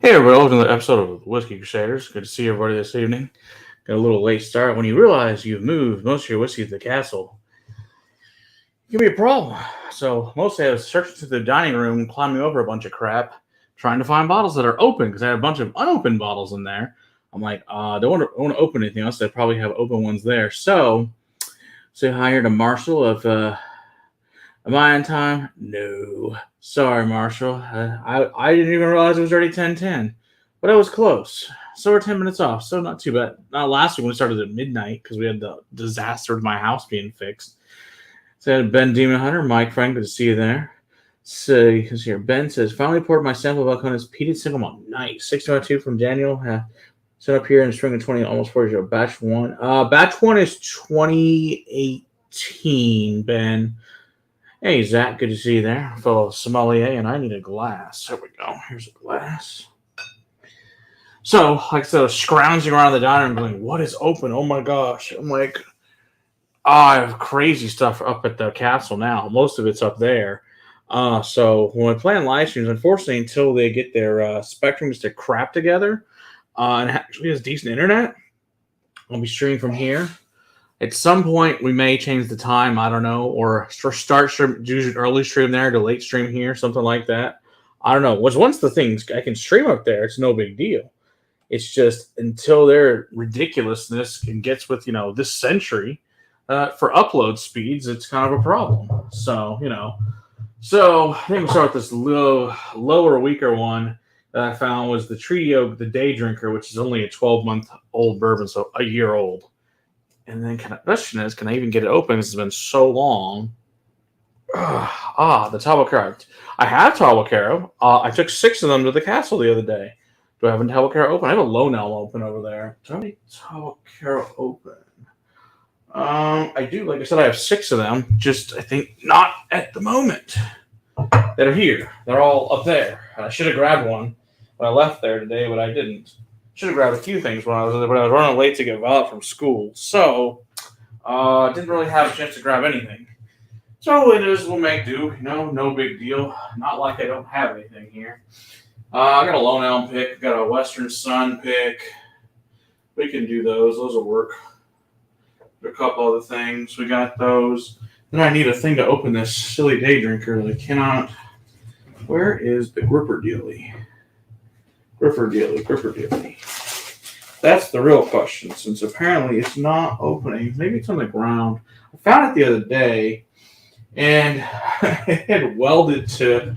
Hey everybody, welcome to the episode of the Whiskey Crusaders. Good to see everybody this evening. Got a little late start. When you realize you've moved most of your whiskey to the castle, it can be a problem. So mostly I was searching through the dining room, climbing over a bunch of crap, trying to find bottles that are open because I had a bunch of unopened bottles in there. I'm like, don't want to open anything else. They probably have open ones there. So say hi here to Marshall of Am I on time? No. Sorry, Marshall. I didn't even realize it was already 10:10, but I was close. So we're 10 minutes off, so not too bad. Not last week when we started at midnight because we had the disaster of my house being fixed. So I had Ben Demon Hunter, Mike Frank, good to see you there. So you can see here, Ben says, finally poured my sample of Alcona's peated single malt. Nice. 602 from Daniel. Set up here in spring of 20, almost 4 years ago. Batch 1. Batch 1 is 2018, Ben. Hey, Zach, good to see you there. Fellow sommelier, and I need a glass. There we go. Here's a glass. So, like I said, I was scrounging around the dining room going, what is open? Oh my gosh. I'm like, I have crazy stuff up at the castle now. Most of it's up there. So when I plan live streams, unfortunately, until they get their spectrums to crap together and actually has decent internet, I'll be streaming from here. At some point, we may change the time, I don't know, or start stream, do an early stream there to late stream here, something like that. I don't know. Once the things I can stream up there, it's no big deal. It's just until their ridiculousness gets with, this century, for upload speeds, it's kind of a problem. So, I think we'll start with this lower, weaker one that I found was the Treaty Oak, the Day Drinker, which is only a 12-month-old bourbon, so a year old. And then the question is, can I even get it open? This has been so long. The Tabacaro. I have Tabacaro. I took 6 of them to the castle the other day. Do I have a Tabacaro open? I have a Lonel open over there. Do I have any Tabacaro open? I do. Like I said, I have 6 of them. Just, I think, not at the moment. That are here. They're all up there. I should have grabbed one when I left there today, but I didn't. Should have grabbed a few things when I was running late to get Violet from school. So, didn't really have a chance to grab anything. So it is, we'll make do. No big deal. Not like I don't have anything here. I got a Lone Elm pick. Got a Western Sun pick. We can do those. Those will work. A couple other things. We got those. Then I need a thing to open this silly Day Drinker that I cannot. Where is the gripper dealie? Gripper dealie. That's the real question, since apparently it's not opening. Maybe it's on the ground. I found it the other day, and it had welded to...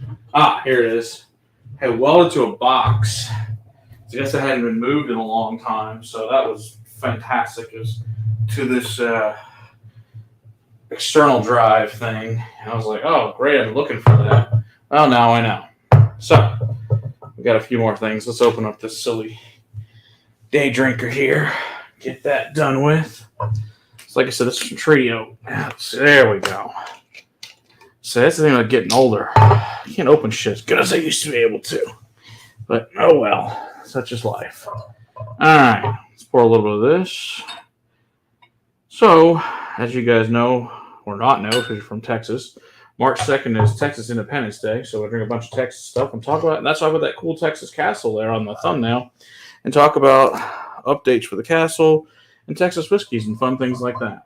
here it is. It had welded to a box. I guess it hadn't been moved in a long time, so that was fantastic. It was to this external drive thing. I was like, oh, great, I've been looking for that. Well, now I know. So... we got a few more things. Let's open up this silly Day Drinker here. Get that done with. So like I said, this is from Trio. So there we go. So that's the thing about getting older. You can't open shit as good as I used to be able to. But oh well. Such is life. Alright. Let's pour a little bit of this. So, as you guys know, or not know if you're from Texas, March 2nd is Texas Independence Day, so we'll drink a bunch of Texas stuff and talk about that cool Texas castle there on the thumbnail, and talk about updates for the castle and Texas whiskeys and fun things like that.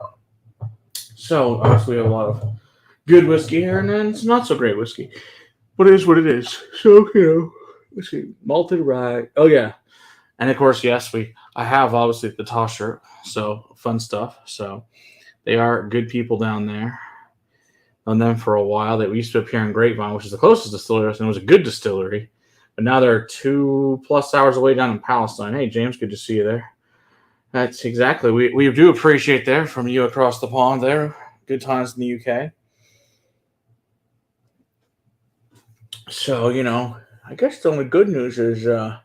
So, obviously, we have a lot of good whiskey here, and then it's not so great whiskey, but it is what it is. So, let's see, malted rye. Oh yeah, and of course, yes, I have obviously the Tosher, so fun stuff. So, they are good people down there. On them for a while. They used to appear in Grapevine, which is the closest distillery, and it was a good distillery. But now they're 2+ hours away down in Palestine. Hey, James, good to see you there. That's exactly. We do appreciate there from you across the pond there. Good times in the UK. So, I guess the only good news is, I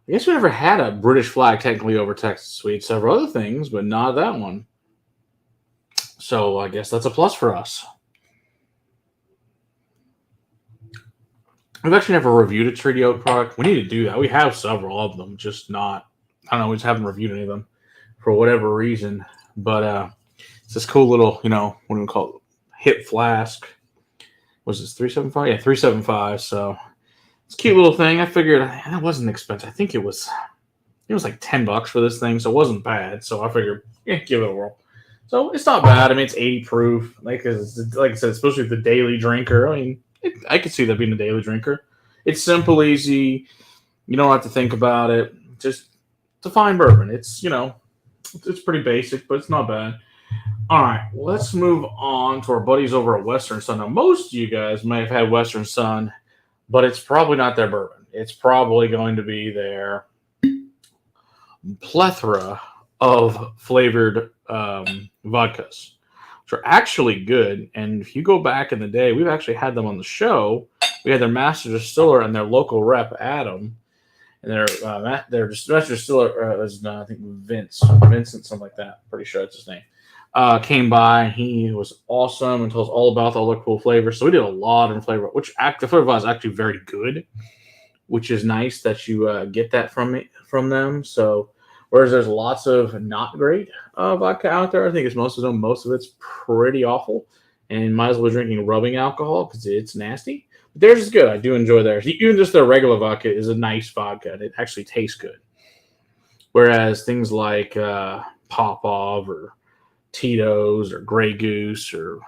guess we never had a British flag technically over Texas. We had several other things, but not that one. So I guess that's a plus for us. We've actually never reviewed a Treaty Oak product. We need to do that. We have several of them, just not, I don't know, we just haven't reviewed any of them for whatever reason. But it's this cool little, what do we call it? Hip flask. Was this 375? Yeah, 375. So It's a cute little thing. I figured that wasn't expensive. I think it was like $10 for this thing, so it wasn't bad. So I figured, yeah, give it a whirl. So it's not bad. I mean, it's 80 proof. Like I said, especially the daily drinker. I mean, I could see that being a daily drinker. It's simple, easy. You don't have to think about it. Just it's a fine bourbon. It's pretty basic, but it's not bad. All right, let's move on to our buddies over at Western Sun. Now, most of you guys may have had Western Sun, but it's probably not their bourbon. It's probably going to be their plethora of flavored vodkas, which are actually good. And if you go back in the day, we've actually had them on the show. We had their master distiller and their local rep, Adam, and their master distiller was I think Vincent, something like that. Pretty sure that's his name. Came by. He was awesome and told us all about all the cool flavors. So we did a lot in flavor, which the flavor is actually very good, which is nice that you get that from them. So whereas there's lots of not great vodka out there, I think it's most of it's pretty awful, and might as well be drinking rubbing alcohol because it's nasty. But theirs is good. I do enjoy theirs. Even just their regular vodka is a nice vodka. It actually tastes good. Whereas things like Popov or Tito's or Grey Goose or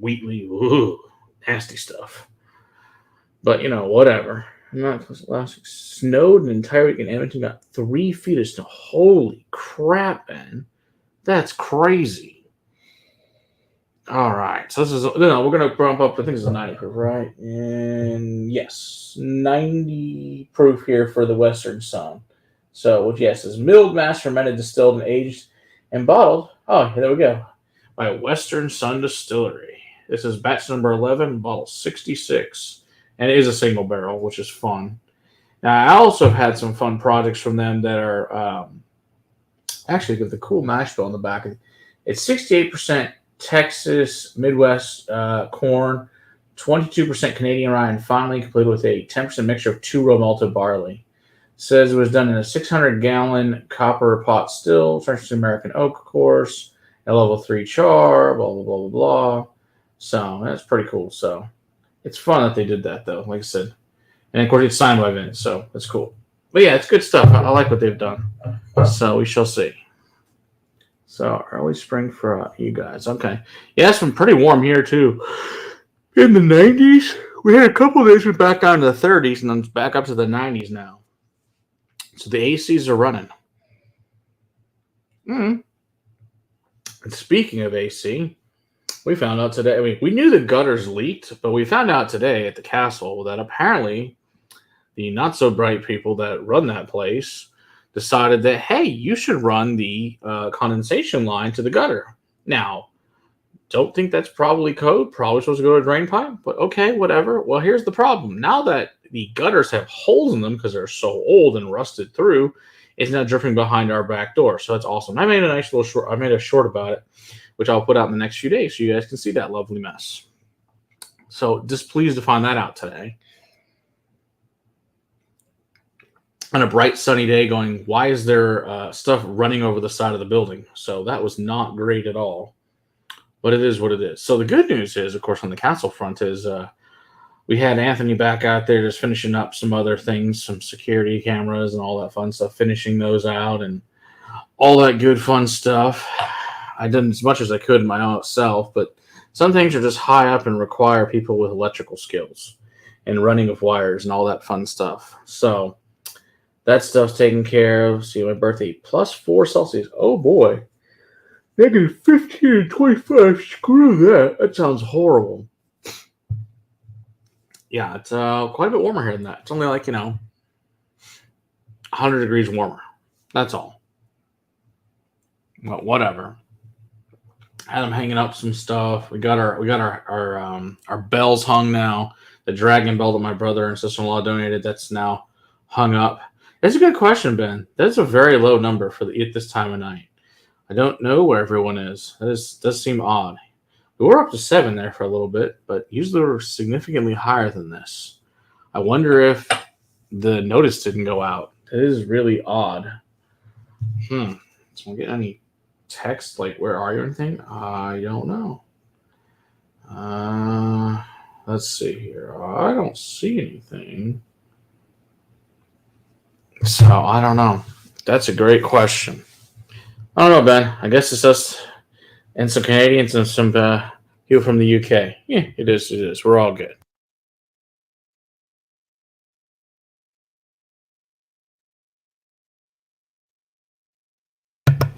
Wheatley, nasty stuff. But whatever. Last week snowed an entire week in Edmonton. Got 3 feet of snow. Holy crap, man! That's crazy. All right, so this is we're gonna bump up. I think it's a 90 proof, right? And yes, 90 proof here for the Western Sun. So yes, is milled, mash, fermented, distilled, and aged and bottled. Oh, there we go. By Western Sun Distillery. This is batch number 11, bottle 66. And it is a single barrel, which is fun. Now, I also have had some fun projects from them that are actually got the cool mash bill on the back. It's 68% Texas Midwest corn, 22% Canadian rye, and finally completed with a 10% mixture of 2-row malted barley. Says it was done in a 600-gallon copper pot still, French American oak, of course, a level 3 char, blah, blah, blah, blah, blah. So that's pretty cool. So it's fun that they did that, though, like I said. And, of course, it's signed by Vince, so that's cool. But, yeah, it's good stuff. I like what they've done. So we shall see. So early spring for you guys. Okay. Yeah, it's been pretty warm here, too. In the 90s, we had a couple of days we're back down to the 30s, and then it's back up to the 90s now. So the ACs are running. And speaking of AC, we found out today. I mean, we knew the gutters leaked, but we found out today at the castle that apparently the not so bright people that run that place decided that, hey, you should run the condensation line to the gutter. Now, don't think that's probably code. Probably supposed to go to a drain pipe, but okay, whatever. Well, here's the problem. Now that the gutters have holes in them because they're so old and rusted through, it's now drifting behind our back door. So that's awesome. I made a nice little short. I made a short about it, which I'll put out in the next few days so you guys can see that lovely mess. So just pleased to find that out today. On a bright sunny day going, why is there stuff running over the side of the building? So that was not great at all. But it is what it is. So the good news is, of course, on the castle front is we had Anthony back out there just finishing up some other things, some security cameras and all that fun stuff, finishing those out and all that good fun stuff. I did as much as I could my own self, but some things are just high up and require people with electrical skills and running of wires and all that fun stuff. So that stuff's taken care of. See, my birthday, +4 Celsius. Oh, boy. -15 to 25. Screw that. That sounds horrible. Yeah, it's quite a bit warmer here than that. It's only like, 100 degrees warmer. That's all. But whatever. Had them hanging up some stuff. We got our bells hung now. The dragon bell that my brother and sister-in-law donated, that's now hung up. That's a good question, Ben. That's a very low number for at this time of night. I don't know where everyone is. That does seem odd. We were up to 7 there for a little bit, but usually we're significantly higher than this. I wonder if the notice didn't go out. It is really odd. So we get any text like "Where are you?" or anything? I don't know. Let's see here. I don't see anything. So I don't know. That's a great question. I don't know, Ben. I guess it's us and some Canadians and some people from the UK. Yeah, it is. It is. We're all good.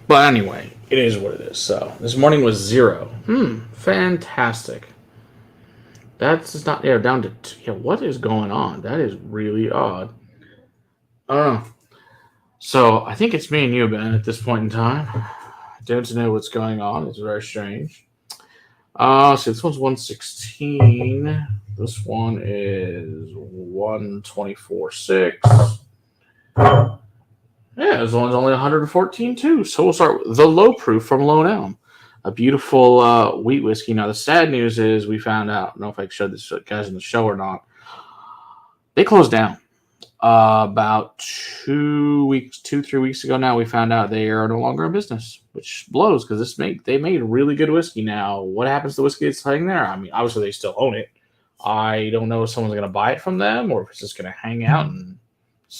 But anyway, it is what it is. So this morning was 0. Fantastic. That's not, yeah, down to yeah. What is going on? That is really odd. I don't know. So I think it's me and you, Ben, at this point in time. I don't know what's going on. It's very strange. So this one's 116. This one is 124.6. Yeah, this one's only 114 too. So we'll start with the low proof from Lone Elm, a beautiful wheat whiskey. Now the sad news is we found out. I don't know if I showed this guys in the show or not. They closed down about 2, 3 weeks ago. Now we found out they are no longer in business, which blows because they made really good whiskey. Now what happens to the whiskey that's sitting there? I mean, obviously they still own it. I don't know if someone's going to buy it from them or if it's just going to hang out and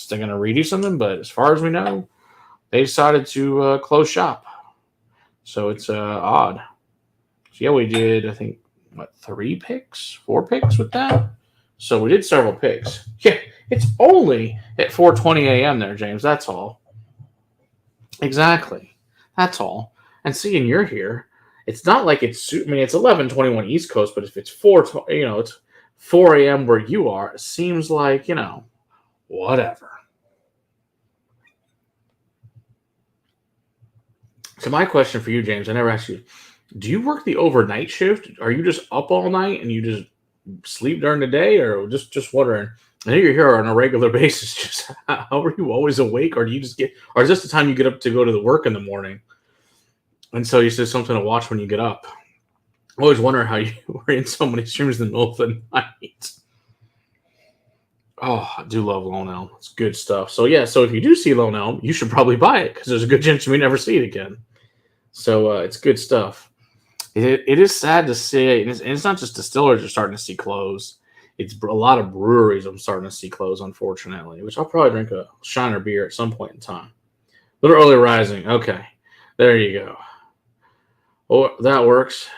they're going to redo something. But as far as we know, they decided to close shop. So it's odd. So yeah, we did, I think, 4 picks with that. So we did several picks. Yeah, it's only at 4:20 a.m. there, James. That's all. Exactly. That's all. And seeing you're here, it's not like it's. I mean, it's 11:21 East Coast, but if it's it's 4 a.m. where you are, it seems like whatever. So my question for you, James, I never asked you: do you work the overnight shift? Are you just up all night and you just sleep during the day, or just wondering? I know you're here on a regular basis. Just how are you always awake, or do you just get, or is this the time you get up to go to the work in the morning, and so you just something to watch when you get up? I always wonder how you were in so many streams in the middle of the night. Oh, I do love Lone Elm. It's good stuff. So yeah, so if you do see Lone Elm, you should probably buy it because there's a good chance you may never see it again. So it's good stuff. It is sad to see, and it's not just distillers are starting to see close. It's a lot of breweries I'm starting to see close, unfortunately, which I'll probably drink a Shiner beer at some point in time. A little early rising. Okay. There you go. Oh, that works.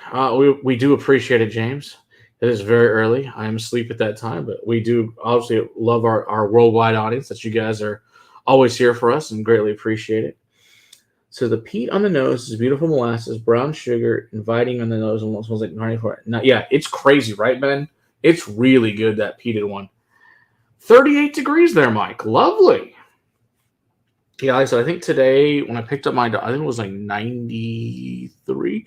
We do appreciate it, James. It is very early. I am asleep at that time, but we do obviously love our worldwide audience that you guys are always here for us and greatly appreciate it. So the peat on the nose is beautiful molasses, brown sugar, inviting on the nose, and smells like 94. Now, yeah, it's crazy, right, Ben? It's really good, that peated one. 38 degrees there, Mike. Lovely. Yeah, like I said, I think today when I picked up my dog, I think it was like 93,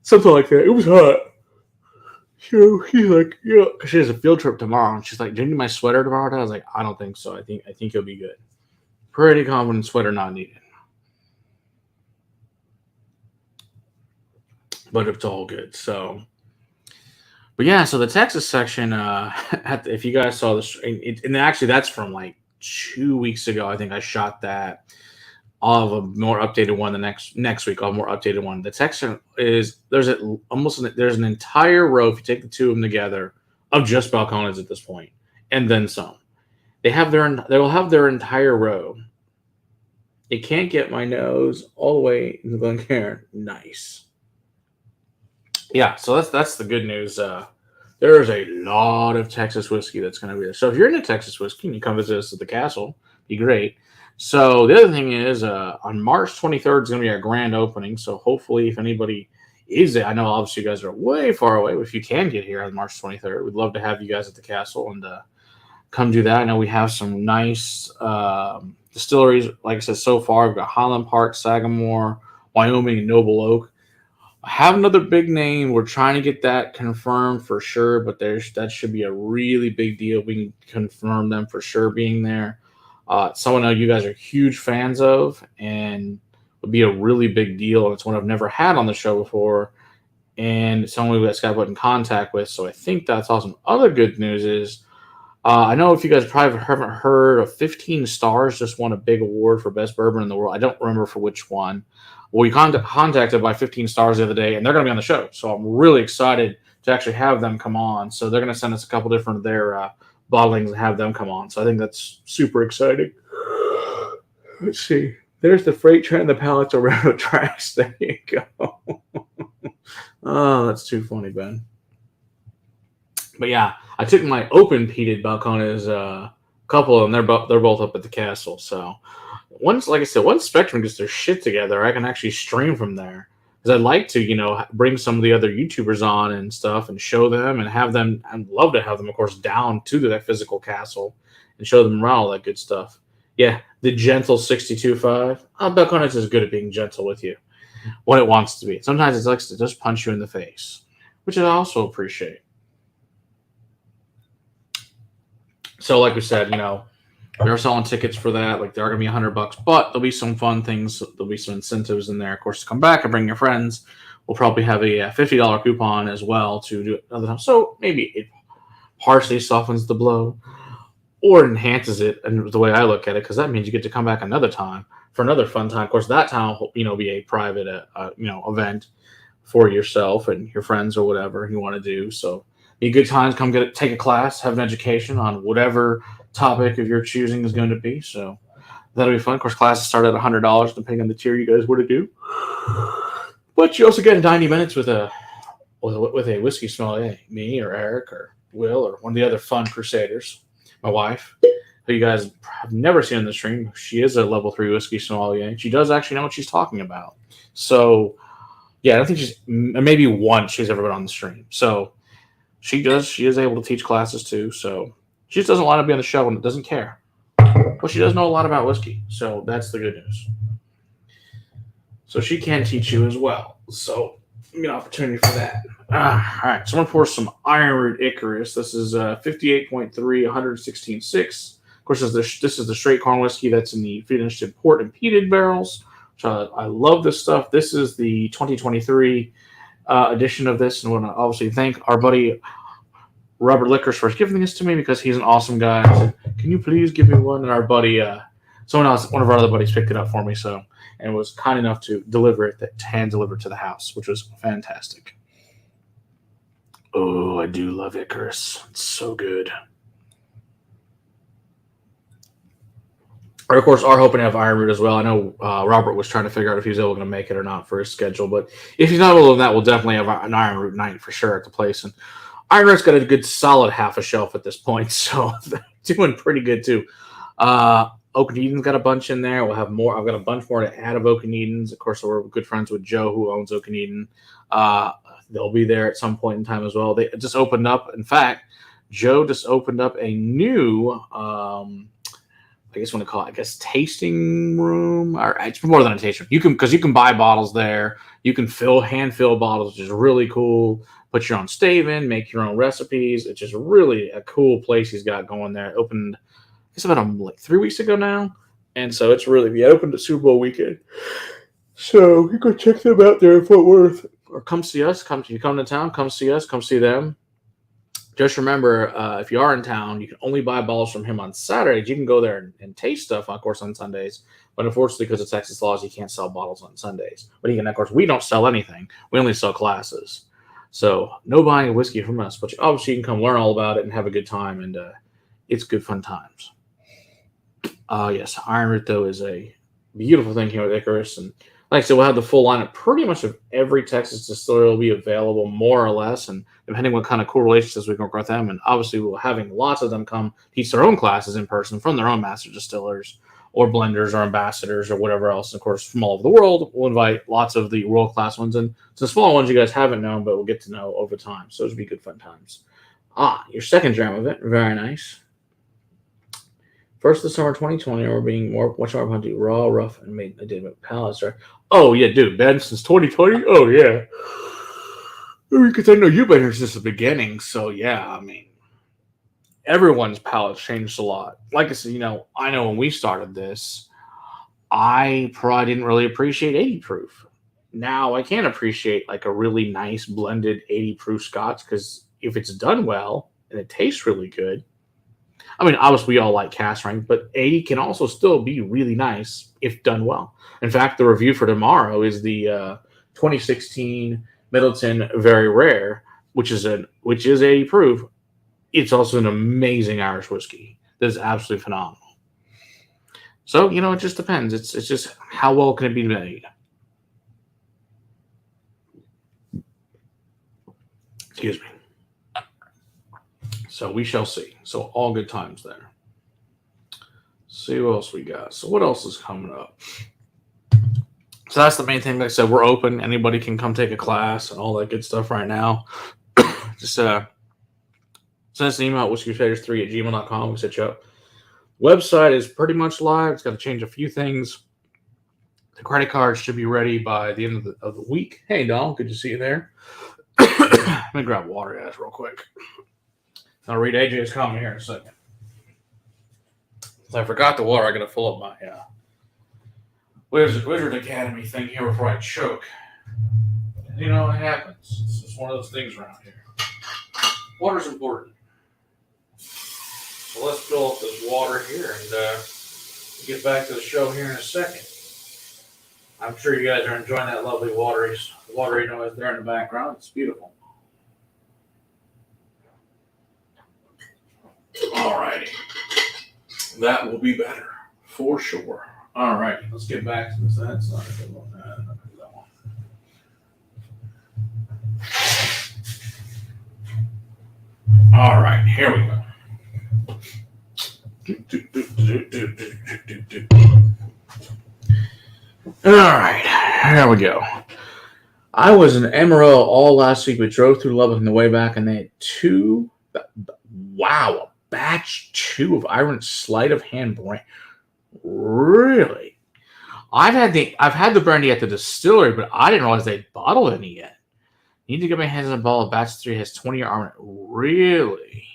something like that. It was hot. So she's like, yeah, because she has a field trip tomorrow, and she's like, "Do you need my sweater tomorrow?" I was like, "I don't think so. I think it'll be good." Pretty confident sweater not needed. But it's all good. So, but yeah, so the Texas section, if you guys saw this, and actually that's from like 2 weeks ago. I think I shot that. I'll have a more updated one the next week. I'll have a more updated one. The Texan is there's an entire row if you take the two of them together of just balcones at this point, and then some. They will have their entire row. It can't get my nose all the way in the Glencairn. Nice. Yeah, so that's the good news. There's a lot of Texas whiskey that's going to be there. So if you're into Texas whiskey and you come visit us at the castle, be great. So the other thing is, on March 23rd is going to be our grand opening. So hopefully, if anybody is there, I know obviously you guys are way far away, but if you can get here on March 23rd, we'd love to have you guys at the castle and come do that. I know we have some nice distilleries. Like I said, so far we've got Highland Park, Sagamore, Wyoming, and Noble Oak. I have another big name. We're trying to get that confirmed for sure, but that should be a really big deal. We can confirm them for sure being there. Someone I know you guys are huge fans of, and would be a really big deal. And it's one I've never had on the show before, and someone we just got put in contact with. So I think that's awesome. Other good news is, I know if you guys probably haven't heard of 15 Stars just won a big award for best bourbon in the world. I don't remember for which one. Well, we contacted by 15 Stars the other day, and they're going to be on the show. So I'm really excited to actually have them come on. So they're going to send us a couple different of their bottlings and have them come on. So I think that's super exciting. Let's see. There's the freight train and the pallets are railroad tracks. There you go. Oh, that's too funny, Ben. But yeah, I took my open peated balcones, couple of them. They're both up at the castle. So once, like I said, once Spectrum gets their shit together, I can actually stream from there. Because I'd like to, bring some of the other YouTubers on and stuff and show them and have them. I'd love to have them, of course, down to that physical castle and show them around all that good stuff. Yeah, the gentle 62.5. Balcones is good at being gentle with you when it wants to be. Sometimes it likes to just punch you in the face, which I also appreciate. So, like we said, they're selling tickets for that. Like, they're going to be $100, but there'll be some fun things. There'll be some incentives in there, of course, to come back and bring your friends. We'll probably have a $50 coupon as well to do it another time. So maybe it partially softens the blow or enhances it. And the way I look at it, because that means you get to come back another time for another fun time. Of course, that time will be a private, event for yourself and your friends or whatever you want to do. So be a good time to come take a class, have an education on whatever topic of your choosing is going to be. So that'll be fun. Of course, classes start at $100 depending on the tier you guys want to do. But you also get 90 minutes with a whiskey sommelier, me or Eric or Will or one of the other fun crusaders. My wife, who you guys have never seen on the stream. She is a level 3 whiskey sommelier. She does actually know what she's talking about. So yeah, I don't think maybe once she's ever been on the stream. So she is able to teach classes too. So she just doesn't want to be on the show and doesn't care. But she does know a lot about whiskey. So that's the good news. So she can teach you as well. So an opportunity for that. All right. So I'm going to pour some Iron Root Icarus. This is 58.3, 116.6. Of course, this is the straight corn whiskey that's in the finished in port and peated barrels. So I love this stuff. This is the 2023 edition of this. And I want to obviously thank our buddy Robert Lickers for giving this to me because he's an awesome guy. I said, can you please give me one? And our buddy, one of our other buddies picked it up for me. And was kind enough to hand deliver it to the house, which was fantastic. Oh, I do love Icarus. It's so good. Of course, are hoping to have Iron Root as well. I know Robert was trying to figure out if he was able to make it or not for his schedule, but if he's not able to, that we'll definitely have an Iron Root night for sure at the place. And Iron Root's got a good solid half a shelf at this point, so they're doing pretty good too. Oak and Eden's got a bunch in there. We'll have more. I've got a bunch more to add of Oak and Eden's. Of course, we're good friends with Joe, who owns Oak and Eden. They'll be there at some point in time as well. They just opened up. In fact, Joe just opened up a new, I guess what to call it, tasting room. Or it's more than a tasting room. You can buy bottles there. You can hand fill bottles, which is really cool. Put your own stave in, make your own recipes. It's just really a cool place he's got going there. It opened, I guess, about 3 weeks ago now. And so it's really, opened at Super Bowl weekend. So you go check them out there in Fort Worth. Or come see us. You come to town, come see us, come see them. Just remember, if you are in town, you can only buy bottles from him on Saturdays. You can go there and taste stuff, of course, on Sundays. But unfortunately, because of Texas laws, you can't sell bottles on Sundays. But of course, we don't sell anything. We only sell classes. So no buying whiskey from us. But obviously, you can come learn all about it and have a good time. And it's good fun times. Yes, Iron Root, though, is a beautiful thing here with Icarus. And like I said, we'll have the full lineup. Pretty much of every Texas distillery will be available, more or less, and depending what kind of cool relationships we can work with them. And obviously, we'll having lots of them come teach their own classes in person from their own master distillers or blenders or ambassadors or whatever else. And of course, from all over the world, we'll invite lots of the world-class ones and some small ones you guys haven't known, but we'll get to know over time. So those will be good fun times. Your second dram of it, very nice. First of the summer 2020, we're being much more fun to raw, rough, and made a did palates. Right? Oh, yeah, dude. Been since 2020? Oh, yeah. Because I know you've been here since the beginning. So, yeah, everyone's palate's changed a lot. Like I said, I know when we started this, I probably didn't really appreciate 80 proof. Now I can appreciate like a really nice blended 80 proof scotch because if it's done well and it tastes really good, obviously we all like cask strength, but 80 can also still be really nice if done well. In fact, the review for tomorrow is the 2016 Middleton Very Rare which is 80 proof. It's also an amazing Irish whiskey. That is absolutely phenomenal. So it just depends. It's just how well can it be made. Excuse me. So we shall see. So all good times there. See what else we got. So what else is coming up? So that's the main thing. Like I said, we're open. Anybody can come take a class and all that good stuff right now. Just send us an email at whiskeycrusaders3@gmail.com. We set you up. Website is pretty much live. It's got to change a few things. The credit card should be ready by the end of the week. Hey, Donald, good to see you there. Let me grab water, guys, real quick. I'll read AJ's comment here in a second. I forgot the water. I got to fill up my Wizard Academy thing here before I choke. It happens. It's just one of those things around here. Water's important. So let's fill up this water here and get back to the show here in a second. I'm sure you guys are enjoying that lovely watery noise there in the background. It's beautiful. Alrighty. That will be better, for sure. Alright, let's get back to this. That's not a good one. That one. Alright, here we go. Alright, here we go. I was in Emerald all last week. We drove through Lubbock on the way back, and they had batch 2 of Iron Sleight of Hand brandy. Really? I've had the brandy at the distillery, but I didn't realize they'd bottled any yet. Need to get my hands on a bottle of batch 3. Has 20-year armor. Really?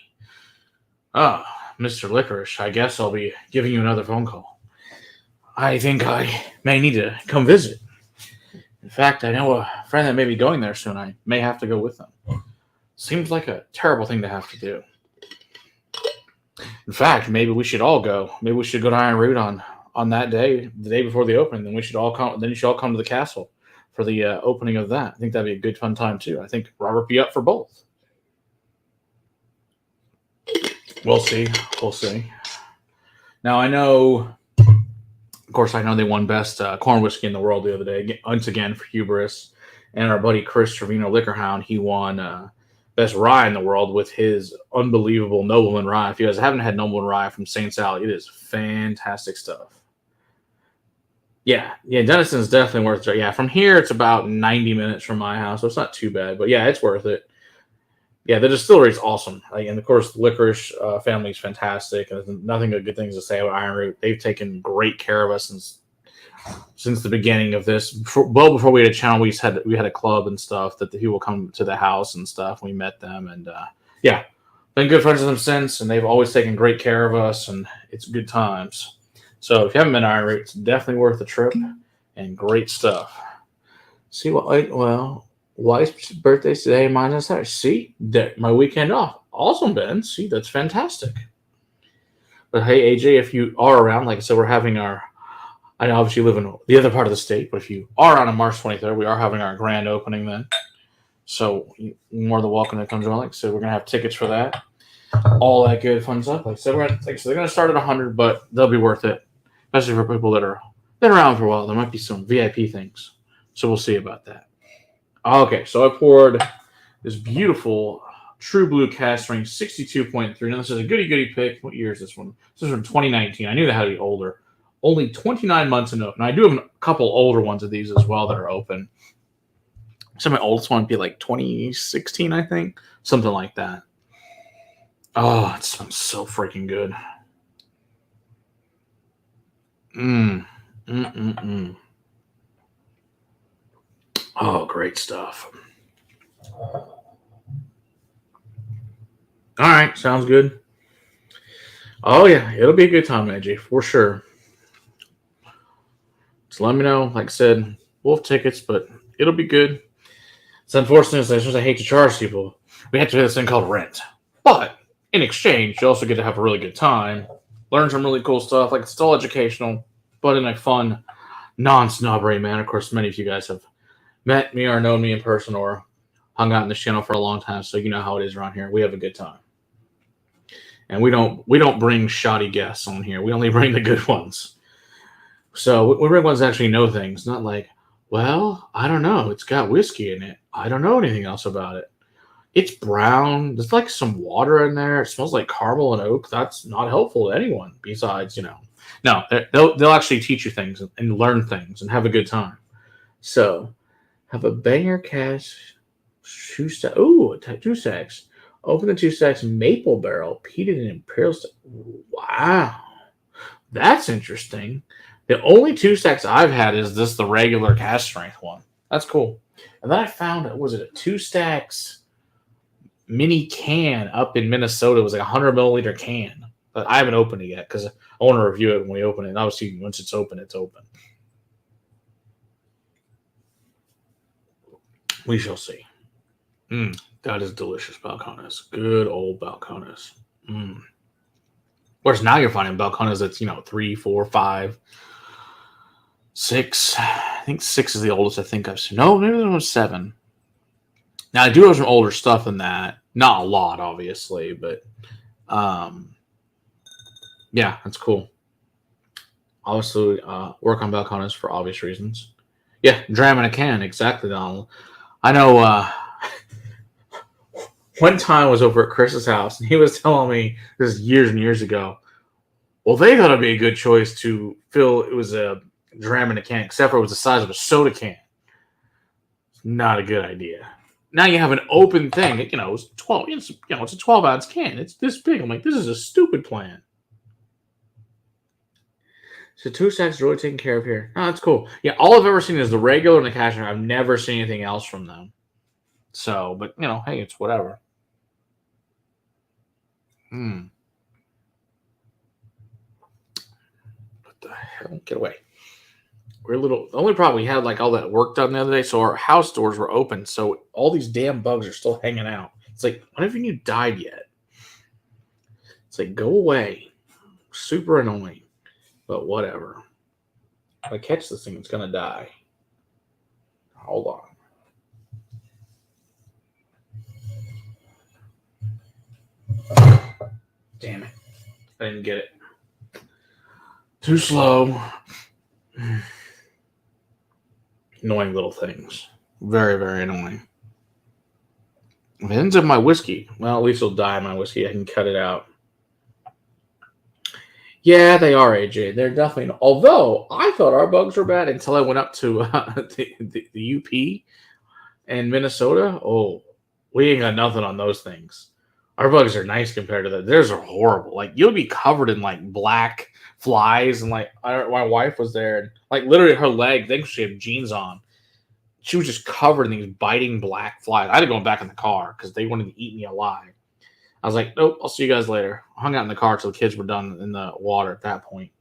Oh, Mr. Licorice, I guess I'll be giving you another phone call. I think I may need to come visit. In fact, I know a friend that may be going there soon. I may have to go with them. Seems like a terrible thing to have to do. In fact, maybe we should all go. Maybe we should go to Iron Root on that day, the day before the opening. Then we should all come. Then you should all come to the castle for the opening of that. I think that'd be a good, fun time too. I think Robert be up for both. We'll see. We'll see. Now I know, of course, I know they won best corn whiskey in the world the other day. Once again for Hubris, and our buddy Chris Trevino Liquor Hound, he won. Best rye in the world with his unbelievable Nobleman rye. If you guys haven't had Nobleman rye from St. Sally, it is fantastic stuff. Yeah, Denison's definitely worth it. Yeah, from here it's about 90 minutes from my house, so it's not too bad. But yeah, it's worth it. Yeah, the distillery is awesome. And of course, the Licorice family is fantastic. And there's nothing but good things to say about Iron Root. They've taken great care of us since the beginning of this. Before we had a channel, we had a club and stuff that he will come to the house and stuff. We met them and been good friends with them since, and they've always taken great care of us, and it's good times. So if you haven't been to Iron Root, it's definitely worth the trip and great stuff. See wife's birthday's today, mine's on Saturday. See, my weekend off. Awesome, Ben. See, that's fantastic. But hey, AJ, if you are around, like I said, we're having I know obviously you live in the other part of the state, but if you are on March 23rd, we are having our grand opening then. So you're more than welcome to come join. Like I said, we're going to have tickets for that. All that good fun stuff. Like I said, they're going to start at 100, but they'll be worth it, especially for people that are been around for a while. There might be some VIP things. So we'll see about that. Okay, so I poured this beautiful True Blue Cask Strength 62.3. Now this is a goody pick. What year is this one? This is from 2019. I knew they had to be older. Only 29 months into it. And I do have a couple older ones of these as well that are open. So my oldest one would be like 2016, I think. Something like that. Oh, it smells so freaking good. Oh, great stuff. All right, sounds good. Oh, yeah, it'll be a good time, AJ, for sure. So let me know. Like I said, we'll have tickets, but it'll be good. It's unfortunate, I hate to charge people. We have to do this thing called rent. But in exchange, you also get to have a really good time, learn some really cool stuff. Like, it's still educational, but in a fun, non-snobbery manner. Of course, many of you guys have met me or known me in person or hung out in this channel for a long time, so you know how it is around here. We have a good time, and we don't bring shoddy guests on here. We only bring the good ones. So we bring ones that actually know things, not like, well, I don't know. It's got whiskey in it. I don't know anything else about it. It's brown. There's like some water in there. It smells like caramel and oak. That's not helpful to anyone besides, No, they'll actually teach you things and learn things and have a good time. So, have a banger cash two stacks. Ooh, two stacks. Open the two stacks maple barrel, peated and imperial. Wow, that's interesting. The only two stacks I've had is the regular cash strength one. That's cool. And then I found, was it a two stacks mini can up in Minnesota? It was like a 100 milliliter can. But I haven't opened it yet because I want to review it when we open it. And obviously, once it's open, it's open. We shall see. That is delicious, Balcones. Good old Balcones. Whereas now you're finding Balcones that's, 3, 4, 5, 6. I think 6 is the oldest I think I've seen. No, maybe there was 7. Now I do have some older stuff than that. Not a lot, obviously, but yeah, that's cool. Obviously, work on Balcones for obvious reasons. Yeah, dram in a can, exactly, Donald. I know. One time I was over at Chris's house, and he was telling me, this is years and years ago, well, they thought it'd be a good choice to fill, it was a dram in a can, except for it was the size of a soda can. It's not a good idea. Now you have an open thing. It's 12. It's a 12-ounce can. It's this big. I'm like, this is a stupid plan. So 2 stacks really taken care of here. Oh, that's cool. Yeah, all I've ever seen is the regular and the cash. I've never seen anything else from them. So, but hey, it's whatever. What the hell? Get away. The only problem, we had like all that work done the other day, so our house doors were open, so all these damn bugs are still hanging out. It's like, what haven't you died yet? It's like, go away. Super annoying, but whatever. If I catch this thing, it's gonna die. Hold on. Damn it. I didn't get it. Too slow. Annoying little things. Very, very annoying. If it ends up my whiskey, well, at least it'll die in my whiskey. I can cut it out. Yeah, they are, AJ. They're definitely not. Although, I thought our bugs were bad until I went up to the UP in Minnesota. Oh, we ain't got nothing on those things. Our bugs are nice compared to that. Theirs are horrible. Like, you'll be covered in, like, black flies. And, like, my wife was there. And, like, literally her leg, I think she had jeans on. She was just covered in these biting black flies. I had to go back in the car because they wanted to eat me alive. I was like, nope, I'll see you guys later. I hung out in the car till the kids were done in the water at that point.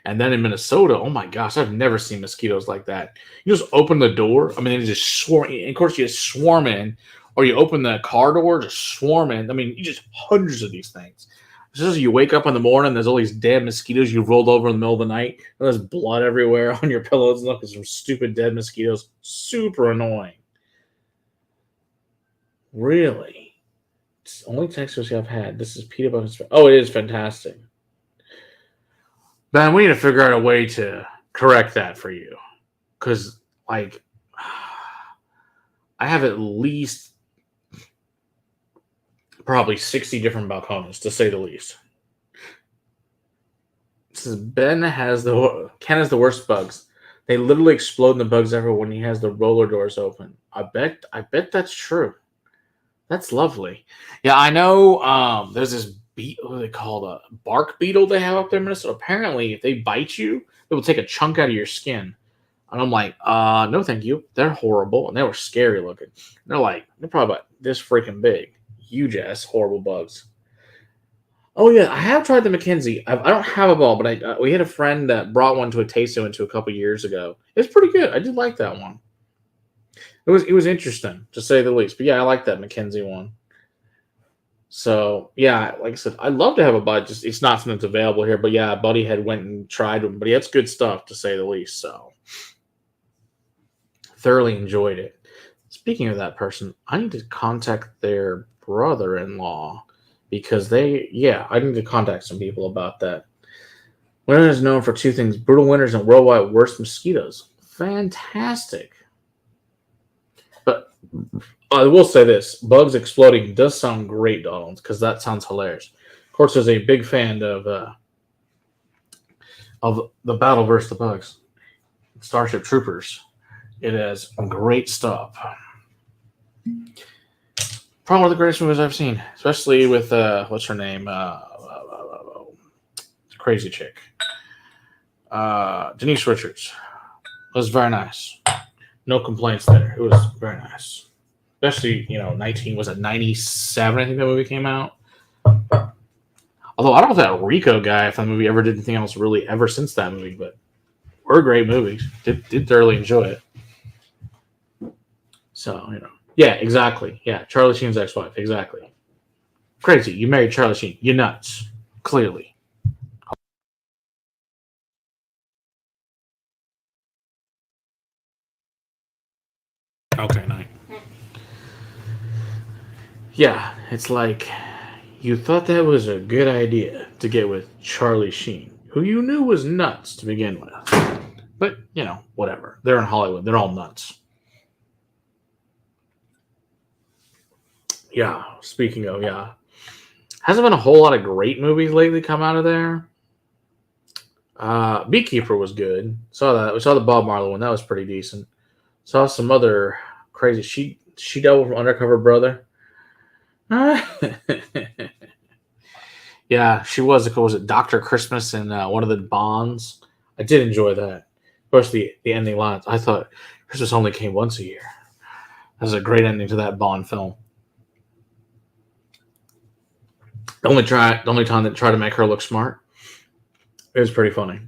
And then in Minnesota, oh my gosh, I've never seen mosquitoes like that. You just open the door. I mean, they just swarm. And of course, you just swarm in. Or you open the car door, just swarm in. I mean, you just hundreds of these things. It's just you wake up in the morning, there's all these damn mosquitoes you rolled over in the middle of the night. And there's blood everywhere on your pillows. And look, there's some stupid dead mosquitoes. Super annoying. Really? It's the only text message I've had. This is Peter Buck's. Oh, it is fantastic. Ben, we need to figure out a way to correct that for you. Because, like, I have at least probably 60 different balcones, to say the least. This is Ken has the worst bugs. They literally explode in the bugs everywhere when he has the roller doors open. I bet that's true. That's lovely. Yeah, I know there's this what they call a bark beetle they have up there in Minnesota. Apparently, if they bite you, it will take a chunk out of your skin. And I'm like, no, thank you. They're horrible. And they were scary looking. They're probably about this freaking big. Huge ass, horrible bugs. Oh, yeah. I have tried the Mackenzie. I don't have a ball, but we had a friend that brought one to a tasting a couple years ago. It's pretty good. I did like that one. It was interesting, to say the least. But, yeah, I like that Mackenzie one. So, yeah, like I said, I'd love to have a bud. Just it's not something that's available here. But, yeah, Buddy had went and tried them. But yeah, it's good stuff, to say the least. So, thoroughly enjoyed it. It's Speaking of that person, I need to contact their brother-in-law because I need to contact some people about that. Winter is known for two things: brutal winters and worldwide worst mosquitoes. Fantastic. But I will say this: bugs exploding does sound great, Donald, because that sounds hilarious. Of course, there's a big fan of the battle versus the bugs, Starship Troopers. It has great stuff. Probably one of the greatest movies I've seen, especially with what's her name, crazy chick, Denise Richards. It was very nice. No complaints there. It was very nice. Especially, 19, was it 97? I think that movie came out. Although I don't know if that Rico guy, if that movie ever did anything else really ever since that movie, but were great movies. Did thoroughly enjoy it. So, Yeah, exactly. Yeah, Charlie Sheen's ex-wife. Exactly. Crazy. You married Charlie Sheen. You nuts. Clearly. Okay, nice. Yeah, it's like you thought that was a good idea to get with Charlie Sheen, who you knew was nuts to begin with. But, whatever. They're in Hollywood. They're all nuts. Yeah, speaking of, yeah. Hasn't been a whole lot of great movies lately come out of there. Beekeeper was good. Saw that. We saw the Bob Marley one. That was pretty decent. Saw some other crazy. She dealt with Undercover Brother. Yeah, she was. Was it Doctor Christmas in one of the Bonds? I did enjoy that. Of course, the ending lines. I thought Christmas only came once a year. That was a great ending to that Bond film. The only time that tried to make her look smart. It was pretty funny.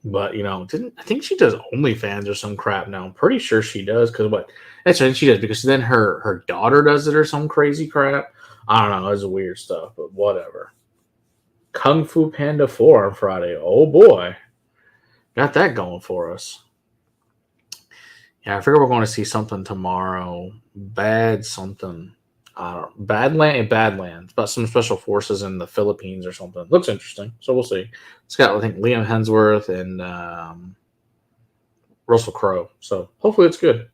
But didn't I think she does OnlyFans or some crap now? I'm pretty sure she does because what? That's right, she does because then her daughter does it or some crazy crap. I don't know. It's weird stuff, but whatever. Kung Fu Panda 4 on Friday. Oh boy, got that going for us. Yeah, I figure we're going to see something tomorrow. Bad something. I don't know. Badlands about some special forces in the Philippines or something. Looks interesting, so we'll see. It's got I think Liam Hemsworth and Russell Crowe, so hopefully it's good.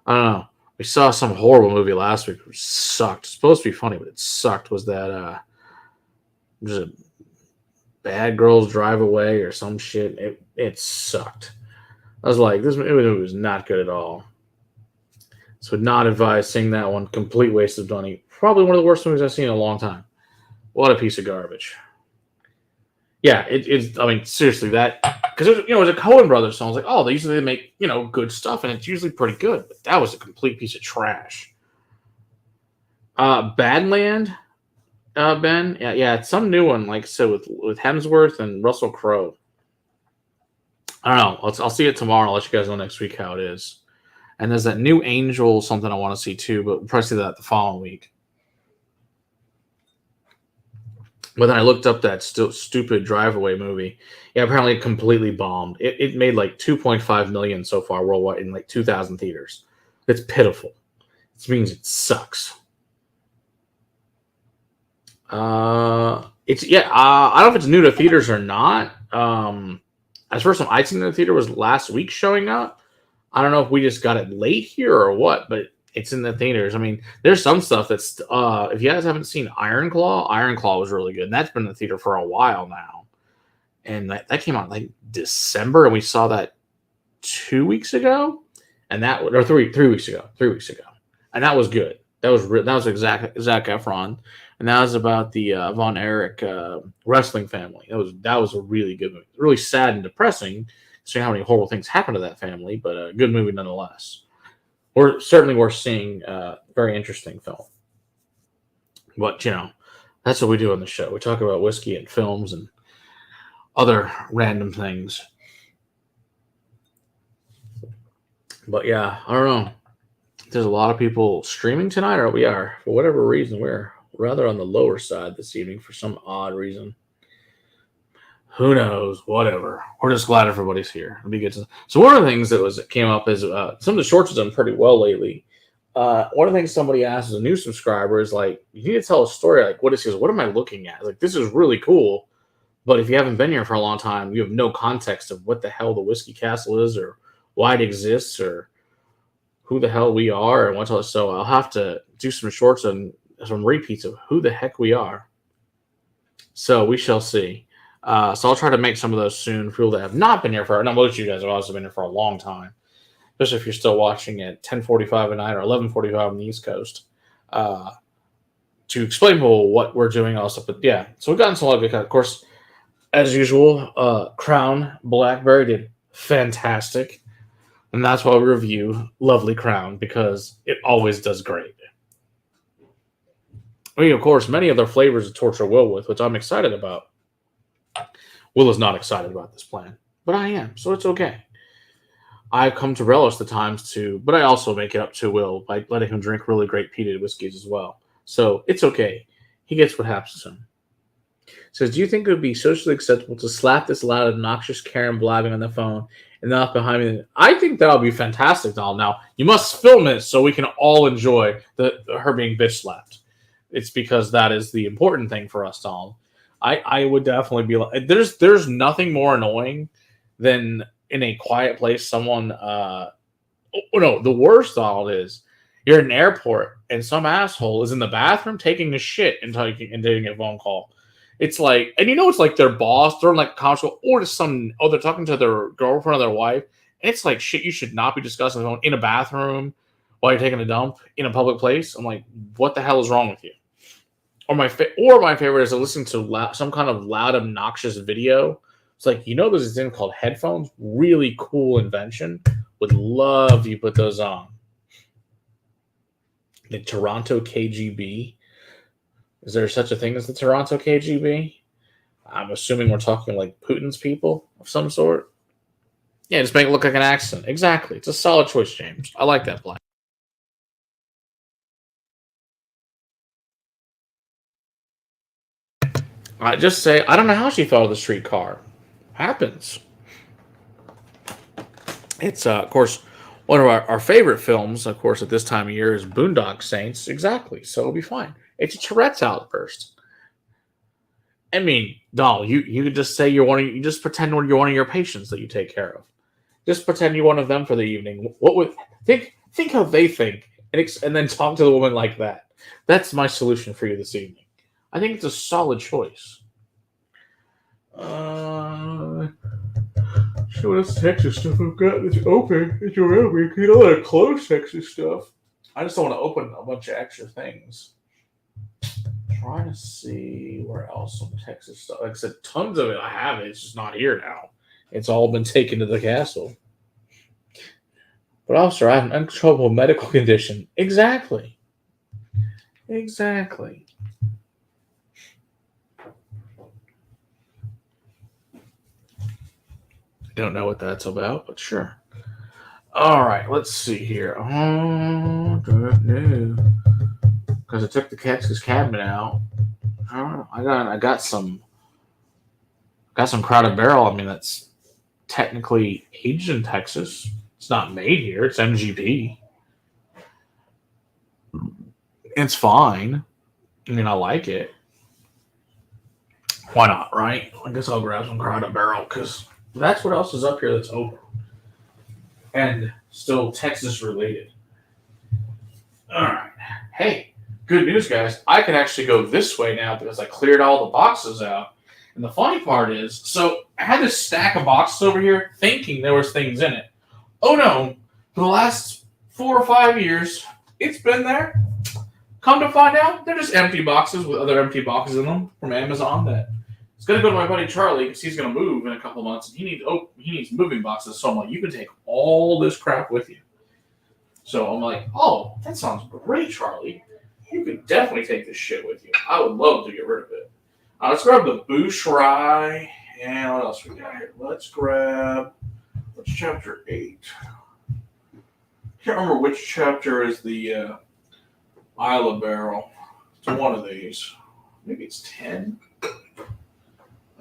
I don't know. We saw some horrible movie last week, which sucked. It's supposed to be funny, but it sucked. Was that was it Bad Girls Drive Away or some shit? It sucked. I was like, this movie was not good at all. So would not advise seeing that one. Complete waste of money. Probably one of the worst movies I've seen in a long time. What a piece of garbage. Yeah, it's. I mean, seriously, that because it was a Coen Brothers song. I was like, oh, they usually make good stuff, and it's usually pretty good. But that was a complete piece of trash. Badland, Ben. Yeah, it's some new one. Like I said, with Hemsworth and Russell Crowe. I don't know. I'll see it tomorrow. I'll let you guys know next week how it is. And there's that new Angel something I want to see too, but we'll probably see that the following week. But then I looked up that stupid Drive Away movie. Yeah, apparently it completely bombed. It made like 2.5 million so far worldwide in like 2,000 theaters. It's pitiful. This means it sucks. I don't know if it's new to theaters or not. As first time I'd seen in the theater was last week showing up. I don't know if we just got it late here or what, but it's in the theaters. I mean, there's some stuff that's if you guys haven't seen Iron Claw was really good, and that's been in the theater for a while now. And that came out like December, and we saw that 2 weeks ago, and that or 3 weeks ago, and that was good. That was exact Zac Efron, and that was about the Von Erich wrestling family. That was a really good movie. Really sad and depressing, seeing how many horrible things happened to that family, but a good movie nonetheless. Or certainly worth seeing. Very interesting film. But that's what we do on the show. We talk about whiskey and films and other random things. But yeah, I don't know. There's a lot of people streaming tonight, or we are for whatever reason we're rather on the lower side this evening for some odd reason. Who knows? Whatever. We're just glad everybody's here. Let me get to. So one of the things that came up is some of the shorts have done pretty well lately. One of the things somebody asked as a new subscriber is like, you need to tell a story. Like, what am I looking at? Like, this is really cool, but if you haven't been here for a long time, you have no context of what the hell the Whiskey Castle is, or why it exists, or who the hell we are, and what's all. So I'll have to do some shorts and some repeats of who the heck we are. So we shall see. So I'll try to make some of those soon for people that have not been here for. And most of you guys have also been here for a long time, especially if you're still watching at 10:45 at night or 11:45 on the East Coast. To explain what we're doing also, but yeah. So we've gotten some love because, of course, as usual, Crown Blackberry did fantastic, and that's why we review Lovely Crown because it always does great. I mean, of course, many other flavors to torture Will with, which I'm excited about. Will is not excited about this plan, but I am, so it's okay. I've come to relish the times too, but I also make it up to Will by letting him drink really great peated whiskeys as well. So it's okay. He gets what happens to him. Says, do you think it would be socially acceptable to slap this loud, obnoxious Karen blabbing on the phone and not behind me? I think that'll be fantastic, Donald. Now, you must film it so we can all enjoy her being bitch slapped. It's because that is the important thing for us, Donald. I would definitely be like, there's nothing more annoying than in a quiet place someone no, the worst Donald is you're at an airport and some asshole is in the bathroom taking a shit and taking a phone call. It's like, and it's like their boss, they're like console, or to they're talking to their girlfriend or their wife, and it's like shit you should not be discussing the phone in a bathroom while you're taking a dump in a public place. I'm like, what the hell is wrong with you? Or my favorite is to listen to some kind of loud, obnoxious video. It's like, there's this thing called headphones. Really cool invention. Would love you put those on. The Toronto KGB. Is there such a thing as the Toronto KGB? I'm assuming we're talking like Putin's people of some sort. Yeah, just make it look like an accent. Exactly. It's a solid choice, James. I like that plan. I just say, I don't know how she thought of the streetcar. Happens. It's, of course, one of our favorite films, of course, at this time of year is Boondock Saints. Exactly. So it'll be fine. It's a Tourette's outburst. I mean, doll, you could just say you just pretend you're one of your patients that you take care of. Just pretend you're one of them for the evening. What would think how they think, and then talk to the woman like that. That's my solution for you this evening. I think it's a solid choice. So what else Texas stuff I've got that's open? It's around me. You know, that close Texas stuff. I just don't want to open a bunch of extra things. Trying to see where else some Texas stuff. Like I said, tons of it. I have it. It's just not here now. It's all been taken to the castle. But also, I have an uncontrollable medical condition. Exactly. Don't know what that's about, but sure. All right, let's see here. Oh, no. Because I took the Texas cabinet out. I don't know. I got some Crowded Barrel. I mean, that's technically aged in Texas. It's not made here. It's MGP. It's fine. I mean, I like it. Why not, right? I guess I'll grab some Crowded Barrel because that's what else is up here that's open and still Texas related. All right. Hey, good news, guys. I can actually go this way now because I cleared all the boxes out. And the funny part is, so I had this stack of boxes over here thinking there was things in it. Oh no, for the last 4 or 5 years, it's been there. Come to find out, they're just empty boxes with other empty boxes in them from Amazon that it's going to go to my buddy Charlie because he's going to move in a couple months. And he needs moving boxes. So I'm like, you can take all this crap with you. So I'm like, oh, that sounds great, Charlie. You could definitely take this shit with you. I would love to get rid of it. Let's grab the Boosh Rye. And what else we got here? Let's grab, what's chapter 8? Can't remember which chapter is the Isla Barrel. It's one of these. Maybe it's 10.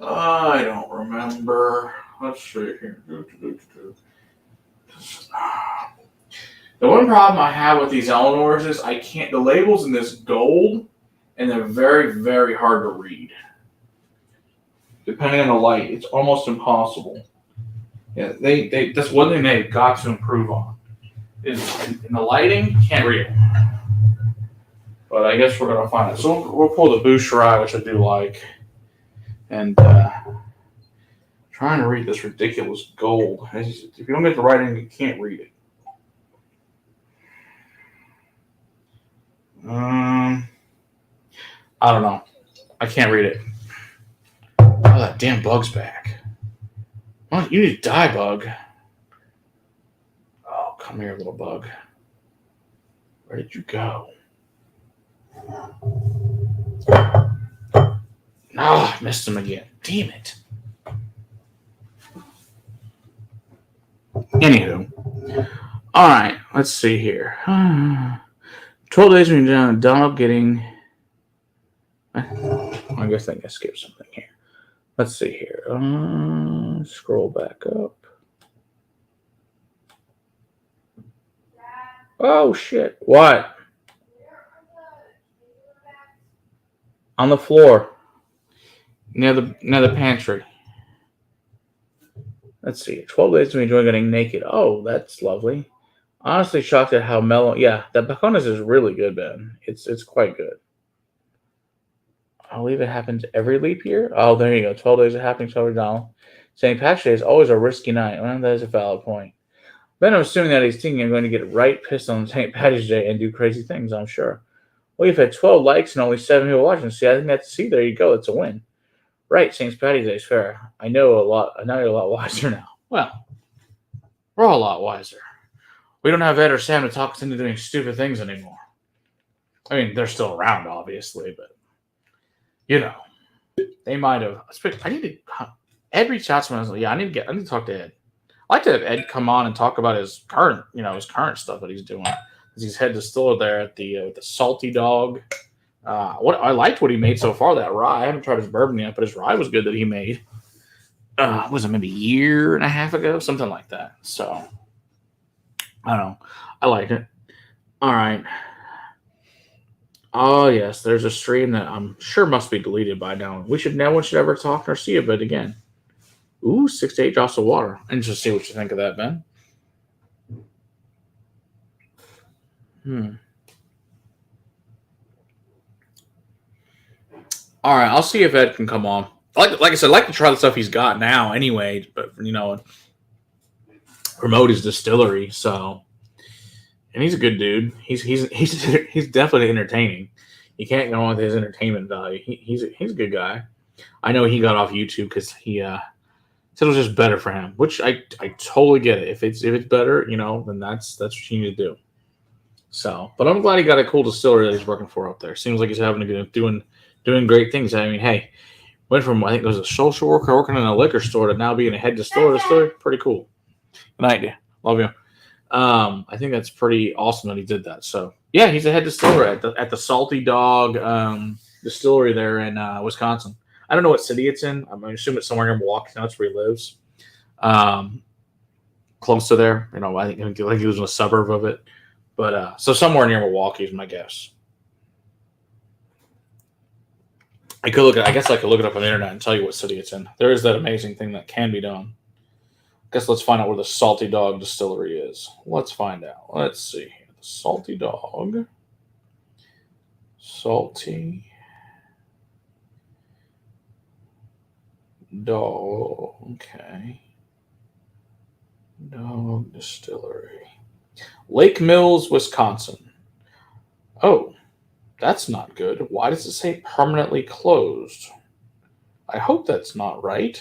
I don't remember. Let's see here. The one problem I have with these Eleanors is I can't. The labels in this gold, and they're very, very hard to read. Depending on the light, it's almost impossible. Yeah, they that's one thing they've got to improve on. Is in the lighting, can't read it. But I guess we're gonna find it. So we'll pull the Boucherie, which I do like, and trying to read this ridiculous gold. If you don't get the writing, you can't read it. I don't know. I can't read it. Oh, that damn bug's back. Oh, you need to die, bug. Oh, come here, little bug. Where did you go? I missed him again. Damn it. Anywho. Alright, let's see here. 12 days when you're done up getting. I guess I can skip something here. Let's see here. Scroll back up. Oh, shit. What? On the floor. Near the pantry. Let's see. 12 days to enjoy getting naked. Oh, that's lovely. Honestly shocked at how mellow. Yeah, that Baconas is really good, man. It's quite good. I believe it happens every leap year. Oh, there you go. 12 days of happening to Donald. St. Patrick's Day is always a risky night. Well, that is a valid point. Then I'm assuming that he's thinking I'm going to get right pissed on St. Patrick's Day and do crazy things, I'm sure. Well, you've had 12 likes and only 7 people watching. See, I think there you go. It's a win. Right, St. Patty's Day is fair. I know a lot. Now you're a lot wiser now. Well, we're all a lot wiser. We don't have Ed or Sam to talk us into doing stupid things anymore. I mean, they're still around, obviously, but they might have. Ed reached out to me. I was like, yeah, I need to talk to Ed. I like to have Ed come on and talk about his current stuff that he's doing. He's head distiller there at the Salty Dog. I liked what he made so far. That rye. I haven't tried his bourbon yet, but his rye was good that he made. Was it maybe a year and a half ago, something like that? So I don't know. I like it. All right. Oh yes, there's a stream that I'm sure must be deleted by now. No one should ever talk or see it again. Ooh, 6 to 8 drops of water. And just see what you think of that, Ben. All right, I'll see if Ed can come on. Like I said, I'd like to try the stuff he's got now anyway, but promote his distillery. So, and he's a good dude. He's definitely entertaining. You can't go on with his entertainment value. He's a good guy. I know he got off YouTube because he said it was just better for him, which I totally get it. If it's better, then that's what you need to do. So, but I'm glad he got a cool distillery that he's working for up there. Seems like he's doing great things. I mean, hey, went from I think it was a social worker working in a liquor store to now being a head distiller. Pretty cool. Good night, love you. I think that's pretty awesome that he did that. So yeah, he's a head distiller at the Salty Dog distillery there in Wisconsin. I don't know what city it's in. I'm assuming it's somewhere near Milwaukee. That's where he lives. Close to there. I think he lives in a suburb of it. But so somewhere near Milwaukee is my guess. I guess I could look it up on the internet and tell you what city it's in. There is that amazing thing that can be done. I guess let's find out where the Salty Dog distillery is. Let's find out. Let's see here. The Salty Dog. Salty Dog. Okay. Dog Distillery. Lake Mills, Wisconsin. Oh, that's not good. Why does it say permanently closed? I hope that's not right.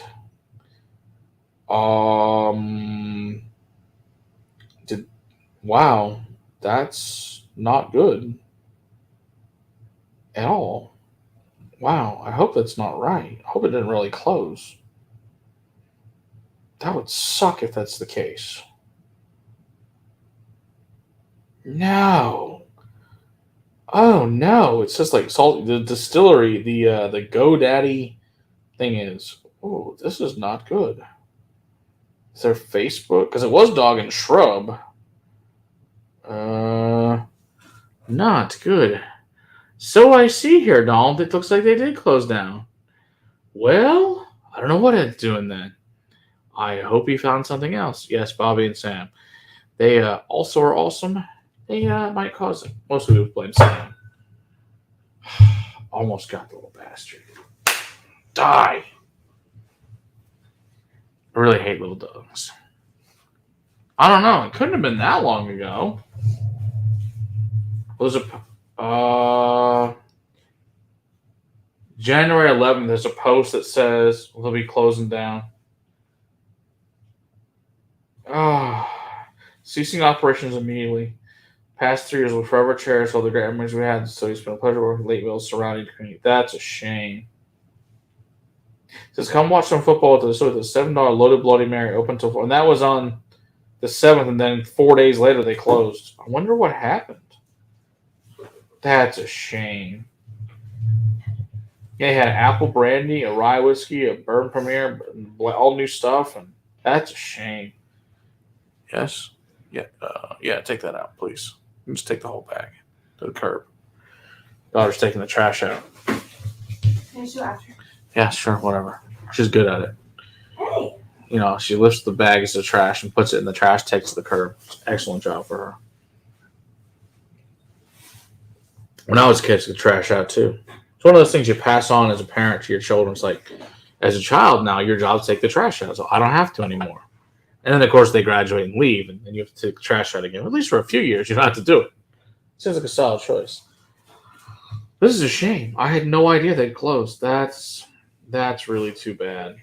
Wow, that's not good at all. Wow, I hope that's not right. I hope it didn't really close. That would suck if that's the case. No. Oh no! It's just like salt. The distillery, the GoDaddy thing is Oh, this is not good. Is there Facebook? Because it was Dog and Shrub. Not good. So I see here, Donald. It looks like they did close down. Well, I don't know what it's doing then. I hope you found something else. Yes, Bobby and Sam. They also are awesome. They might cause it. Mostly we blame Sam. Almost got the little bastard. Die. I really hate little dogs. I don't know. It couldn't have been that long ago. Was it? January 11th. There's a post that says they'll be closing down. Ceasing operations immediately. Past 3 years will forever cherish all the great memories we had. So it's been a pleasure working with Lakeville surrounding community. That's a shame. It says, come watch some football with the $7 Loaded Bloody Mary open till 4. And that was on the 7th, and then 4 days later they closed. I wonder what happened. That's a shame. They had apple brandy, a rye whiskey, a bourbon premiere, all new stuff, and that's a shame. Yes? Yeah, take that out, please. Just take the whole bag to the curb. Daughter's taking the trash out. Finish you after. Yeah, sure, whatever. She's good at it. Hey. You know, she lifts the bags of trash and puts it in the trash, takes it to the curb. Excellent job for her. When I was a kid, I took the trash out too. It's one of those things you pass on as a parent to your children. It's like, as a child now, your job is to take the trash out. So I don't have to anymore. And then, of course, they graduate and leave, and then you have to take the trash out again. At least for a few years, you don't have to do it. Seems like a solid choice. This is a shame. I had no idea they'd closed. That's really too bad.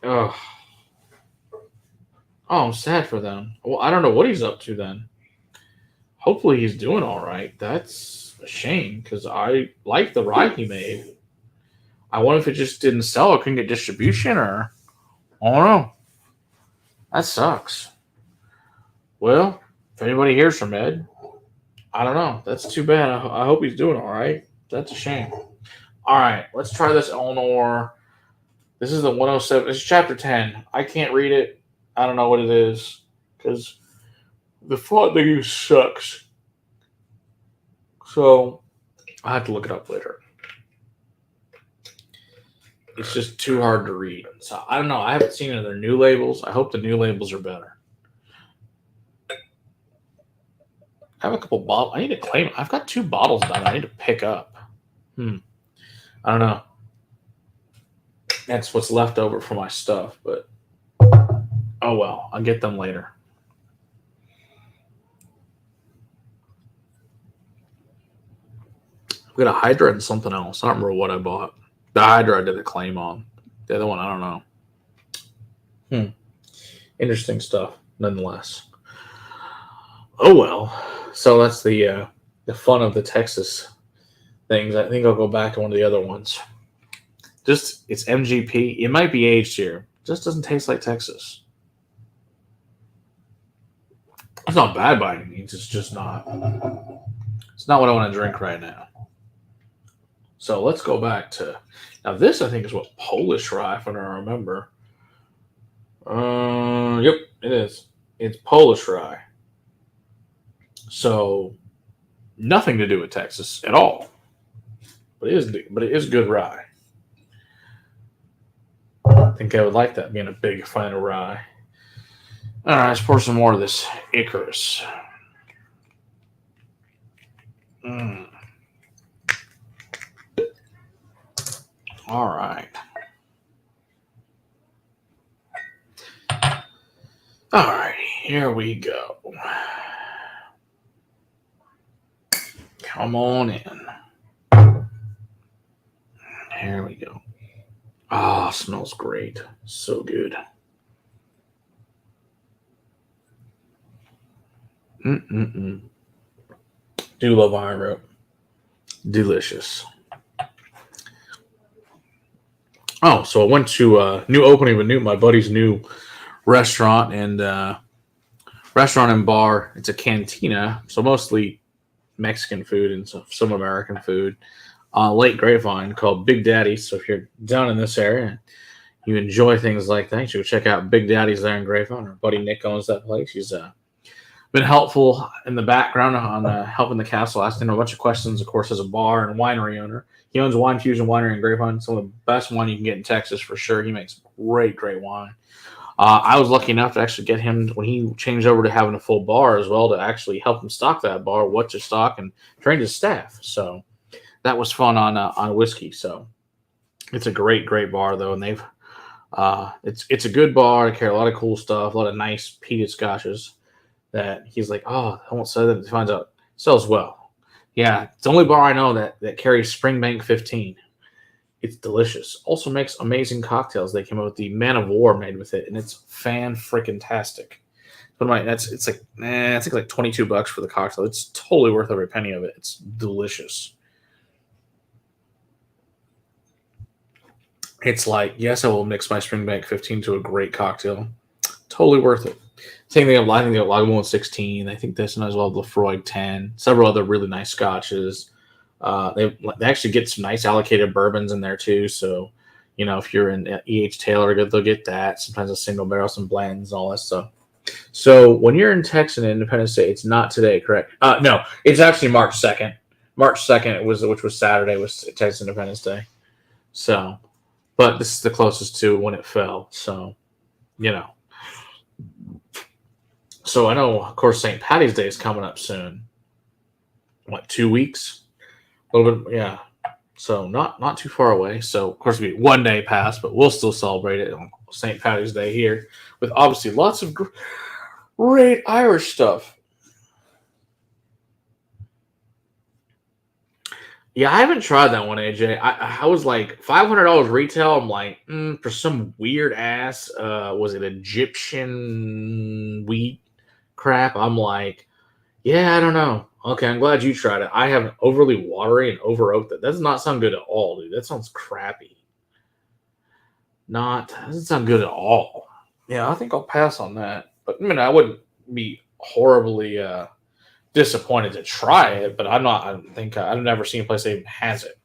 Oh, I'm sad for them. Well, I don't know what he's up to then. Hopefully he's doing all right. That's a shame because I like the ride he made. I wonder if it just didn't sell or couldn't get distribution or I don't know. That sucks. Well, if anybody hears from Ed, I don't know. That's too bad. I hope he's doing all right. That's a shame. All right, let's try this Eleanor. This is the 107. It's chapter 10. I can't read it. I don't know what it is because the font they use sucks. So I have to look it up later. It's just too hard to read. So I don't know. I haven't seen any of their new labels. I hope the new labels are better. I have a couple bottles. I need to claim. I've got 2 bottles that I need to pick up. I don't know. That's what's left over for my stuff, but oh well. I'll get them later. We got a Hydra and something else. I don't remember what I bought. The Hydra I did a claim on. The other one, I don't know. Interesting stuff, nonetheless. Oh well. So that's the fun of the Texas things. I think I'll go back to one of the other ones. Just it's MGP. It might be aged here. It just doesn't taste like Texas. It's not bad by any means. It's just not. It's not what I want to drink right now. So let's go back to now. This I think is what Polish rye, if I remember. Yep, it is. It's Polish rye. So nothing to do with Texas at all. But it is good rye. I think I would like that, being a big fan of rye. All right, let's pour some more of this Icarus. All right. All right, here we go. Come on in. Here we go. Ah, smells great. So good. Do love iron rope. Delicious. Oh, so I went to a new opening of my buddy's new restaurant and bar. It's a cantina, so mostly Mexican food and some American food. Lake Grapevine called Big Daddy's. So if you're down in this area, you enjoy things like that, you should check out Big Daddy's there in Grapevine. Our buddy Nick owns that place. He's been helpful in the background on helping the castle, asking him a bunch of questions, of course, as a bar and winery owner. He owns Wine Fusion Winery in Grapevine, some of the best wine you can get in Texas for sure. He makes great wine. I was lucky enough to actually get him, when he changed over to having a full bar as well, to actually help him stock that bar, what to stock, and train his staff. So that was fun on whiskey. So it's a great bar, though, and they've it's a good bar. They carry a lot of cool stuff, a lot of nice peated scotches that he's like, oh, I won't say that. He finds out it sells well. Yeah, it's the only bar I know that carries Springbank 15. It's delicious. Also makes amazing cocktails. They came out with the Man of War made with it, and it's fan-freaking-tastic. But it's like I think like $22 for the cocktail. It's totally worth every penny of it. It's delicious. It's like, yes, I will mix my Springbank 15 to a great cocktail. Totally worth it. Same thing. I think they have Lagavulin 16. I think this one as well, Lefroy 10. Several other really nice scotches. They actually get some nice allocated bourbons in there too. So, if you're in E.H. Taylor, they'll get that. Sometimes a single barrel, some blends, and all that stuff. So when you're in Texas and Independence Day, it's not today, correct? No, it's actually March 2nd. March 2nd which was Saturday, was Texas Independence Day. So, but this is the closest to when it fell. So, So I know, of course, St. Patty's Day is coming up soon. What, 2 weeks? A little bit, yeah. So not too far away. So of course it'll be 1 day past, but we'll still celebrate it on St. Patty's Day here with obviously lots of great Irish stuff. Yeah, I haven't tried that one, AJ. I was like $500 retail. I'm like, for some weird ass, was it Egyptian wheat crap? I'm like, yeah, I don't know. Okay, I'm glad you tried it. I haven't. Overly watery and over oaked. That does not sound good at all, dude. That sounds crappy. That doesn't sound good at all. Yeah, I think I'll pass on that. But I wouldn't be horribly disappointed to try it. But I'm not. I've never seen a place that even has it.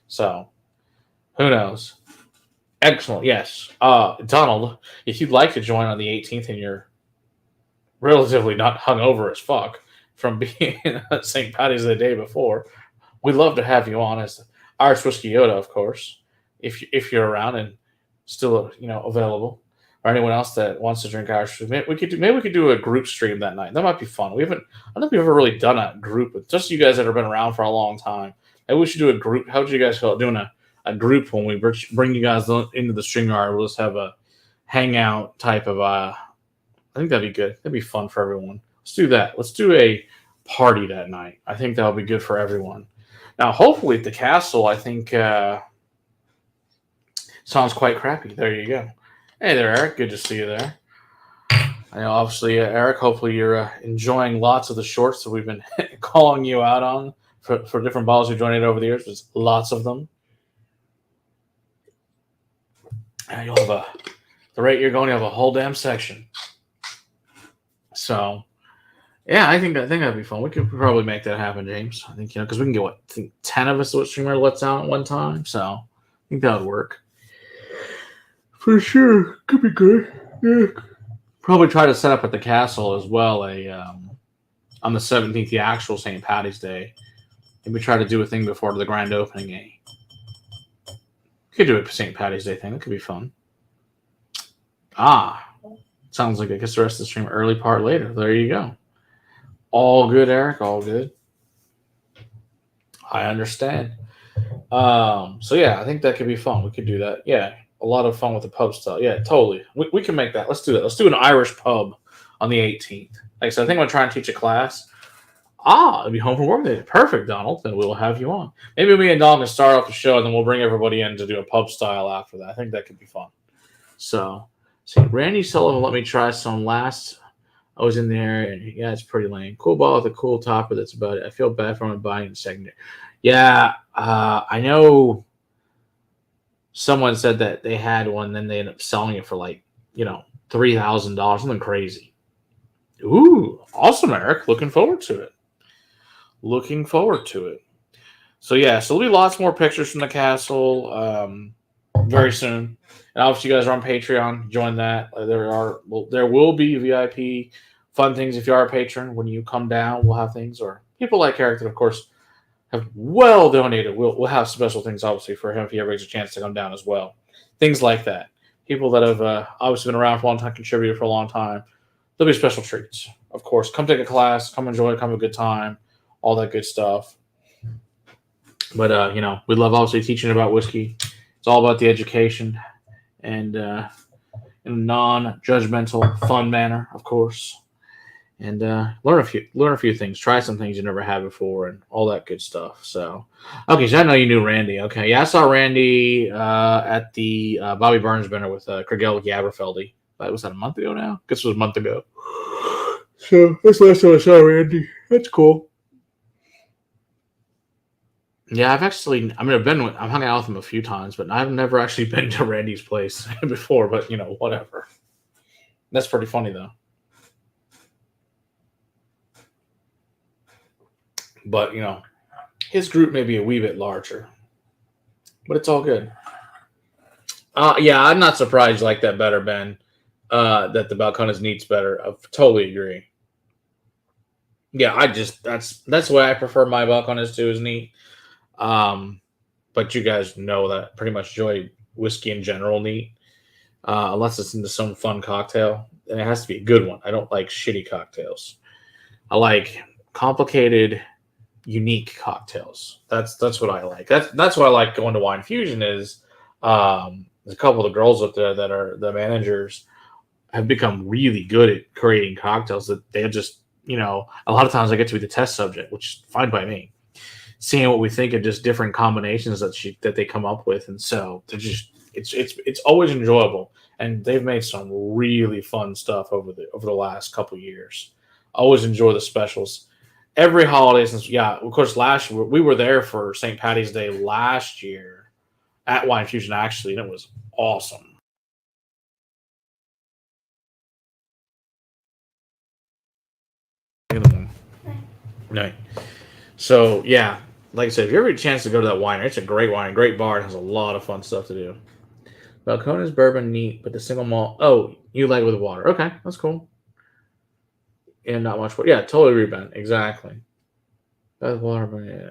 So who knows? Excellent. Yes, Donald, if you'd like to join on the 18th and you're relatively not hungover as fuck from being at St. Patty's the day before, we'd love to have you on as Irish Whiskey Yoda, of course, if you're around and still available, or anyone else that wants to drink Irish. Maybe we could do a group stream that night. That might be fun. I don't think we've ever really done a group with just you guys that have been around for a long time. Maybe we should do a group. How would you guys feel doing a group when we bring you guys into the StreamYard? We'll just have a hangout type of. I think that'd be good. That'd be fun for everyone. Let's do that. Let's do a party that night. I think that'll be good for everyone. Now, hopefully at the castle, I think sounds quite crappy. There you go. Hey there, Eric. Good to see you there. I know, obviously, Eric, hopefully you're enjoying lots of the shorts that we've been calling you out on for different bottles you've donated over the years. There's lots of them. And you'll have the rate you're going, you have a whole damn section. So, yeah, I think that'd be fun. We could probably make that happen, James. I think because we can get 10 of us what streamer lets out at one time. So I think that would work for sure. Could be good. Yeah. Probably try to set up at the castle as well. On the 17th, the actual St. Patty's Day. Maybe try to do a thing before the grand opening. Could do a St. Patty's Day thing. That could be fun. Sounds like I guess the rest of the stream early part later. There you go. All good, Eric. All good. I understand. So yeah, I think that could be fun. We could do that. Yeah, a lot of fun with the pub style. Yeah, totally. We can make that. Let's do that. Let's do an Irish pub on the 18th. Like I said, I think I'm gonna try and teach a class. It'll be home from work day. Perfect, Donald. Then we'll have you on. Maybe me and Donald can start off the show, and then we'll bring everybody in to do a pub style after that. I think that could be fun. So Randy Sullivan let me try some last. I was in there, and yeah, it's pretty lame. Cool ball with a cool topper. That's about it. I feel bad for him buying it secondary. Yeah, I know someone said that they had one, then they ended up selling it for like, $3,000, something crazy. Ooh, awesome, Eric. Looking forward to it. So yeah, so there'll be lots more pictures from the castle very soon. And obviously, you guys are on Patreon. Join that. There will be VIP fun things if you are a patron. When you come down, we'll have things. Or people like Eric that, of course, have well donated. We'll have special things obviously for him if he ever gets a chance to come down as well. Things like that. People that have obviously been around for a long time, contributed for a long time. There'll be special treats. Of course, come take a class, come enjoy, come have a good time, all that good stuff. But we love obviously teaching about whiskey. It's all about the education and in a non-judgmental, fun manner, of course. And learn a few things. Try some things you never had before, and all that good stuff. So, okay, so I know you knew Randy. Okay, yeah, I saw Randy at the Bobby Burns dinner with Crigel Gaberfeldy. Was that a month ago now? I guess it was a month ago. So that's the last time I saw Randy. That's cool. Yeah, I've hung out with him a few times, but I've never actually been to Randy's place before. But whatever. That's pretty funny though. But his group may be a wee bit larger, but it's all good. Yeah, I'm not surprised you like that better, Ben. That the Balcones neat's better. I totally agree. Yeah, that's the way I prefer my Balcones too, is neat. But you guys know that I pretty much enjoy whiskey in general neat, unless it's into some fun cocktail, and it has to be a good one. I don't like shitty cocktails. I like complicated, unique cocktails. That's what I like. That's why I like going to Wine Fusion. Is there's a couple of the girls up there that are the managers have become really good at creating cocktails that they just a lot of times I get to be the test subject, which is fine by me. Seeing what we think of just different combinations that they come up with, and so they're just it's always enjoyable, and they've made some really fun stuff over the last couple of years. I always enjoy the specials. Every holiday since, of course, last year we were there for St. Patty's Day last year at Wine Fusion, actually, and it was awesome. Right. So, yeah, like I said, if you ever get a chance to go to that winery, it's a great wine, great bar, and has a lot of fun stuff to do. Balcones bourbon neat, but the single malt. Oh, you like it with water. Okay, that's cool. And not much water. Yeah, totally rebound. Exactly. Water, but yeah.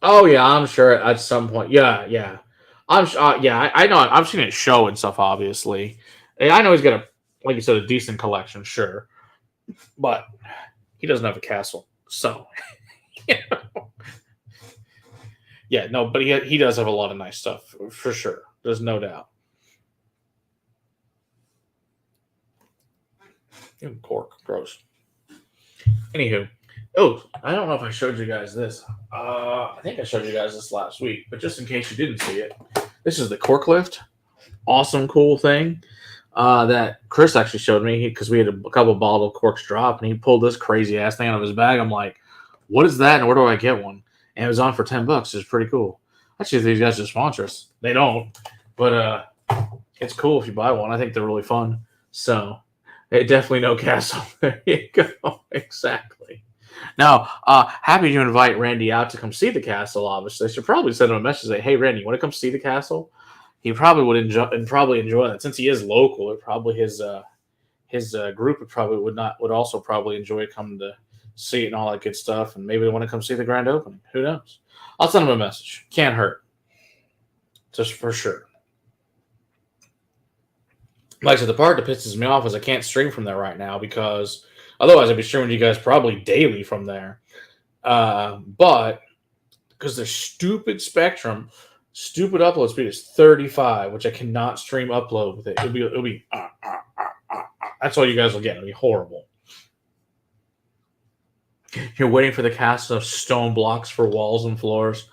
Oh yeah, I'm sure at some point. Yeah. I know. I've seen it show and stuff. Obviously, and I know he's got like you said, a decent collection. Sure, but he doesn't have a castle, so yeah. No, but he does have a lot of nice stuff for sure. There's no doubt. Cork, gross. Anywho, I don't know if I showed you guys this. I think I showed you guys this last week, but just in case you didn't see it, this is the cork lift. Awesome, cool thing that Chris actually showed me because we had a couple bottle corks drop, and he pulled this crazy ass thing out of his bag. I'm like, what is that, and where do I get one? And it was on for $10. It's pretty cool. Actually, these guys just sponsor us. They don't, but it's cool if you buy one. I think they're really fun. So. Definitely no castle. There you go. Exactly. Now, happy to invite Randy out to come see the castle. Obviously, I should probably send him a message. Say, hey, Randy, you want to come see the castle? He probably would enjoy that. Since he is local, it probably his group would also probably enjoy coming to see it and all that good stuff. And maybe they want to come see the grand opening. Who knows? I'll send him a message. Can't hurt. Just for sure. Like I said, the part that pisses me off is I can't stream from there right now because otherwise I'd be streaming you guys probably daily from there. But because the stupid Spectrum, stupid upload speed is 35, which I cannot stream upload with it. It'll be that's all you guys will get. It'll be horrible. You're waiting for the cast of stone blocks for walls and floors.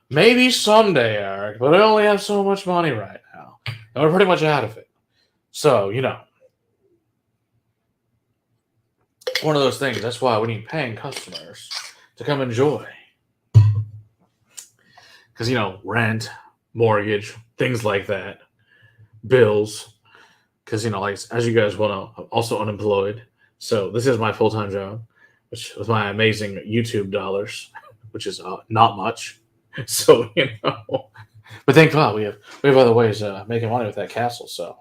Maybe someday, Eric, but I only have so much money right now. And we're pretty much out of it. So, one of those things. That's why we need paying customers to come enjoy. Because, rent, mortgage, things like that, bills. Because, like, as you guys well know, I'm also unemployed. So this is my full time job, which with my amazing YouTube dollars, which is not much. So but thank God we have other ways of making money with that castle. So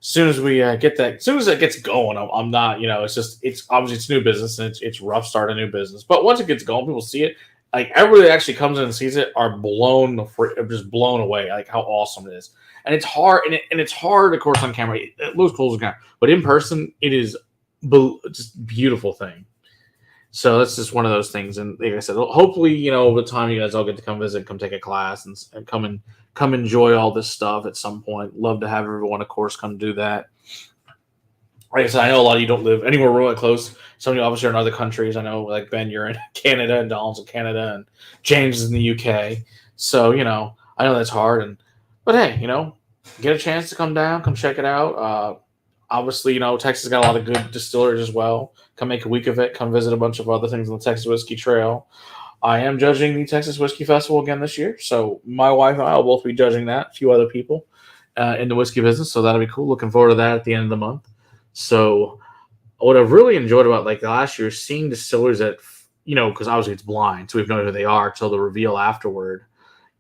as soon as we get that, as soon as it gets going, I'm not, it's obviously it's new business and it's rough start a new business. But once it gets going, people see it. Like everybody that actually comes in and sees it are just blown away, like how awesome it is. And it's hard, and it's hard, of course, on camera. It looks cool as a camera, but in person, it is just beautiful thing. So that's just one of those things. And like I said, hopefully, over time, you guys all get to come visit, come take a class, and come enjoy all this stuff at some point. Love to have everyone, of course, come do that. Like I said, I know a lot of you don't live anywhere really close. Some of you obviously are in other countries. I know, like Ben, you're in Canada, and Donald's in Canada, and James is in the UK. So I know that's hard. But hey, get a chance to come down, come check it out. Obviously, Texas got a lot of good distilleries as well. Come make a week of it. Come visit a bunch of other things on the Texas Whiskey Trail. I am judging the Texas Whiskey Festival again this year, so my wife and I will both be judging that. A few other people in the whiskey business, so that'll be cool. Looking forward to that at the end of the month. So, what I've really enjoyed about like the last year is seeing distillers that because obviously it's blind, so we have no idea who they are till the reveal afterward.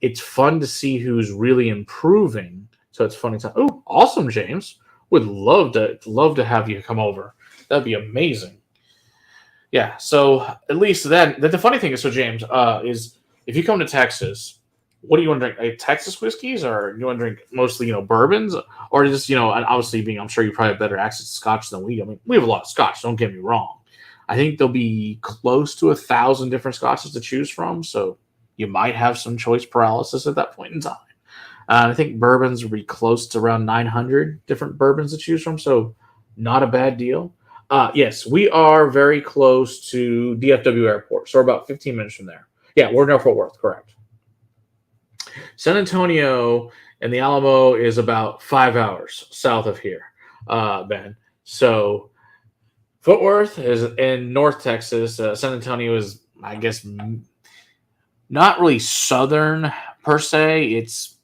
It's fun to see who's really improving. So it's funny to awesome, James. Would love to have you come over. That'd be amazing. Yeah. So at least then, the funny thing is, so James, is if you come to Texas, what do you want to drink? Like Texas whiskeys, or you want to drink mostly bourbons, or just and obviously being, I'm sure you probably have better access to Scotch than we. I mean, we have a lot of Scotch. Don't get me wrong. I think there'll be close to 1,000 different Scotches to choose from, so you might have some choice paralysis at that point in time. I think bourbons will be close to around 900 different bourbons to choose from, so not a bad deal. Yes, we are very close to DFW Airport, so we're about 15 minutes from there. Yeah, we're near Fort Worth, correct. San Antonio and the Alamo is about 5 hours south of here, Ben. So Fort Worth is in North Texas. San Antonio is, I guess, not really southern per se. It's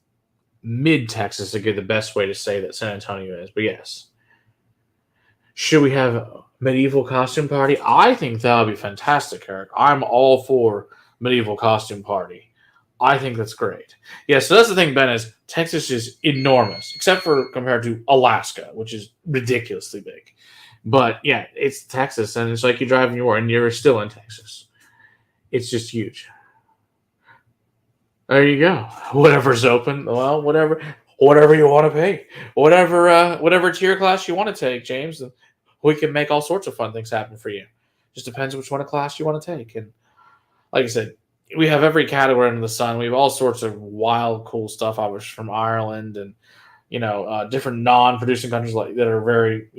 mid Texas to get the best way to say that San Antonio is. But yes. Should we have a medieval costume party? I think that would be fantastic, Eric. I'm all for medieval costume party. I think that's great. Yeah, so that's the thing, Ben, is Texas is enormous, except for compared to Alaska, which is ridiculously big. But yeah, it's Texas, and it's like you drive in your and you're still in Texas. It's just huge. There you go. Whatever's open, well, whatever you want to pay, whatever tier class you want to take, James. We can make all sorts of fun things happen for you. Just depends which one of class you want to take. And like I said, we have every category under the sun. We have all sorts of wild, cool stuff. I was from Ireland and different non-producing countries like that are very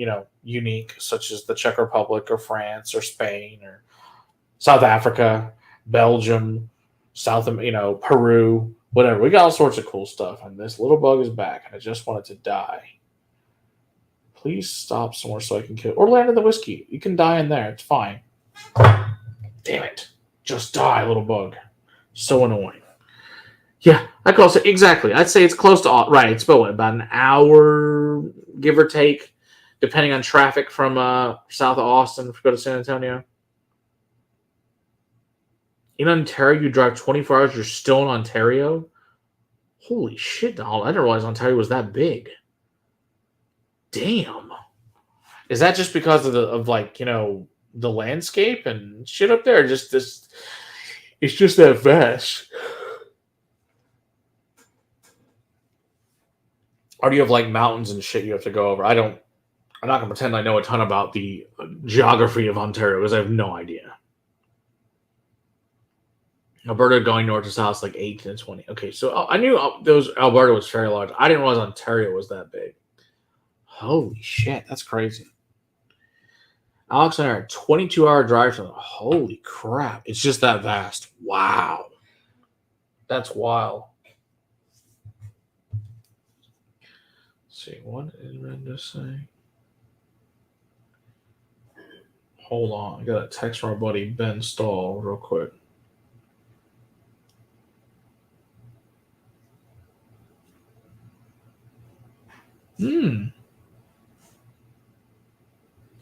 unique, such as the Czech Republic or France or Spain or South Africa, Belgium, Peru, whatever. We got all sorts of cool stuff. And this little bug is back, and I just want it to die. Please stop somewhere so I can kill. Or land in the whiskey. You can die in there. It's fine. Damn it. Just die, little bug. So annoying. Yeah, I call it exactly. I'd say it's close to right. It's about an hour, give or take, depending on traffic from south of Austin if you go to San Antonio. In Ontario, you drive 24 hours. You're still in Ontario. Holy shit, Donald! I didn't realize Ontario was that big. Damn. Is that just because of the landscape and shit up there? Just this, it's just that vast. Or do you have like mountains and shit you have to go over? I'm not gonna pretend I know a ton about the geography of Ontario because I have no idea. Alberta going north to south is like 18 to 20. Okay, so I knew Alberta was fairly large. I didn't realize Ontario was that big. Holy shit, that's crazy. Alex and I are 22-hour drive from. Holy crap, it's just that vast. Wow, that's wild. Let's see, what is Brenda saying? Hold on, I got a text from our buddy Ben Stahl real quick.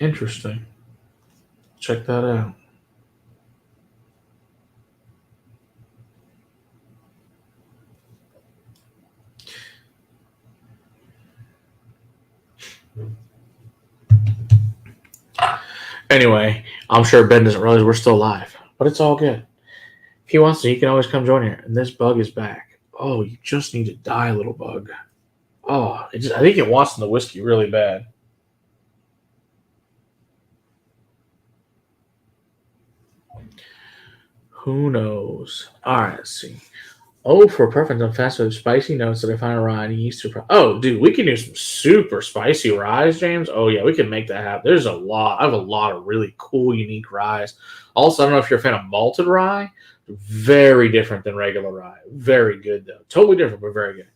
Interesting. check that out. Anyway, I'm sure Ben doesn't realize we're still live, but it's all good. If he wants to, he can always come join here. And this bug is back. Oh, you just need to die, little bug. Oh, I think it wants in the whiskey really bad. Who knows? All right, let's see. Oh, for a preference on fast food, spicy notes that I find rye and Easter. Oh, dude, we can do some super spicy ryes, James. Oh yeah, we can make that happen. There's a lot. I have a lot of really cool, unique ryes. Also, I don't know if you're a fan of malted rye. Very different than regular rye. Very good though. Totally different, but very good.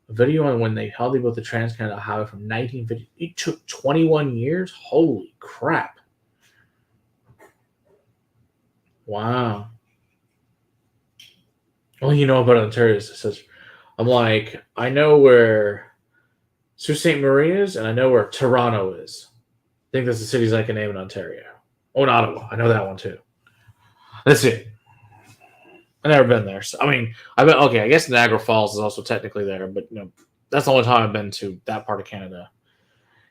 A video on when how they built the Trans-Canada Highway from 1950. It took 21 years. Holy crap! Wow. Well, you know about Ontario. It says, I'm like, I know where Sault Ste. Marie is, and I know where Toronto is. I think that's the cities I can name in Ontario. Oh, and Ottawa. I know that one too. That's it. I've never been there. So, I mean, I've been, okay, I guess Niagara Falls is also technically there, but that's the only time I've been to that part of Canada.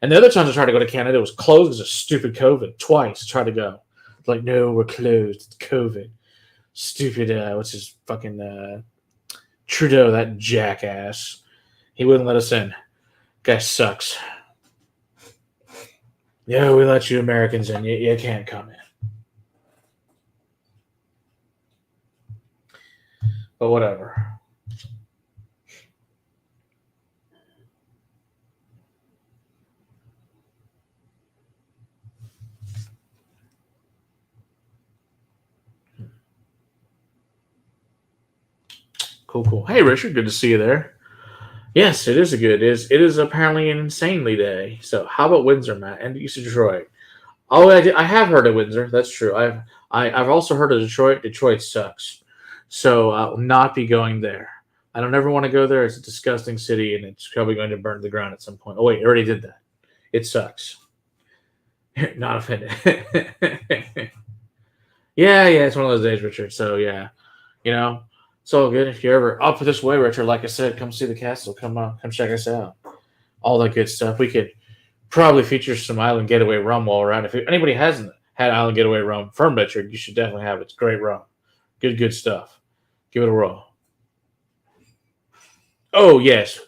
And the other times I tried to go to Canada, it was closed because of stupid COVID. Twice I tried to go. It's like, no, we're closed. It's COVID. Stupid, what's his fucking Trudeau, that jackass. He wouldn't let us in. Guy sucks. Yeah, we let you Americans in. You can't come in. But whatever. Cool. Hey, Richard, good to see you there. Yes, it is it is apparently an insanely day. So, how about Windsor, Matt, and East Detroit? Oh, I have heard of Windsor. That's true. I've also heard of Detroit. Detroit sucks. So I'll not be going there. I don't ever want to go there. It's a disgusting city, and it's probably going to burn to the ground at some point. Oh wait, I already did that. It sucks. Not offended. Yeah, it's one of those days, Richard. So yeah, it's all good. If you're ever up this way, Richard, like I said, come see the castle. Come check us out. All that good stuff. We could probably feature some Island Getaway rum while we're around. If anybody hasn't had Island Getaway rum from Richard, you should definitely have it. It's great rum. Good stuff. Give it a roll. Oh, yes.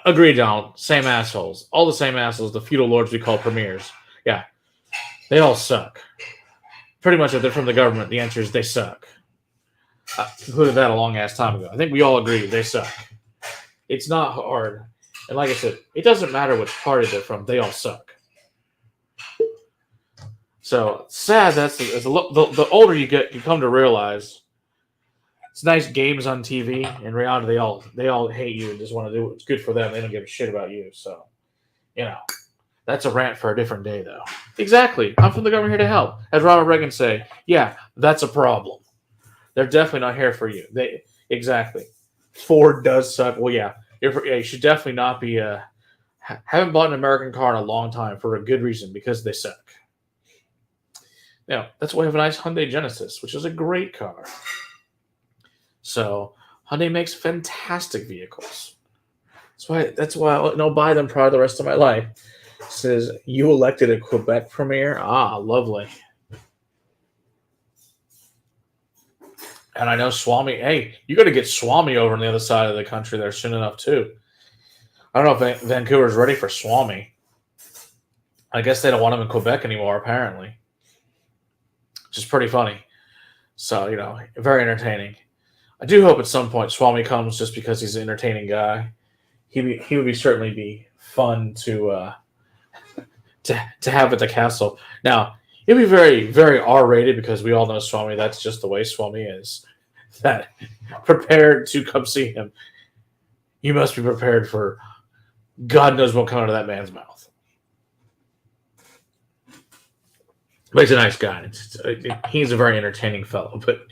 Agreed, Donald. Same assholes. All the same assholes. The feudal lords we call premiers. Yeah. They all suck. Pretty much if they're from the government, the answer is they suck. I concluded that a long-ass time ago. I think we all agree they suck. It's not hard. And like I said, it doesn't matter which party they're from. They all suck. So, sad the older you get, you come to realize it's nice games on TV. In reality, they all hate you and just want to do what's good for them. They don't give a shit about you. So, that's a rant for a different day, though. Exactly. I'm from the government here to help. As Ronald Reagan say, yeah, that's a problem. They're definitely not here for you. Exactly. Ford does suck. Well, yeah. You should definitely not be. Haven't bought an American car in a long time for a good reason, because they suck. Now, that's why we have a nice Hyundai Genesis, which is a great car. So, Hyundai makes fantastic vehicles. That's why I'll buy them probably the rest of my life. It says, you elected a Quebec premier? Ah, lovely. And I know Swami. Hey, you got to get Swami over on the other side of the country there soon enough, too. I don't know if Vancouver's ready for Swami. I guess they don't want him in Quebec anymore, apparently. Which is pretty funny. So, very entertaining. I do hope at some point Swami comes, just because he's an entertaining guy. He would certainly be fun to have at the castle. Now, it'd be very, very R-rated, because we all know Swami. That's just the way Swami is. That prepared to come see him. You must be prepared for God knows what come out of that man's mouth. But he's a nice guy. He's a very entertaining fellow, but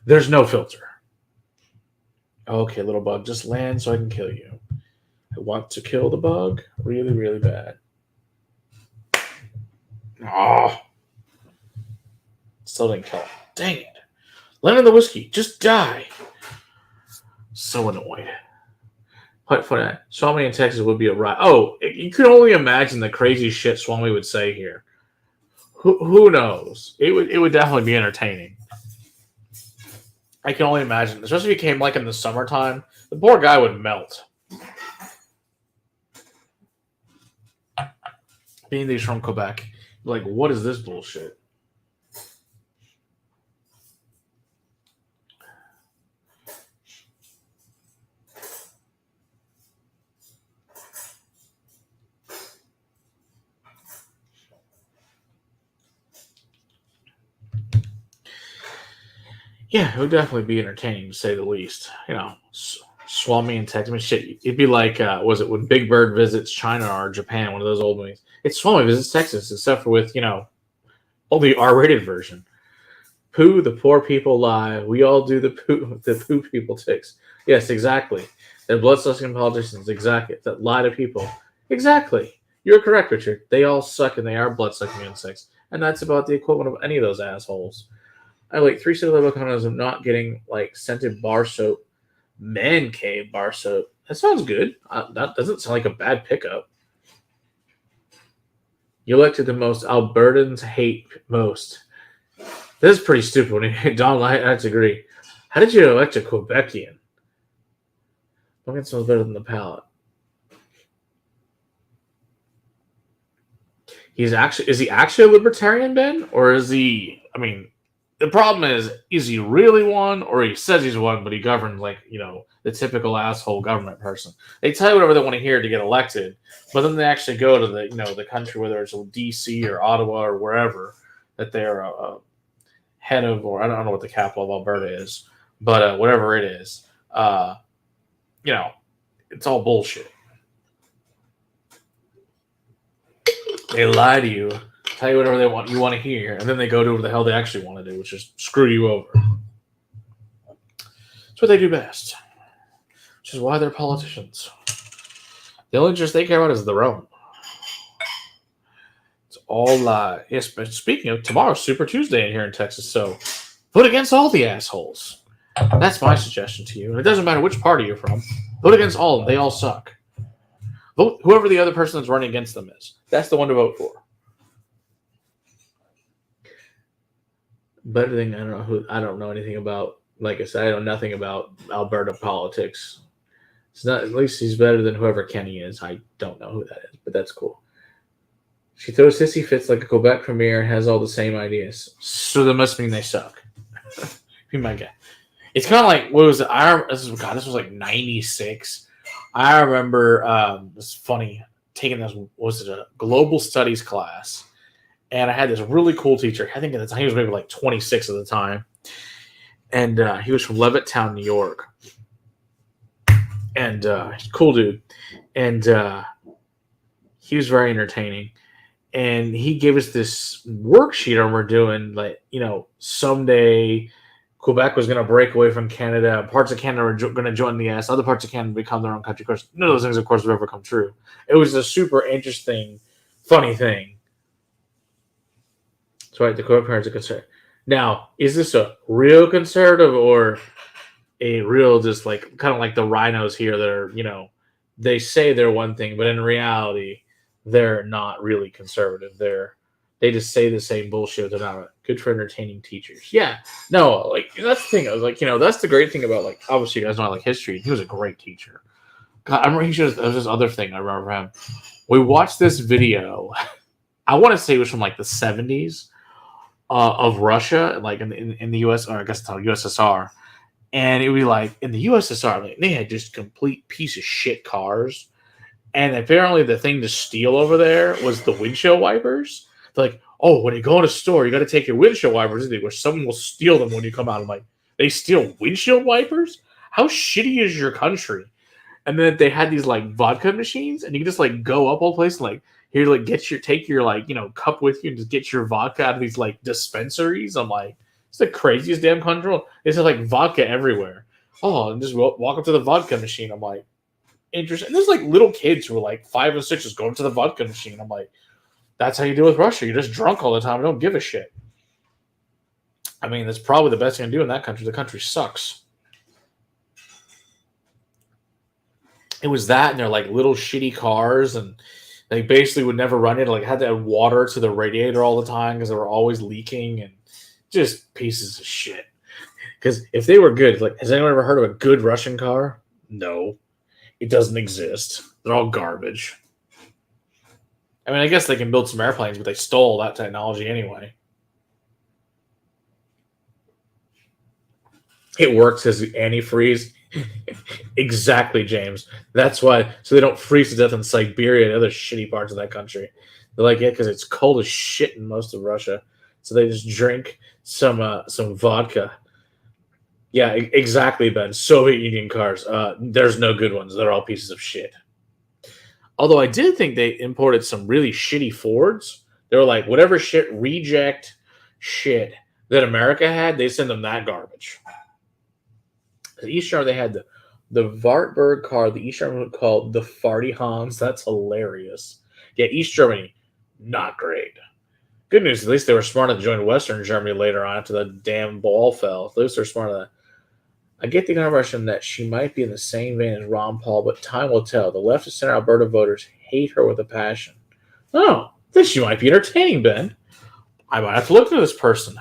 there's no filter. Okay, little bug, just land so I can kill you. I want to kill the bug really, really bad. Oh. Still didn't kill him. Dang it. Lemon the whiskey. Just die. So annoyed. But for that, Swami in Texas would be a riot. Oh, you could only imagine the crazy shit Swami would say here. Who knows? It would definitely be entertaining. I can only imagine, especially if he came like in the summertime. The poor guy would melt. Being that he's from Quebec, like, what is this bullshit? Yeah, it would definitely be entertaining to say the least. You know, Swami and Texas. I mean, shit, it'd be like, was it when Big Bird visits China or Japan? One of those old movies. It's Swami visits Texas, except for with only R-rated version. Pooh, the poor people lie. We all do the poo people ticks. Yes, exactly. They're blood-sucking politicians. Exactly. That lie to people. Exactly. You're correct, Richard. They all suck and they are blood-sucking insects. And that's about the equivalent of any of those assholes. I like 3 level condoms of not getting like scented bar soap, man cave bar soap. That sounds good. That doesn't sound like a bad pickup. You elected the most Albertans hate most. This is pretty stupid. Don, I have to agree. How did you elect a Quebecian? Pumpkin smells better than the palate. Is he actually a libertarian, Ben? Or is he, I mean, the problem is he really one, or he says he's one, but he governs like, the typical asshole government person. They tell you whatever they want to hear to get elected, but then they actually go to the country, whether it's DC or Ottawa or wherever, that they're head of, or I don't know what the capital of Alberta is, but whatever it is, it's all bullshit. They lie to you, tell you whatever you want to hear, and then they go do what the hell they actually want to do, which is screw you over. That's what they do best, which is why they're politicians. The only interest they care about is their own. It's all lie. Yes, but speaking of, tomorrow's Super Tuesday in here in Texas, so vote against all the assholes. That's my suggestion to you. And it doesn't matter which party you're from. Vote against all of them. They all suck. Vote whoever the other person that's running against them is. That's the one to vote for. Better thing, I don't know anything about. Like I said, I know nothing about Alberta politics. It's not. At least he's better than whoever Kenny is. I don't know who that is, but that's cool. She throws hissy fits like a Quebec premier and has all the same ideas. So that must mean they suck. Be my guy. It's kind of like, what was it? This was like 96. I remember, it's funny, taking this, was it a global studies class? And I had this really cool teacher. I think at the time he was maybe like 26 at the time. And he was from Levittown, New York. And cool dude. And he was very entertaining. And he gave us this worksheet and we're doing, like, someday Quebec was going to break away from Canada. Parts of Canada were going to join the U.S. Other parts of Canada become their own country. Of course, none of those things, of course, would ever come true. It was a super interesting, funny thing. So, right, the Quebec parents are concerned. Now, is this a real conservative or a real just like kind of like the rhinos here that are, they say they're one thing, but in reality, they're not really conservative. They just say the same bullshit. They're not good for entertaining teachers. Yeah. No, like, that's the thing. I was like, that's the great thing about, like, obviously you guys know I like history. He was a great teacher. God, I remember there was this other thing I remember him. We watched this video. I want to say it was from like the 70s of Russia, like in the US, or I guess the USSR. And it would be like in the USSR, like, they had just complete piece of shit cars. And apparently the thing to steal over there was the windshield wipers. Like, oh, when you go in a store, you got to take your windshield wipers, where someone will steal them when you come out. I'm like, they steal windshield wipers? How shitty is your country? And then they had these like vodka machines, and you can just like go up all place and like, here, like take your like, cup with you and just get your vodka out of these like dispensaries. I'm like, it's the craziest damn country. It's just like vodka everywhere. Oh, and just walk up to the vodka machine. I'm like, interesting. And there's like little kids who are like 5 and 6 just going to the vodka machine. I'm like, that's how you deal with Russia. You're just drunk all the time and don't give a shit. I mean, that's probably the best thing to do in that country. The country sucks. It was that, and they're like little shitty cars, and they basically would never run it. Like had to add water to the radiator all the time because they were always leaking, and just pieces of shit. Because if they were good, like has anyone ever heard of a good Russian car? No, it doesn't exist. They're all garbage. I mean, I guess they can build some airplanes, but they stole that technology anyway. It works as antifreeze. Exactly, James. That's why. So they don't freeze to death in Siberia and other shitty parts of that country. They're like, yeah, because it's cold as shit in most of Russia. So they just drink some vodka. Yeah, exactly, Ben. Soviet Union cars. There's no good ones. They're all pieces of shit. Although I did think they imported some really shitty Fords. They were like, whatever shit, reject shit that America had, they send them that garbage. The East Germany, they had the Wartburg car, the East Germany called the Farty Hans. That's hilarious. Yeah, East Germany, not great. Good news, at least they were smart enough to join Western Germany later on after the damn ball fell. At least they're smart enough. I get the impression that she might be in the same vein as Ron Paul, but time will tell. The left of center Alberta voters hate her with a passion. Oh, then she might be entertaining, Ben. I might have to look into this person.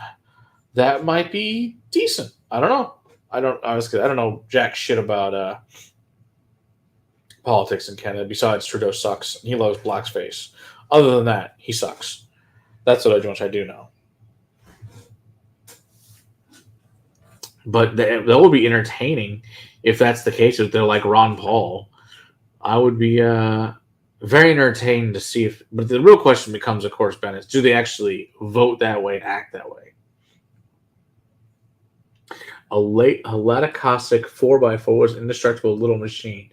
That might be decent. I don't know. I don't know jack shit about politics in Canada. Besides, Trudeau sucks. He loves blackface. Other than that, he sucks. That's what I do know. But that would be entertaining if that's the case. If they're like Ron Paul, I would be very entertained to see if. But the real question becomes, of course, Ben, is do they actually vote that way and act that way? A Latacosic 4x4 was indestructible little machine.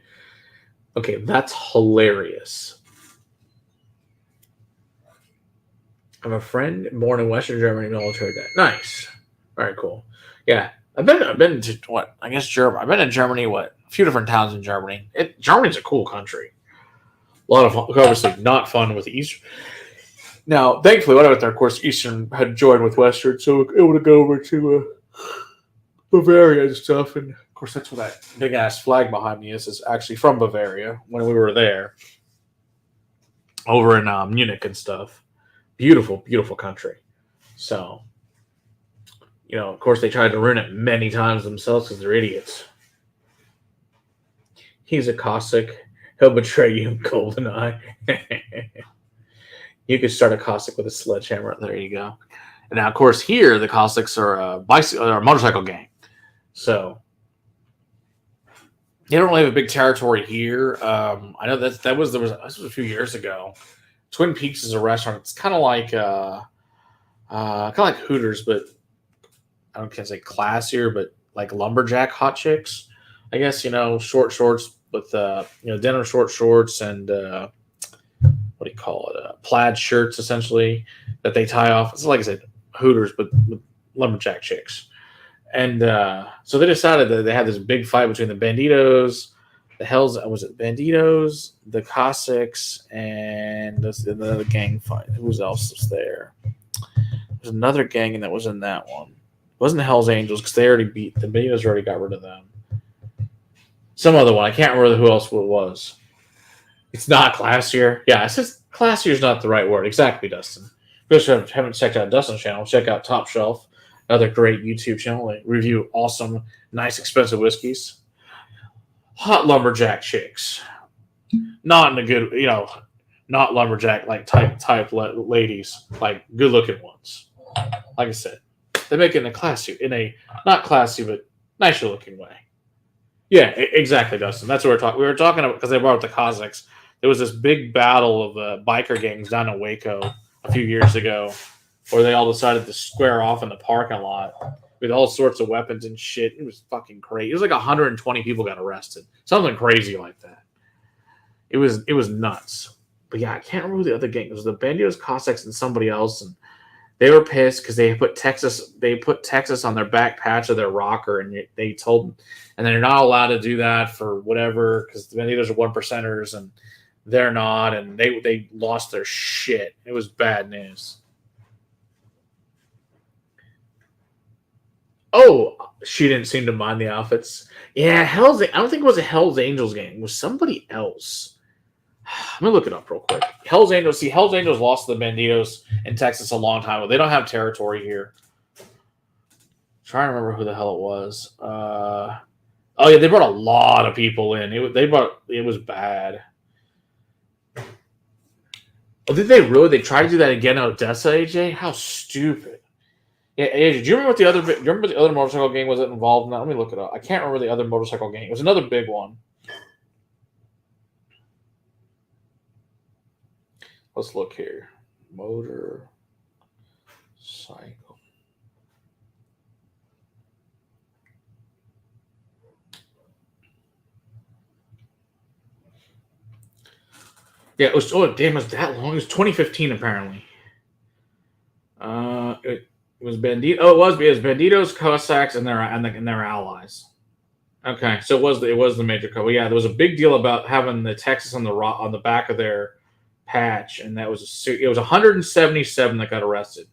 Okay, that's hilarious. I have a friend born in Western Germany, military dad. Nice. Very cool. Yeah. I've been to what? I guess Germany. I've been in Germany, a few different towns in Germany. Germany's a cool country. A lot of fun, obviously not fun with East. Now, thankfully, when I went there, of course, Eastern had joined with Western, so able to go over to Bavaria and stuff. And of course, that's where that big ass flag behind me is actually from Bavaria when we were there, over in Munich and stuff. Beautiful, beautiful country. So, of course, they tried to ruin it many times themselves because they're idiots. He's a Cossack. He'll betray you, GoldenEye. You could start a Cossack with a sledgehammer. There you go. And now, of course, here the Cossacks are a motorcycle gang. So they don't really have a big territory here. I know this was a few years ago. Twin Peaks is a restaurant. It's kind of like Hooters, but I can't say classier, but like lumberjack hot chicks. I guess short shorts with denim short shorts and what do you call it? Plaid shirts essentially that they tie off. It's like I said, Hooters, but with lumberjack chicks. And so they decided that they had this big fight between the Banditos, Banditos, the Cossacks, and another gang fight. Who else was there? There's another gang that was in that one. It wasn't the Hells Angels because they already beat the Banditos. Already got rid of them. Some other one. I can't remember who else it was. It's not classier. Yeah, it says classier is not the right word. Exactly, Dustin. If you haven't checked out Dustin's channel, check out Top Shelf, another great YouTube channel. They review awesome, nice, expensive whiskeys. Hot lumberjack chicks. Not in a good, not lumberjack like type ladies, like good looking ones. Like I said, they make it in a not classy but nicer looking way. Yeah, exactly, Dustin. That's what we're talking. We were talking about because they brought up the Cossacks. There was this big battle of biker gangs down in Waco a few years ago, where they all decided to square off in the parking lot with all sorts of weapons and shit. It was fucking crazy. It was like 120 people got arrested, something crazy like that. It was nuts. But yeah, I can't remember the other gang. It was the Banditos, Cossacks, and somebody else, and they were pissed because they put Texas on their back patch of their rocker, and they told, and they're not allowed to do that for whatever because the Banditos are 1%ers and they're not, and they lost their shit. It was bad news. Oh, she didn't seem to mind the outfits. Yeah, I don't think it was a Hell's Angels gang. It was somebody else. Let me look it up real quick. Hell's Angels. See, Hell's Angels lost to the Banditos in Texas a long time ago. They don't have territory here. Trying to remember who the hell it was. Oh yeah, they brought a lot of people in. It was bad. Oh, did they really? They tried to do that again in Odessa, AJ? How stupid. Yeah, AJ, do you remember the other motorcycle gang was involved in that? Let me look it up. I can't remember the other motorcycle gang. It was another big one. Let's look here. Motor cycle. Yeah, it was. Oh, damn, it was that long. It was 2015, apparently. It was Bandito. Oh, it was Banditos, Cossacks, and their allies. Okay, so it was the major co. Yeah, there was a big deal about having the Texas on the back of their patch, and it was 177 that got arrested.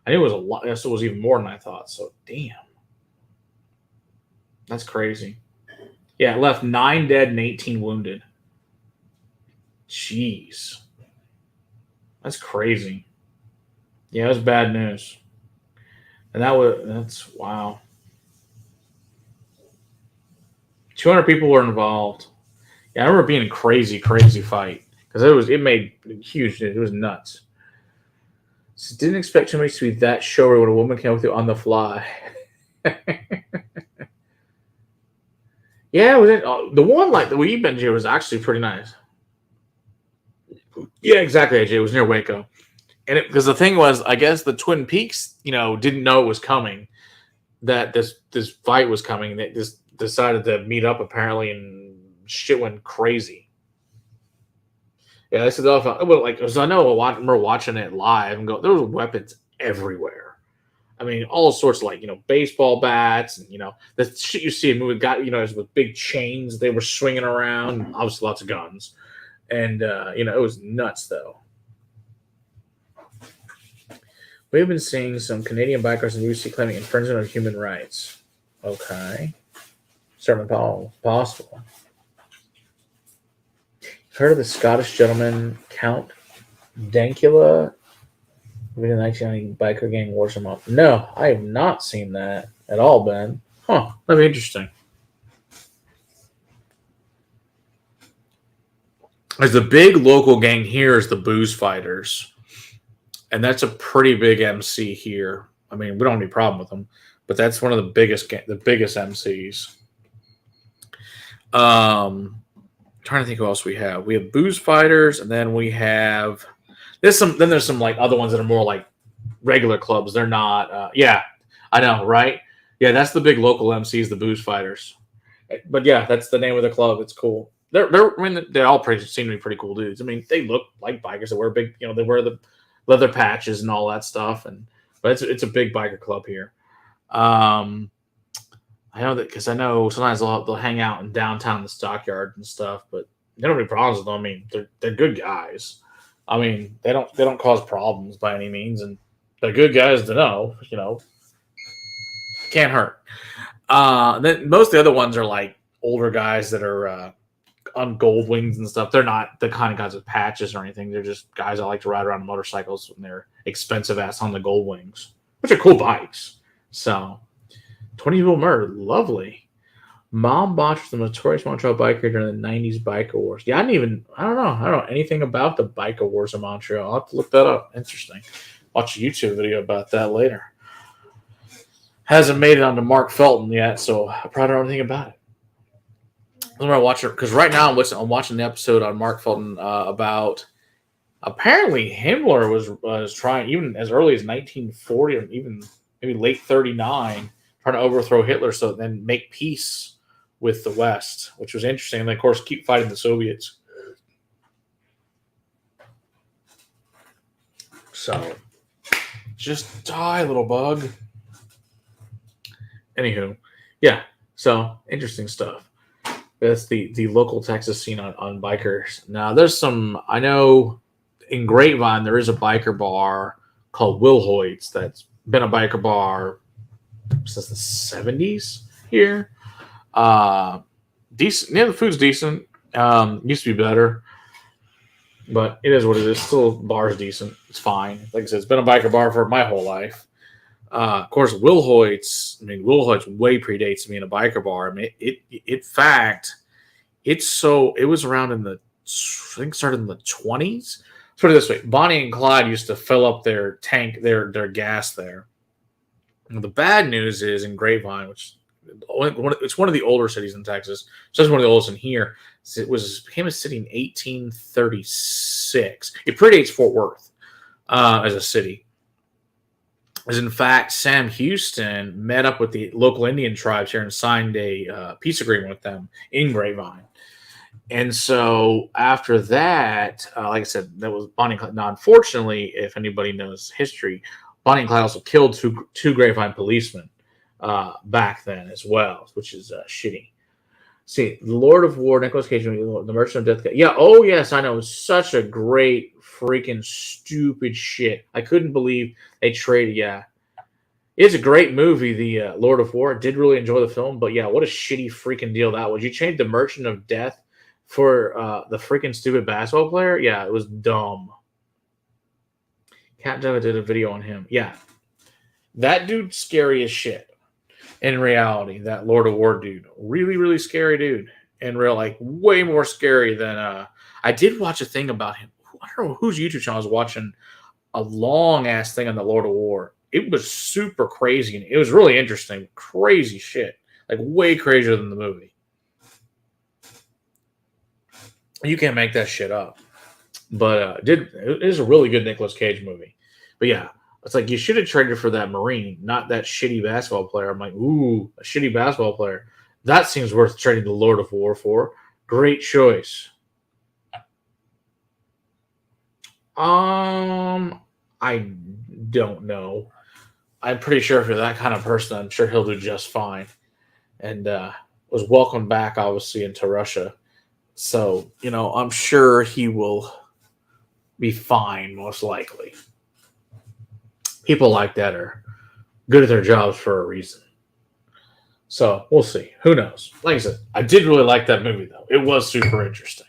I knew it was a lot. Yes, it was even more than I thought. So damn, that's crazy. Yeah, it left 9 dead and 18 wounded. Jeez, that's crazy. Yeah, it was bad news, and that's wow. 200 people were involved. Yeah, I remember being a crazy fight because it made huge. It was nuts. So didn't expect too much to be that showy when a woman came with you on the fly. Yeah, the one like the we've been to was actually pretty nice. Yeah, exactly, AJ. It was near Waco, and because the thing was, I guess the Twin Peaks, didn't know it was coming. That this fight was coming. They just decided to meet up apparently, and shit went crazy. Yeah, I said, because I know I remember watching it live and there was weapons everywhere. I mean, all sorts of baseball bats and the shit you see in movie got with big chains they were swinging around. Obviously, lots of guns, and it was nuts though. We've been seeing some Canadian bikers in UC claiming infringement of human rights. Okay, certainly possible. Heard of the Scottish gentleman Count Dankula? The 1990 biker gang wars him up. No, I have not seen that at all, Ben. Huh, that'd be interesting. As the big local gang here is the Booze Fighters, and that's a pretty big MC here. I mean, we don't have any problem with them, but that's one of the biggest MCs. Trying to think who else we have. We have Booze Fighters, and then we have there's some like other ones that are more like regular clubs. They're not. Yeah, I know, right? Yeah, that's the big local MCs, the Booze Fighters. But yeah, that's the name of the club. It's cool. They all seem to be pretty cool dudes. I mean, they look like bikers. They wear big, they wear the leather patches and all that stuff. But it's a big biker club here. I know that because I know sometimes they'll hang out in downtown the stockyard and stuff, but they don't have any problems with them. I mean, they're good guys. I mean, they don't cause problems by any means, and they're good guys to know. Can't hurt. Then most of the other ones are like older guys that are on gold wings and stuff. They're not the kind of guys with patches or anything. They're just guys that like to ride around motorcycles when they're expensive ass on the gold wings, which are cool bikes. So 20 people murdered. Lovely. Mom Botch was the notorious Montreal biker during the 90s biker wars. Yeah, I don't know anything about the biker wars in Montreal. I'll have to look that up. Interesting. Watch a YouTube video about that later. Hasn't made it onto Mark Felton yet, so I probably don't know anything about it. I'm gonna watch it because right now I'm watching the episode on Mark Felton about apparently Himmler was trying even as early as 1940 or even maybe late 39 trying to overthrow Hitler so then make peace with the West, which was interesting. And of course, keep fighting the Soviets. So, just die, little bug. Anywho, yeah. So interesting stuff. That's the local Texas scene on bikers. Now, I know in Grapevine there is a biker bar called Wilhoit's that's been a biker bar since the 70s here. Decent. Yeah, the food's decent. Used to be better, but it is what it is. Still, bar's decent. It's fine. Like I said, it's been a biker bar for my whole life. Of course, Will Hoyt's. I mean, Will Hoyt's way predates me in a biker bar. I mean, in fact, it's so. It was around in the. I think it started in the 20s. Put it this way: Bonnie and Clyde used to fill up their tank, their gas there. And the bad news is in Grapevine, which it's one of the older cities in Texas. It's just one of the oldest in here. It became a city in 1836. It predates Fort Worth as a city. As in fact, Sam Houston met up with the local Indian tribes here and signed a peace agreement with them in Grapevine. And so after that, like I said, that was Bonnie and Clyde. Now, unfortunately, if anybody knows history, Bonnie and Clyde also killed two Grapevine policemen back then as well, which is shitty. See, the Lord of War, Nicolas Cage, the Merchant of Death. Yeah, oh yes, I know. It was such a great freaking stupid shit. I couldn't believe they traded. Yeah, it's a great movie, the Lord of War. Did really enjoy the film, but yeah, what a shitty freaking deal that was. You changed the Merchant of Death for the freaking stupid basketball player. Yeah, it was dumb. Cat Java did a video on him. Yeah, that dude's scary as shit. In reality, that Lord of War dude, really, really scary dude. In real, like way more scary than I did watch a thing about him. I don't know whose YouTube channel I was watching a long ass thing on the Lord of War. It was super crazy and it was really interesting. Crazy shit. Like way crazier than the movie. You can't make that shit up. But it is a really good Nicolas Cage movie. But yeah. It's like you should have traded for that Marine, not that shitty basketball player. I'm like, ooh, a shitty basketball player. That seems worth trading the Lord of War for. Great choice. I don't know. I'm pretty sure if you're that kind of person, I'm sure he'll do just fine. And was welcomed back, obviously, into Russia. So, I'm sure he will be fine, most likely. People like that are good at their jobs for a reason. So we'll see. Who knows? Like I said, I did really like that movie, though. It was super interesting.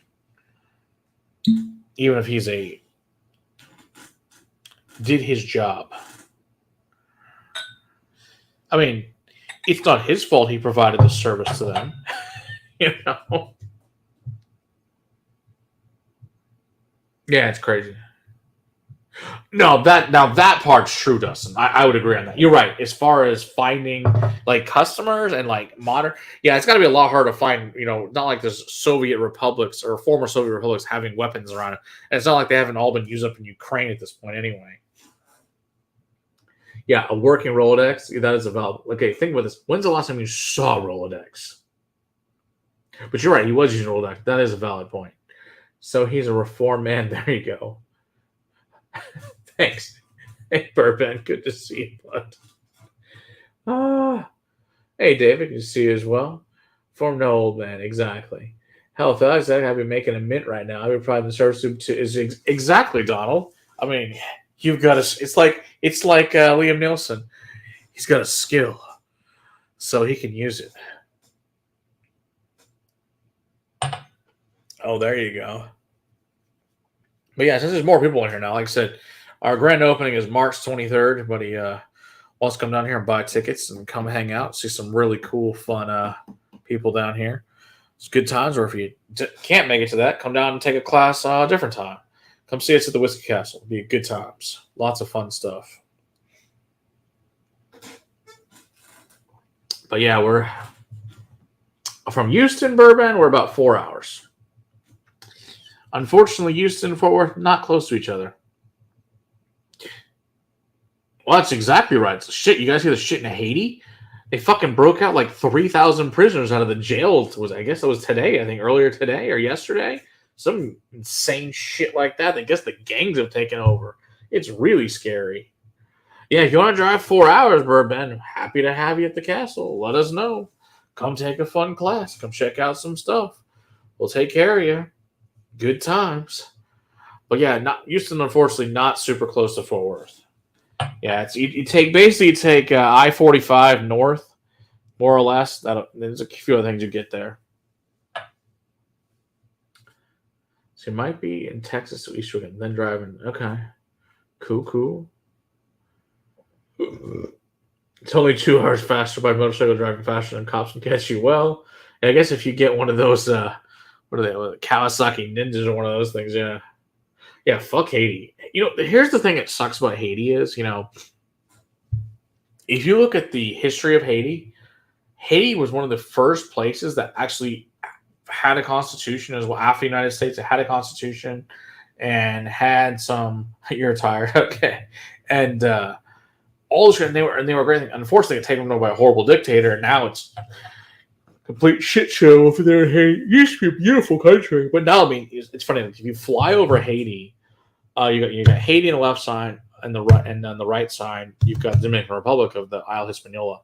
Even if did his job. I mean, it's not his fault he provided the service to them. Yeah, it's crazy. No, that part's true, Dustin. I would agree on that. You're right. As far as finding like customers and like modern, yeah, it's got to be a lot harder to find. Not like there's Soviet republics or former Soviet republics having weapons around it, and it's not like they haven't all been used up in Ukraine at this point anyway. Yeah, a working Rolodex, that is a valid. Okay, think about this. When's the last time you saw a Rolodex? But you're right. He was using Rolodex. That is a valid point. So he's a reformed man. There you go. Thanks. Hey, Burbank. Good to see you, bud. Hey, David. Good to see you as well. Form no old man. Exactly. Hell, if I was that, I'd be making a mint right now. I would probably the service to is exactly, Donald. I mean, you've got to. It's like Liam Nielsen. He's got a skill, so he can use it. Oh, there you go. But yeah, since there's more people in here now, like I said, our grand opening is March 23rd. But he wants to come down here and buy tickets and come hang out, see some really cool, fun people down here. It's good times. Or if you can't make it to that, come down and take a class a different time. Come see us at the Whiskey Castle. It'll be good times. Lots of fun stuff. But yeah, we're from Houston, Bourbon. We're about 4 hours. Unfortunately, Houston and Fort Worth not close to each other. Well, that's exactly right. Shit, you guys hear the shit in Haiti? They fucking broke out like 3,000 prisoners out of the jail. I guess it was today. I think earlier today or yesterday. Some insane shit like that. I guess the gangs have taken over. It's really scary. Yeah, if you want to drive 4 hours, Bourbon, happy to have you at the castle. Let us know. Come take a fun class. Come check out some stuff. We'll take care of you. Good times. But yeah, Houston, unfortunately, not super close to Fort Worth. Yeah, it's you take I-45 north, more or less. There's a few other things you get there. So you might be in Texas to East Oregon, then driving. Okay, cool. It's only 2 hours faster by motorcycle driving faster than cops can catch you. Well, I guess if you get one of those, what are they, Kawasaki Ninjas or one of those things, yeah. Yeah, fuck Haiti. Here's the thing that sucks about Haiti is, if you look at the history of Haiti, Haiti was one of the first places that actually had a constitution as well. After the United States, it had a constitution and had some. You're tired, okay? And all this shit, and they were great. Unfortunately, it taken over by a horrible dictator, and now it's a complete shit show over there in Haiti. It used to be a beautiful country, but now it's funny. If you fly over Haiti, you got Haiti on the left side, and the right, and on the right side, you've got the Dominican Republic of the Isle Hispaniola.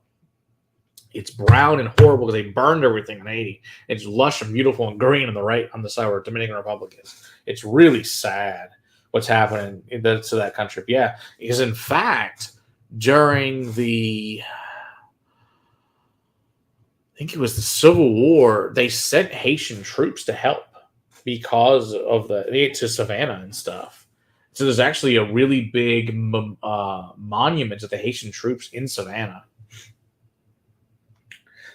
It's brown and horrible because they burned everything in Haiti. It's lush and beautiful and green on the side where Dominican Republic is. It's really sad what's happening to that country. But yeah, because in fact, during I think it was the Civil War, they sent Haitian troops to help because of to Savannah and stuff. So there's actually a really big monument to the Haitian troops in Savannah.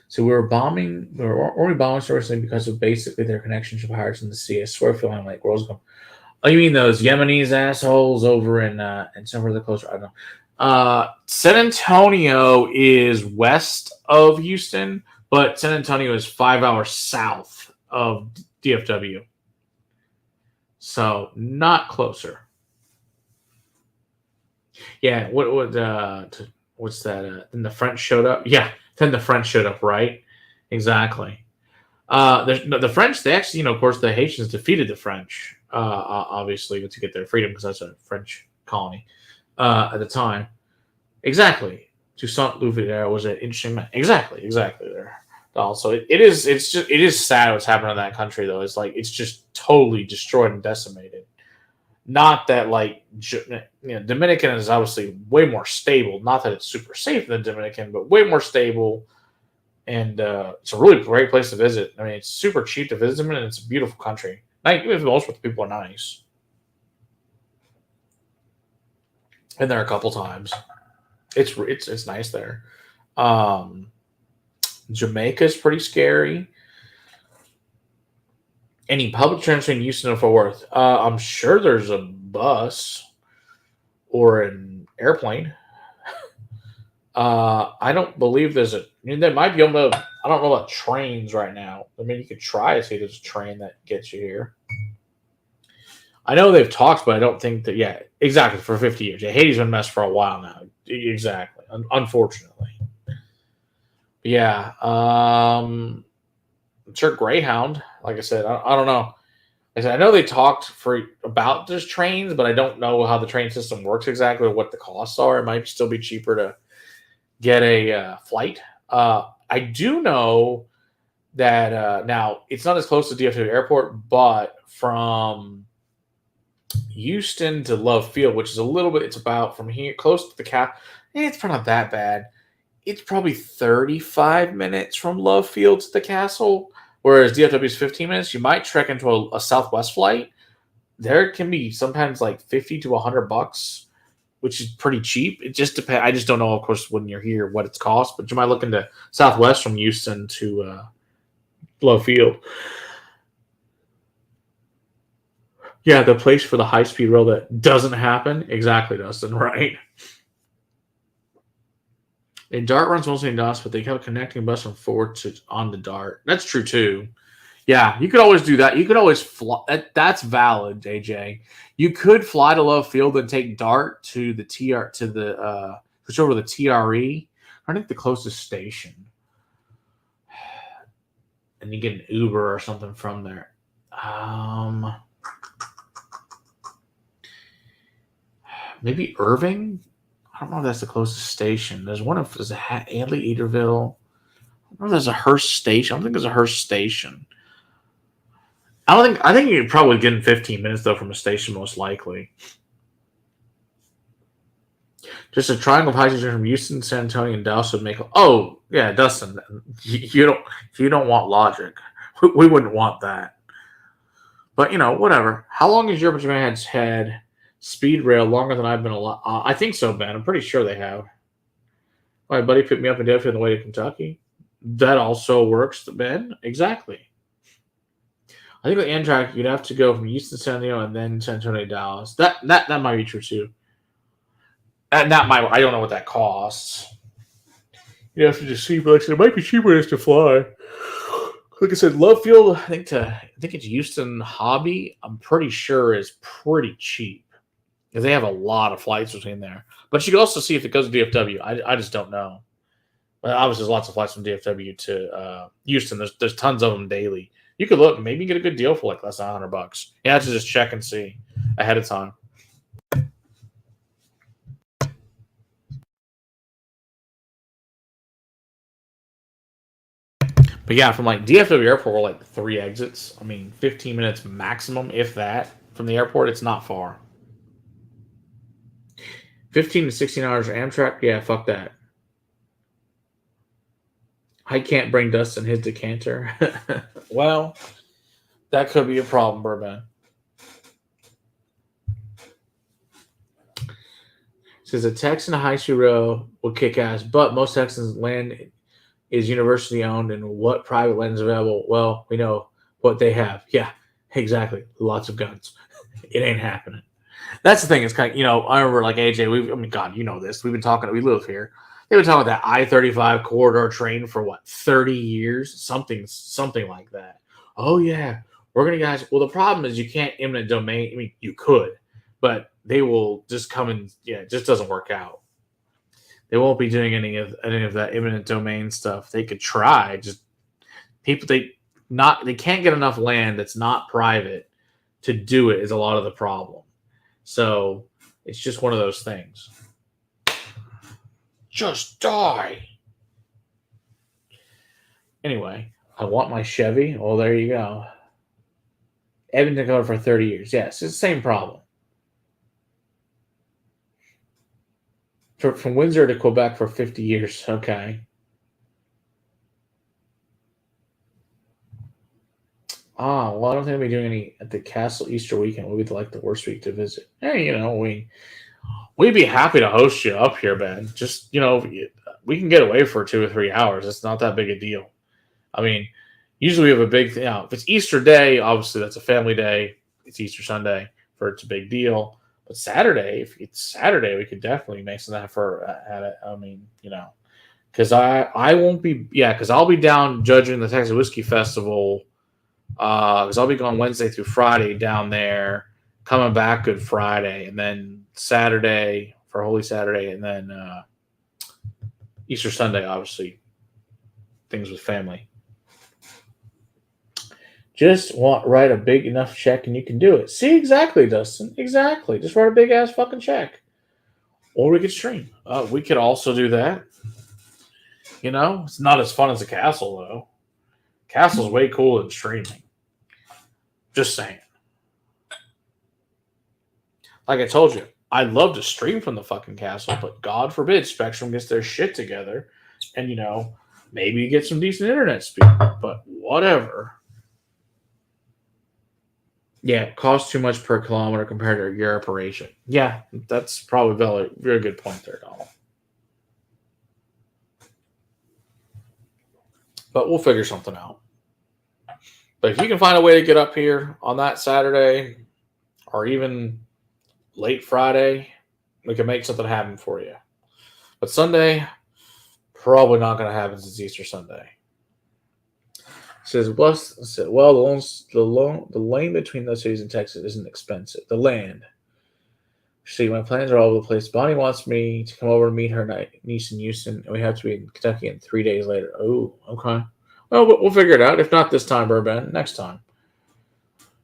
So we were only bombing seriously because of basically their connections to pirates in the sea. I swear, feeling like world's going. Oh, you mean those Yemenis assholes over in somewhere the closer? I don't know. San Antonio is west of Houston, but San Antonio is 5 hours south of DFW, so not closer. Yeah, what's that? Then the French showed up. Yeah, then the French showed up, right? Exactly. The French, they actually, of course, the Haitians defeated the French, obviously, to get their freedom because that's a French colony at the time. Exactly. Toussaint Louverture was an interesting man. Exactly there. Also, it is sad what's happening in that country though. It's like it's just totally destroyed and decimated. Not that Dominican is obviously way more stable. Not that it's super safe than Dominican, but way more stable. And it's a really great place to visit. I mean, it's super cheap to visit them, and it's a beautiful country. Even if most of the people are nice. Been there a couple times. It's nice there. Jamaica is pretty scary. Any public transit in Houston or Fort Worth? I'm sure there's a bus or an airplane. I don't believe there's they might be able to. I don't know about trains right now. I mean, you could try to see if there's a train that gets you here. I know they've talked, but I don't think that. Yeah, exactly. For 50 years, yeah, Haiti's been messed for a while now. Exactly. Unfortunately. Yeah. I'm sure Greyhound. Like I said, I don't know. I know they talked about this trains, but I don't know how the train system works exactly or what the costs are. It might still be cheaper to get a flight. I do know that now it's not as close to DFW Airport, but from Houston to Love Field, which is a little bit, it's about from here close to the cap. It's probably not that bad. It's probably 35 minutes from Love Field to the castle, whereas DFW is 15 minutes. You might trek into a Southwest flight. There can be sometimes like $50 to $100, which is pretty cheap. It just depends. I just don't know, of course, when you're here, what it's cost, but you might look into Southwest from Houston to Love Field. Yeah, the place for the high-speed rail that doesn't happen. Exactly, Dustin, right? And Dart runs mostly in DOS, but they have a connecting bus from Ford on the Dart. That's true, too. Yeah, you could always do that. You could always fly. That's valid, AJ. You could fly to Love Field and take Dart to the switch over to the TRE. I think the closest station. And you get an Uber or something from there. Maybe Irving? I don't know if that's the closest station. There's one of there's a Hadley, Eaterville. I don't know if there's a Hearst station. I don't think there's a Hearst station. I think you could probably get in 15 minutes though from a station, most likely. Just a triangle of hydrogen from Houston, San Antonio, and Dallas would make. Oh yeah, Dustin, you don't want logic. We wouldn't want that. But whatever. How long has your Japan had speed rail longer than I've been alive? I think so, Ben. I'm pretty sure they have. My buddy picked me up in Delphi on the way to Kentucky. That also works, Ben. Exactly. I think with Amtrak, you'd have to go from Houston, San Antonio, and then San Antonio, Dallas. That might be true too. And that might. I don't know what that costs. You have to just see, but like I said, it might be cheaper just to fly. Like I said, Love Field. I think it's Houston Hobby. I'm pretty sure is pretty cheap because they have a lot of flights between there. But you can also see if it goes to DFW. I just don't know. But obviously, there's lots of flights from DFW to Houston. There's tons of them daily. You could look, maybe get a good deal for like less than $100. You have to just check and see ahead of time. But yeah, from like DFW airport, we're like 3 exits. I mean, 15 minutes maximum, if that, from the airport. It's not far. 15 to 16 hours for Amtrak. Yeah, fuck that. I can't bring Dustin his decanter. Well, that could be a problem, Burbank. Says a Texan high-speed rail will kick ass, but most Texans land is university owned, and what private land is available? Well, we know what they have. Yeah, exactly. Lots of guns. It ain't happening. That's the thing. It's kind of, I remember like AJ. God, you know this. We've been talking. We live here. They've been talking about that I-35 corridor train for what, 30 years? Something like that. Oh yeah, we're gonna guys. Well, the problem is you can't eminent domain. I mean, you could, but they will just come and it just doesn't work out. They won't be doing any of that eminent domain stuff. They could try. Just people they can't get enough land that's not private to do it is a lot of the problem. So it's just one of those things. Just die. Anyway, I want my Chevy. Well, there you go. Edmonton covered for 30 years. Yes, it's the same problem. From Windsor to Quebec for 50 years. Okay. Well, I don't think I'll be doing any at the Castle Easter weekend. What would be like the worst week to visit? Hey, we'd be happy to host you up here, Ben. Just, we can get away for 2 or 3 hours. It's not that big a deal. I mean, usually we have a big thing. If it's Easter Day, obviously that's a family day. It's Easter Sunday, it's a big deal. But Saturday, if it's Saturday, we could definitely make some effort at it. I mean, because I won't be, because I'll be down judging the Texas Whiskey Festival. Because I'll be going Wednesday through Friday down there, coming back Good Friday, and then Saturday for Holy Saturday, and then Easter Sunday, obviously, things with family. Just write a big enough check and you can do it. See, exactly, Dustin. Exactly. Just write a big ass fucking check. Or we could stream. We could also do that. It's not as fun as a castle, though. Castle's way cooler than streaming. Just saying. Like I told you, I'd love to stream from the fucking castle, but God forbid Spectrum gets their shit together and, maybe you get some decent internet speed. But whatever. Yeah, it costs too much per kilometer compared to your operation. Yeah, that's probably a very good point there, Donald. But we'll figure something out. But if you can find a way to get up here on that Saturday or even late Friday, we can make something happen for you. But Sunday, probably not going to happen since Easter Sunday. Says, the lane between those cities in Texas isn't expensive. The land. See, my plans are all over the place. Bonnie wants me to come over to meet her niece in Houston, and we have to be in Kentucky in 3 days later. Oh, okay. Well, we'll figure it out. If not this time, Burbank, next time.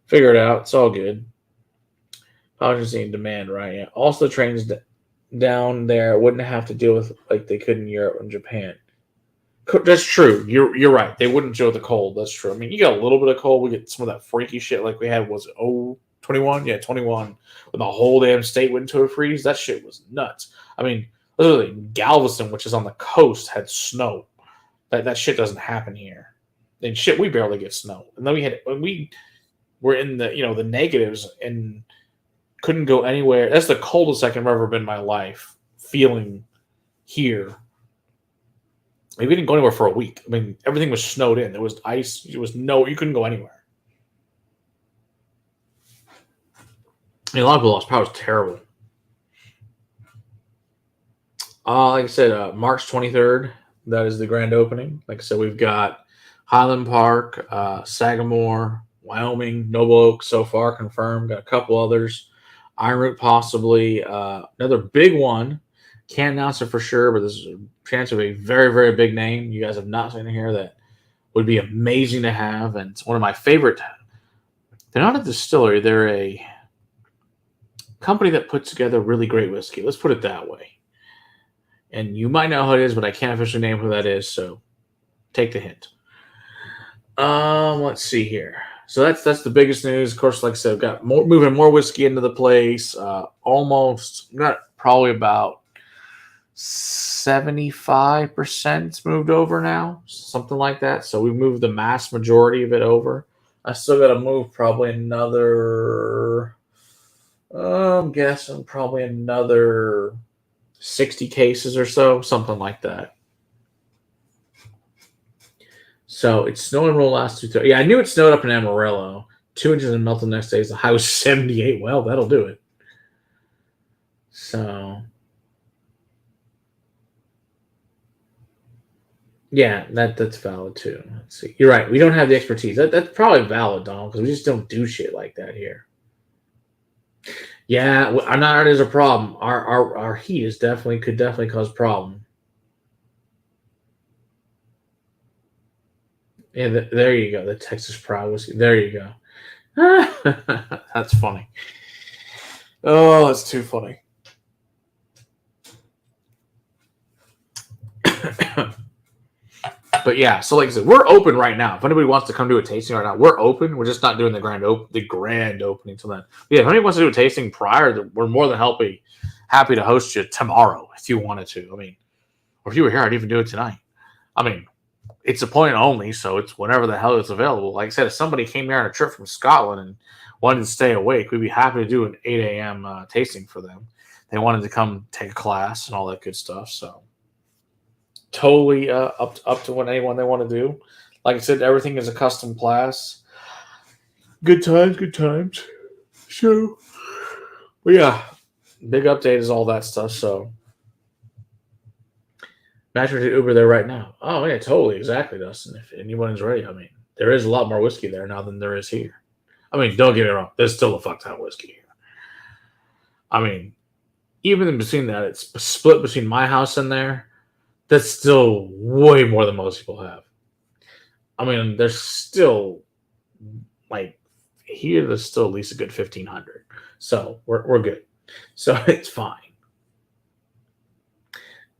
Figure it out. It's all good. Obviously in demand, right? Yeah. Also, the trains down there wouldn't have to deal with like they could in Europe and Japan. That's true. You're right. They wouldn't deal with the cold. That's true. I mean, you got a little bit of cold. We get some of that freaky shit like we had. Was it 21? Yeah, 21. When the whole damn state went into a freeze. That shit was nuts. I mean, literally, Galveston, which is on the coast, had snow. That shit doesn't happen here. And shit, we barely get snow. And then we were in the the negatives and couldn't go anywhere. That's the coldest I can ever been in my life. Feeling here. I mean, we didn't go anywhere for a week. I mean, everything was snowed in. There was ice. You couldn't go anywhere. I mean, a lot of people lost power. It was terrible. Like I said, March 23rd, that is the grand opening. Like I said, we've got Highland Park, Sagamore, Wyoming, Noble Oak so far confirmed. Got a couple others. Iron Root possibly. Another big one. Can't announce it for sure, but there's a chance of a very, very big name. You guys have not seen it here that would be amazing to have. And it's one of my favorite. They're not a distillery. They're a company that puts together really great whiskey. Let's put it that way. And you might know who it is, but I can't officially name who that is, so take the hint. Let's see here. So that's the biggest news. Of course, like I said, I've got moving more whiskey into the place. Probably about 75% moved over now, something like that. So we moved the mass majority of it over. I still got to move probably another. I'm guessing probably another 60 cases or so, something like that. So it snowed and rolled last 2 days. Yeah, I knew it snowed up in Amarillo. 2 inches and melted the next day. The high was 78. Well, that'll do it. So, yeah, that's valid too. Let's see. You're right. We don't have the expertise. That's probably valid, Donald, because we just don't do shit like that here. Yeah, I'm not. There's a problem. Our heat could definitely cause problem. Yeah, there you go. The Texas Pride whiskey. There you go. That's funny. Oh, that's too funny. But yeah, so like I said, we're open right now. If anybody wants to come do a tasting right now, we're open. We're just not doing the grand opening till then. But yeah, if anybody wants to do a tasting prior, we're more than happy to host you tomorrow if you wanted to. I mean, or if you were here, I'd even do it tonight. I mean, it's appointment only, so it's whenever the hell it's available. Like I said, if somebody came here on a trip from Scotland and wanted to stay awake, we'd be happy to do an 8 a.m. Tasting for them. They wanted to come take a class and all that good stuff, so totally up to what anyone they want to do. Like I said, everything is a custom class. Good times. So, but yeah, big update is all that stuff. So, imagine to Uber there right now. Oh yeah, totally, exactly, Dustin. If anyone is ready, I mean, there is a lot more whiskey there now than there is here. I mean, don't get me wrong. There's still a fuck ton of whiskey here. I mean, even in between that, it's split between my house and there. That's still way more than most people have. I mean, there's still like here. There's still at least a good 1,500. So we're good. So it's fine.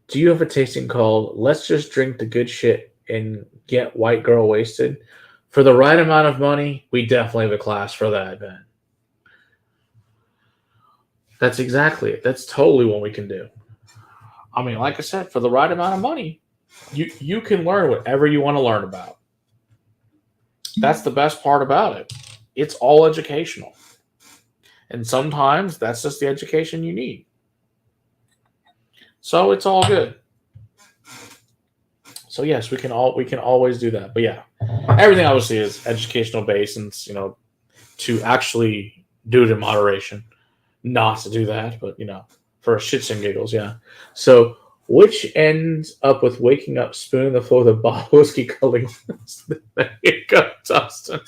Do you have a tasting called "Let's Just Drink the Good Shit and Get White Girl Wasted"? For the right amount of money, we definitely have a class for that, Ben. That's exactly it. That's totally what we can do. I mean, like I said, for the right amount of money, you can learn whatever you want to learn about. That's the best part about it. It's all educational. And sometimes that's just the education you need. So it's all good. So yes, we can always do that. But yeah, everything obviously is educational based, and to actually do it in moderation. Not to do that, but for shits and giggles, yeah. So, which ends up with waking up, spooning the floor with a bottle of whiskey, culling. There you go, Dustin.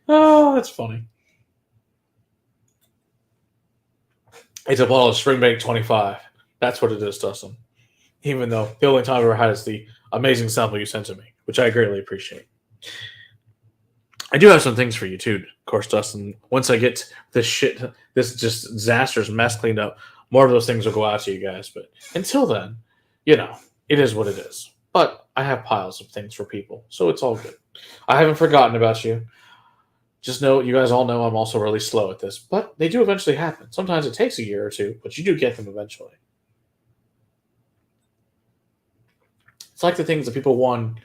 Oh, that's funny. It's a bottle of Springbank 25. That's what it is, Dustin. Even though the only time I've ever had is the amazing sample you sent to me, which I greatly appreciate. I do have some things for you too, of course, Dustin. Once I get this just disastrous mess cleaned up, more of those things will go out to you guys. But until then, it is what it is. But I have piles of things for people, so it's all good. I haven't forgotten about you. Just know, you guys all know I'm also really slow at this, but they do eventually happen. Sometimes it takes a year or two, but you do get them eventually. It's like the things that people won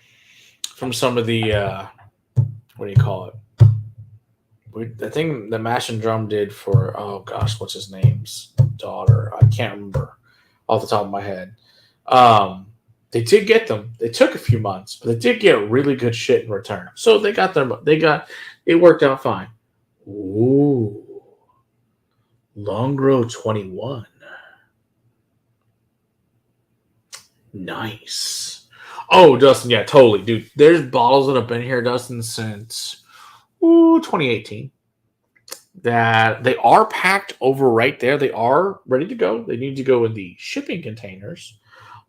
from some of the, what do you call it? The thing that Mash and Drum did for, oh gosh, what's his name's daughter? I can't remember off the top of my head. They did get them. They took a few months, but they did get really good shit in return. So it worked out fine. Ooh. Longgrow 21. Nice. Oh, Dustin, yeah, totally. Dude, there's bottles that have been here, Dustin, since 2018. That they are packed over right there. They are ready to go. They need to go in the shipping containers.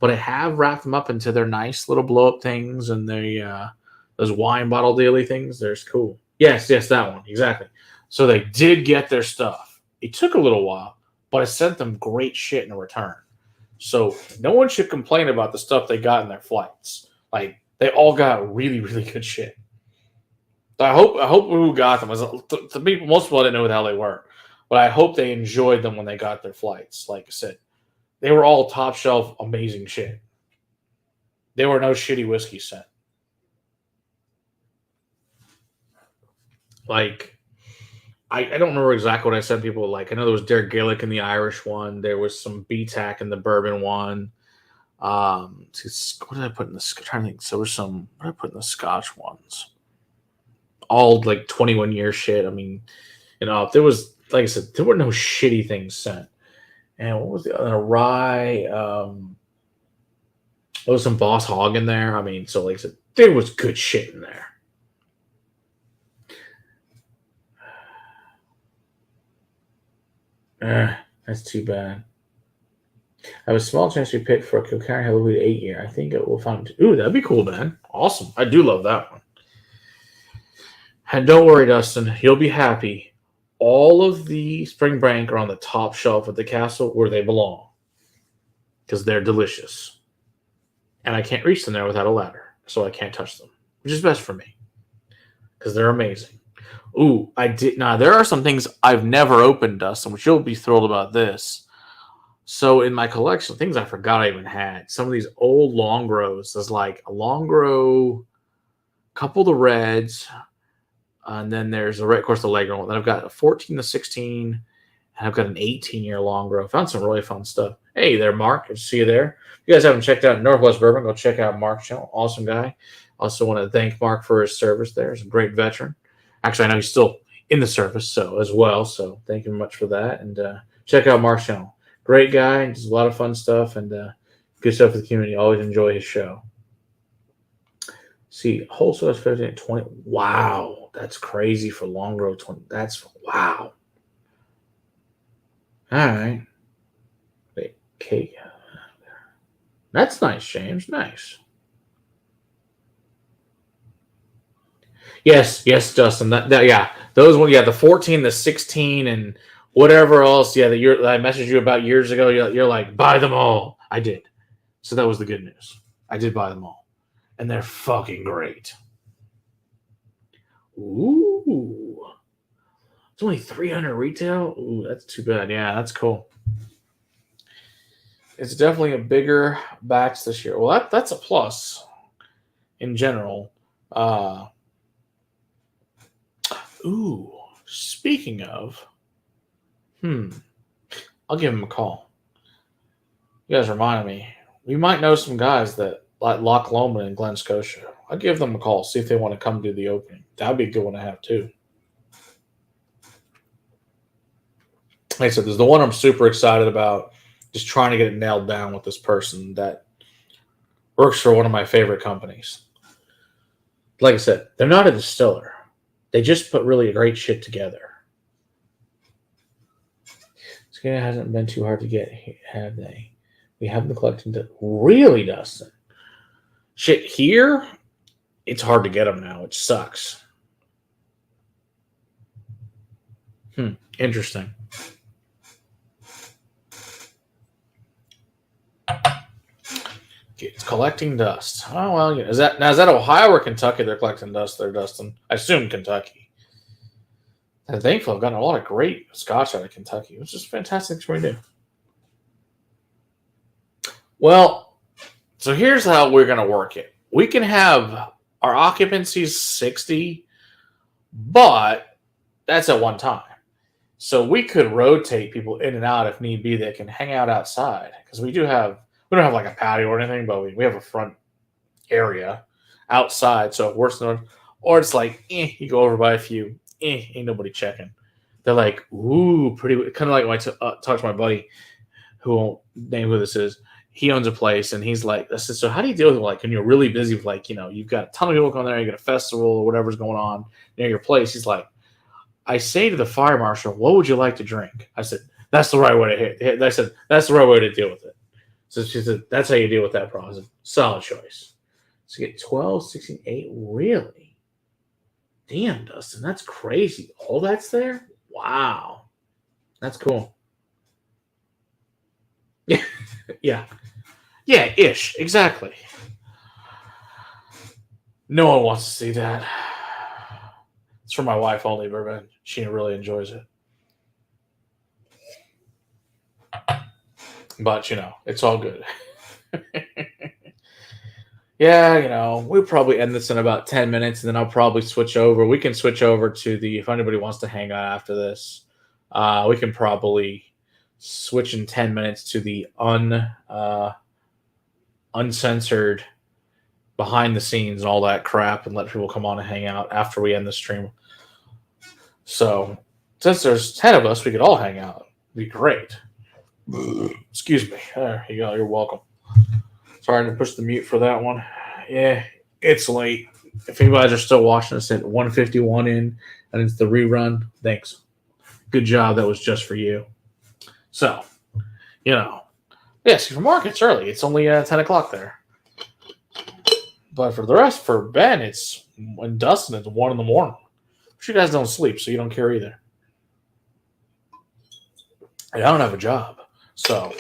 But I have wrapped them up into their nice little blow-up things and those wine bottle daily things. There's cool. Yes, that one. Exactly. So they did get their stuff. It took a little while, but I sent them great shit in return. So no one should complain about the stuff they got in their flights. Like, they all got really, really good shit. I hope who got them. The people, most people didn't know who the hell they were. But I hope they enjoyed them when they got their flights. Like I said, they were all top shelf, amazing shit. There were no shitty whiskey sent. Like, I don't remember exactly what I said. People like, I know there was Derek Gaelic in the Irish one. There was some BTAC in the bourbon one. What did I put in the? I'm trying to think. So there was some. What did I put in the Scotch ones? All like 21 year shit. I mean, if there was, like I said, there were no shitty things sent. And what was the other? Rye? There was some Boss Hog in there. I mean, so like I said, there was good shit in there. That's too bad. I have a small chance to be picked for a Kilcarry Halloween 8 year. I think it will find. Ooh, that'd be cool, man. Awesome. I do love that one. And don't worry, Dustin. You'll be happy. All of the Spring Brank are on the top shelf at the castle where they belong. Because they're delicious. And I can't reach them there without a ladder. So I can't touch them. Which is best for me. Because they're amazing. Ooh, there are some things I've never opened, Dustin, which you'll be thrilled about this. So in my collection, things I forgot I even had. Some of these old Longgrows. There's like a Longgrow, a couple of the reds, and then there's of course the Legro one. Then I've got a 14 to 16, and I've got an 18-year Longgrow. Found some really fun stuff. Hey there, Mark. Good to see you there. If you guys haven't checked out Northwest Bourbon, go check out Mark's channel. Awesome guy. Also want to thank Mark for his service there. He's a great veteran. Actually, I know he's still in the service as well. So thank you much for that. And check out Mark's channel. Great guy. Does a lot of fun stuff and good stuff for the community. Always enjoy his show. See, wholesale is 15 20. Wow. That's crazy for Longgrow 20. That's wow. All right. Wait, cake. That's nice, James. Nice. Yes, Justin. Yeah, those ones. Yeah, the 14, the 16, and whatever else. Yeah, that I messaged you about years ago. You're like, buy them all. I did. So that was the good news. I did buy them all, and they're fucking great. Ooh, it's only 300 retail. Ooh, that's too bad. Yeah, that's cool. It's definitely a bigger batch this year. Well, that's a plus in general. Ooh, speaking of, I'll give him a call. You guys reminded me. We might know some guys that like Loch Lomond in Glen Scotia. I'll give them a call, see if they want to come do the opening. That'd be a good one to have too. Like I said, there's the one I'm super excited about. Just trying to get it nailed down with this person that works for one of my favorite companies. Like I said, they're not a distiller. They just put really great shit together. This game hasn't been too hard to get, have they? We haven't collected it. Really, Dustin? Shit, here, it's hard to get them now, which sucks. Interesting. It's collecting dust. Oh, well, is that Ohio or Kentucky they're collecting dust there, Dustin? I assume Kentucky. And thankfully, I've gotten a lot of great scotch out of Kentucky. It was just fantastic for me to do. Well, so here's how we're going to work it. We can have our occupancies 60, but that's at one time. So we could rotate people in and out if need be that can hang out outside. Because we don't have like a patio or anything, but we have a front area outside. So if worse than, or it's like, you go over by a few, ain't nobody checking. They're like, ooh, pretty, kind of like when I talked to my buddy who won't name who this is. He owns a place and he's like, I said, so how do you deal with like when you're really busy with like, you've got a ton of people going there, you got a festival or whatever's going on near your place. He's like, I say to the fire marshal, what would you like to drink? I said, that's the right way to hit. I said, that's the right way to deal with it. So she said, that's how you deal with that problem. I said, solid choice. So you get 12, 16, 8. Really? Damn, Dustin, that's crazy. All that's there? Wow. That's cool. Yeah. Yeah. Yeah, ish. Exactly. No one wants to see that. It's for my wife only, Bourbon. She really enjoys it. But, it's all good. Yeah, we'll probably end this in about 10 minutes, and then I'll probably switch over. We can switch over to if anybody wants to hang out after this, we can probably switch in 10 minutes to the uncensored behind the scenes and all that crap and let people come on and hang out after we end the stream. So since there's 10 of us, we could all hang out. It'd be great. Excuse me. There you go. You're welcome. Sorry to push the mute for that one. Yeah, it's late. If you guys are still watching us at 1:51 in and it's the rerun, thanks. Good job. That was just for you. So, see, for Mark, it's early. It's only 10 o'clock there. But for the rest, for Ben, when Dustin, it's 1 in the morning. You guys don't sleep, so you don't care either. I don't have a job, so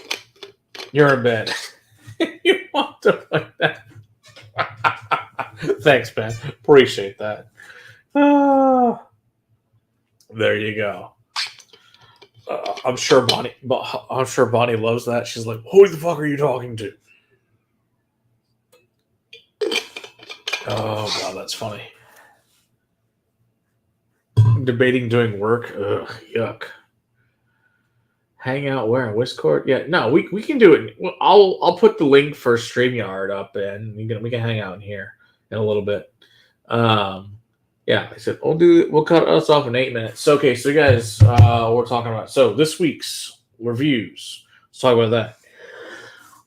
you're in bed. You want to play that? Thanks, Ben. Appreciate that. There you go. I'm sure Bonnie loves that. She's like, "Who the fuck are you talking to?" Oh god, that's funny. Debating doing work. Ugh, yuck. Hang out where? Discord? Yeah, no, we can do it. I'll put the link for StreamYard up, and we can hang out in here in a little bit. Yeah, I said we'll cut us off in 8 minutes. Okay, so you guys, we're talking about this week's reviews. Let's talk about that.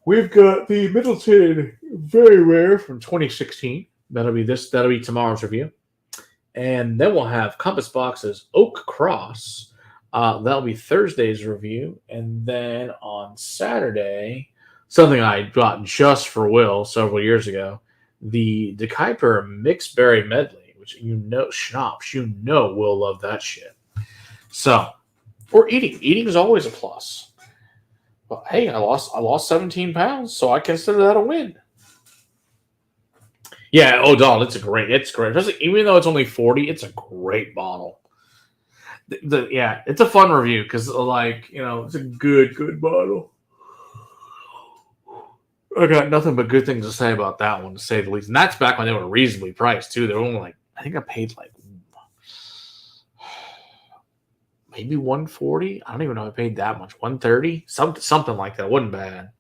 We've got the Middleton Very Rare from 2016. That'll be tomorrow's review, and then we'll have Compass Box's Oak Cross. That'll be Thursday's review, and then on Saturday, something I got just for Will several years ago, the De Kuyper Mixed Berry Medley, which schnapps, Will love that shit. So we're eating. Eating is always a plus. But hey, I lost 17 pounds, so I consider that a win. Yeah, O'Donnell, it's great. Even though it's only 40, it's a great bottle. It's a fun review because it's a good bottle. I got nothing but good things to say about that one, to say the least. And that's back when they were reasonably priced too. They were only I think I paid maybe $140. I don't even know if I paid that much. $130, something like that. It wasn't bad.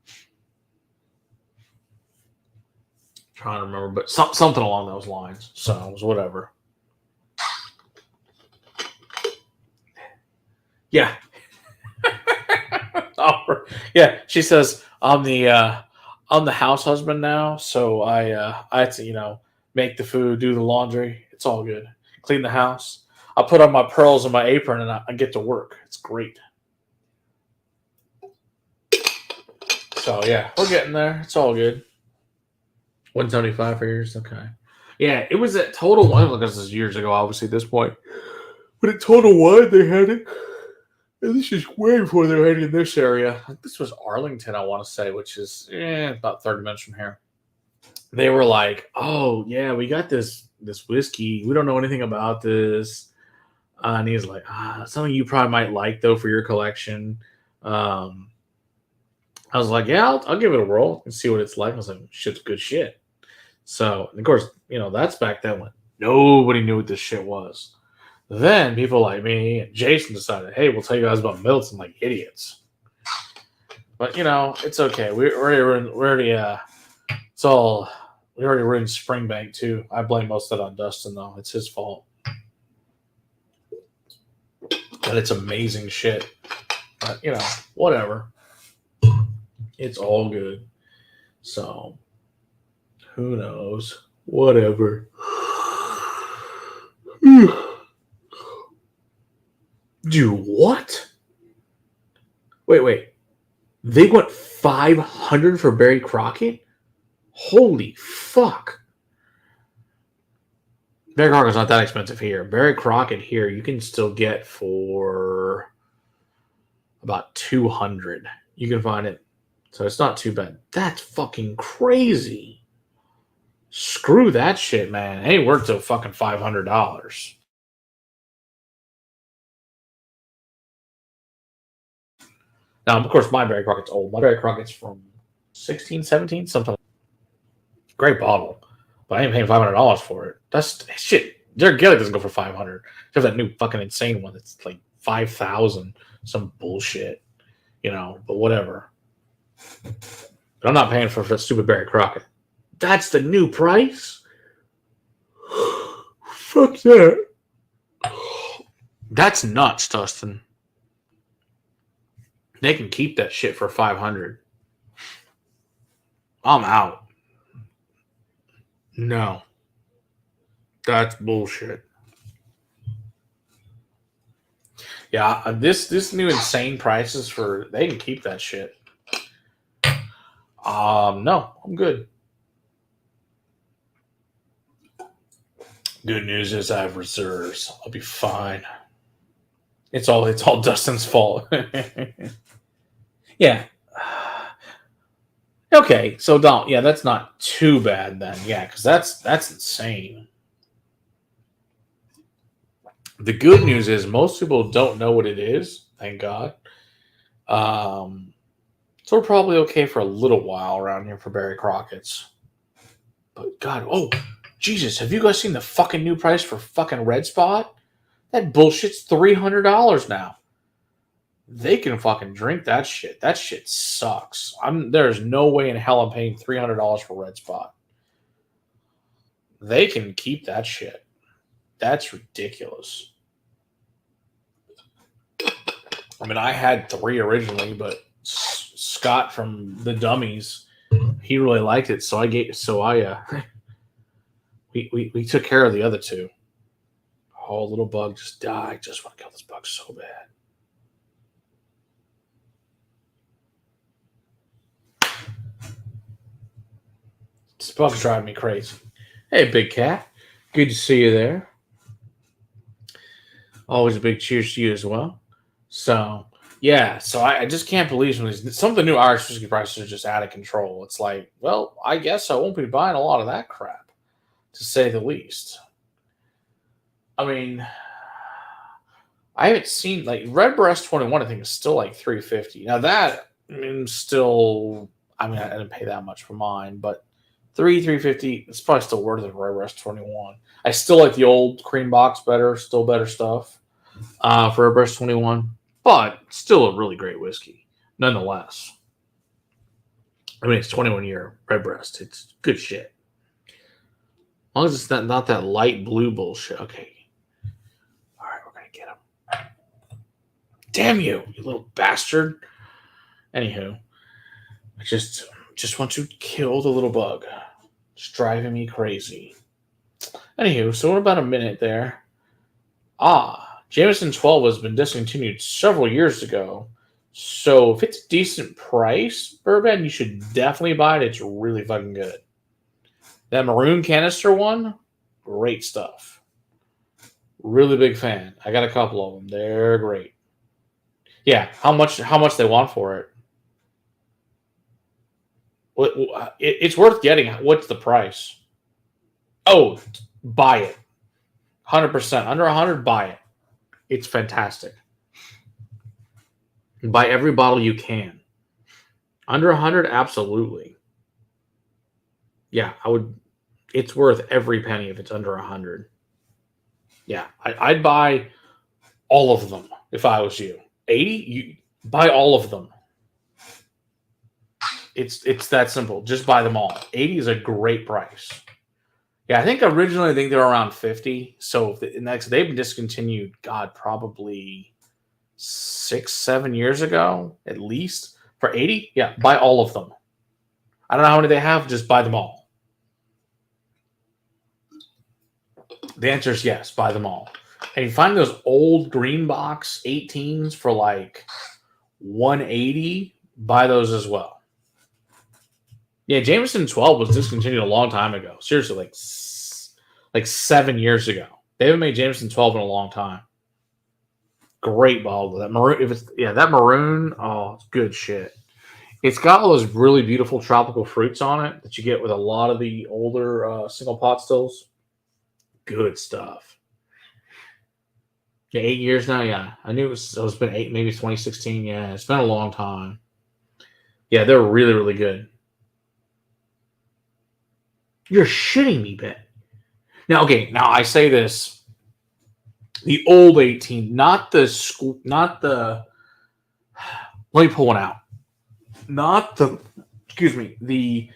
Trying to remember, but something along those lines. So it was whatever. Yeah. Yeah. She says I'm the house husband now, so I had to make the food, do the laundry. It's all good. Clean the house. I put on my pearls and my apron, and I get to work. It's great. So yeah, we're getting there. It's all good. 175 for yours, okay. Yeah, it was at Total Wine. Look, this is years ago, obviously at this point. But at Total Wine, they had it. And this is way before they were heading in this area. This was Arlington, I want to say, which is about 30 minutes from here. They were like, "Oh yeah, we got this whiskey. We don't know anything about this. And he's like, something you probably might like though for your collection. I was like, yeah, I'll give it a whirl and see what it's like. I was like, shit's good shit. So, and of course, that's back then when nobody knew what this shit was. Then people like me and Jason decided, hey, we'll tell you guys about Milton like idiots. But it's okay. We already ruined Springbank too. I blame most of that on Dustin though. It's his fault. But it's amazing shit. But whatever. It's all good. So who knows? Whatever. Do what? Wait. They went 500 for Barry Crockett? Holy fuck. Barry Crockett's not that expensive here. Barry Crockett here you can still get for about 200. You can find it. So it's not too bad. That's fucking crazy. Screw that shit, man. It ain't worth till fucking $500. Now, of course, my Barry Crockett's old. My Barry Crockett's from 16, 17, something. Great bottle. But I ain't paying $500 for it. That's shit. Derek Gillick doesn't go for $500. There's that new fucking insane one that's like $5,000. Some bullshit. But whatever. But I'm not paying for that stupid Barry Crockett. That's the new price? Fuck that. That's nuts, Dustin. They can keep that shit for $500. I'm out. No. That's bullshit. Yeah, this new insane prices they can keep that shit. No, I'm good. Good news is I have reserves. I'll be fine. It's all Dustin's fault. Yeah. Okay, so don't. Yeah, that's not too bad then. Yeah, because that's insane. The good news is most people don't know what it is. Thank God. So we're probably okay for a little while around here for Barry Crockett's. But God, Jesus, have you guys seen the fucking new price for fucking Red Spot? That bullshit's $300 now. They can fucking drink that shit. That shit sucks. There's no way in hell I'm paying $300 for Red Spot. They can keep that shit. That's ridiculous. I mean, I had 3 originally, but Scott from the Dummies, he really liked it, so we took care of the other 2. Oh, little bug just died. I just want to kill this bug so bad. This bug's driving me crazy. Hey, big cat. Good to see you there. Always a big cheers to you as well. So, yeah. So I just can't believe some of the new Irish whiskey prices are just out of control. It's like, well, I guess I won't be buying a lot of that crap, to say the least. I mean, I haven't seen Redbreast 21. I think is still like $350. Now that I didn't pay that much for mine, but $350. It's probably still worth it for Redbreast 21. I still like the old cream box better. Still better stuff for Redbreast 21, but still a really great whiskey nonetheless. I mean, it's 21-year Redbreast. It's good shit. As long as it's not that light blue bullshit. Okay. All right, we're going to get him. Damn you little bastard. Anywho, I just want to kill the little bug. It's driving me crazy. Anywho, so we're about a minute there. Jameson 12 has been discontinued several years ago. So if it's a decent price, bourbon, you should definitely buy it. It's really fucking good. That maroon canister one, great stuff. Really big fan. I got a couple of them. They're great. Yeah, how much they want for it? It's worth getting. What's the price? Oh, buy it. 100%. Under 100, buy it. It's fantastic. Buy every bottle you can. Under 100, absolutely. Yeah, I would. It's worth every penny if it's under 100. Yeah, I'd buy all of them if I was you. 80, you buy all of them. It's that simple. Just buy them all. 80 is a great price. Yeah, I think originally they were around 50. So they've been discontinued. God, probably 6-7 years ago at least. For 80, yeah, buy all of them. I don't know how many they have. Just buy them all. The answer is yes. Buy them all. And you find those old green box 18s for like 180. Buy those as well. Yeah, Jameson 12 was discontinued a long time ago. Seriously, like 7 years ago. They haven't made Jameson 12 in a long time. Great bottle. That maroon, that maroon, oh, it's good shit. It's got all those really beautiful tropical fruits on it that you get with a lot of the older single pot stills. Good stuff. Yeah, 8 years now. Yeah, I knew it's been 8, maybe 2016. Yeah, it's been a long time. Yeah, they're really, really good. You're shitting me, Ben. Now, okay. Now I say this: the old 18, not the. Let me pull one out. Not the. Excuse me.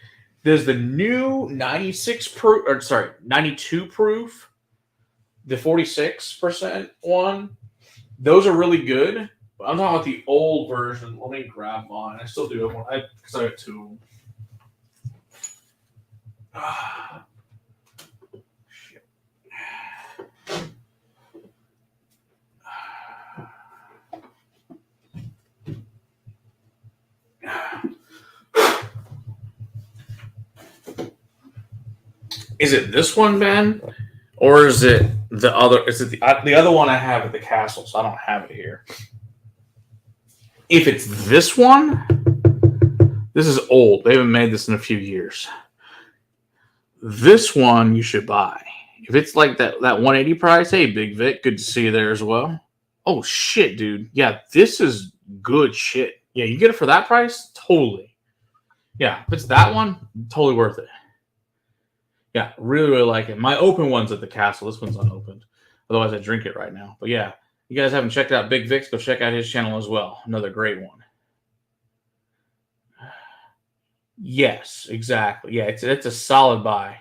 There's the new 96 proof, or sorry, 92 proof. The 46% one. Those are really good. But I'm talking about the old version. Let me grab mine. I still do have one because I have two. Shit. Is it this one, Ben? Or is it the other? Is it the other one I have at the castle? So I don't have it here. If it's this one, this is old. They haven't made this in a few years. This one you should buy. If it's like that 180 price, hey, Big Vic, good to see you there as well. Oh, shit, dude. Yeah, this is good shit. Yeah, you get it for that price? Totally. Yeah, if it's that one, totally worth it. Yeah, really, really like it. My open one's at the castle. This one's unopened. Otherwise, I'd drink it right now. But yeah, you guys haven't checked out Big Vic's, go check out his channel as well. Another great one. Yes, exactly. Yeah, it's a solid buy.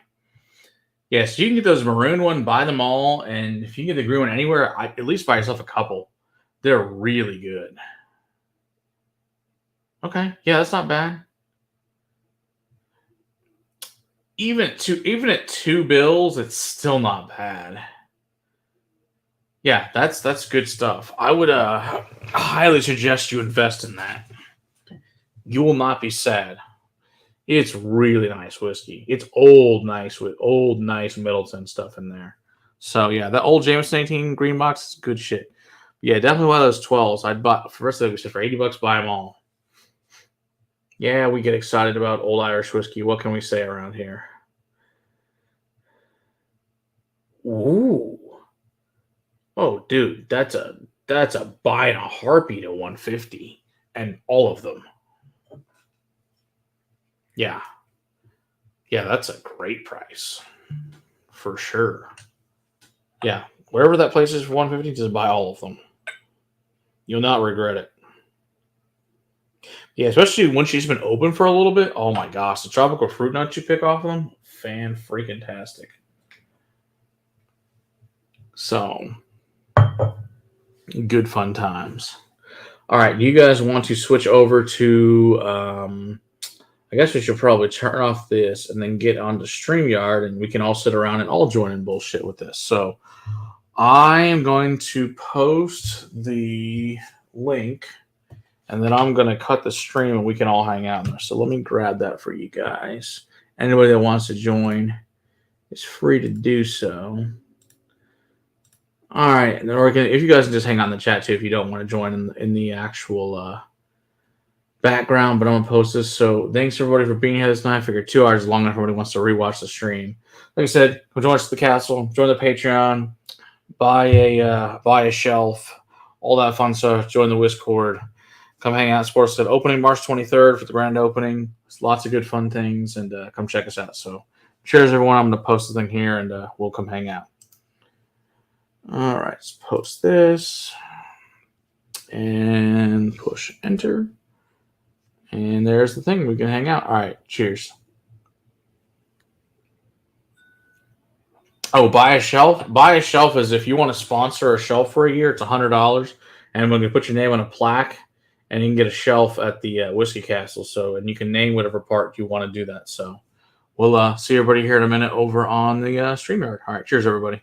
Yes, you can get those maroon one, buy them all, and if you can get the green one anywhere, at least buy yourself a couple. They're really good. Okay, yeah, that's not bad. Even at $2, it's still not bad. Yeah, that's good stuff. I would highly suggest you invest in that. You will not be sad. It's really nice whiskey. It's old, nice with old, nice Middleton stuff in there. So yeah, that old Jameson 18 green box is good shit. Yeah, definitely one of those 12s. I'd buy first of all, for $80, buy them all. Yeah, we get excited about old Irish whiskey. What can we say around here? Ooh. Oh, dude, that's a buy in a heartbeat at 150 and all of them. Yeah. Yeah, that's a great price. For sure. Yeah. Wherever that place is for 150, just buy all of them. You'll not regret it. Yeah, especially when she's been open for a little bit. Oh my gosh, the tropical fruit nuts you pick off of them, fan-freaking-tastic. So, good fun times. All right, you guys want to switch over to, I guess we should probably turn off this and then get onto StreamYard, and we can all sit around and all join in bullshit with this. So, I am going to post the link, and then I'm going to cut the stream, and we can all hang out in there. So let me grab that for you guys. Anybody that wants to join is free to do so. All right, and then if you guys can just hang on in the chat too, if you don't want to join in the actual background, but I'm gonna post this. So thanks everybody for being here this night. I figured 2 hours is long enough. Everybody wants to rewatch the stream. Like I said, go join us at the castle, join the Patreon. buy a shelf, all that fun stuff. Join the Discord. Come hang out at Sports Set. Opening March 23rd for the grand opening. There's lots of good fun things, and come check us out. So, cheers, everyone. I'm going to post the thing here, and we'll come hang out. All right, let's post this and push enter. And there's the thing. We can hang out. All right, cheers. Oh, buy a shelf. Buy a shelf is if you want to sponsor a shelf for a year, it's $100, and we're going to put your name on a plaque, and you can get a shelf at the Whiskey Castle. So, and you can name whatever part you want to do that. So, we'll see everybody here in a minute over on the StreamYard. All right, cheers, everybody.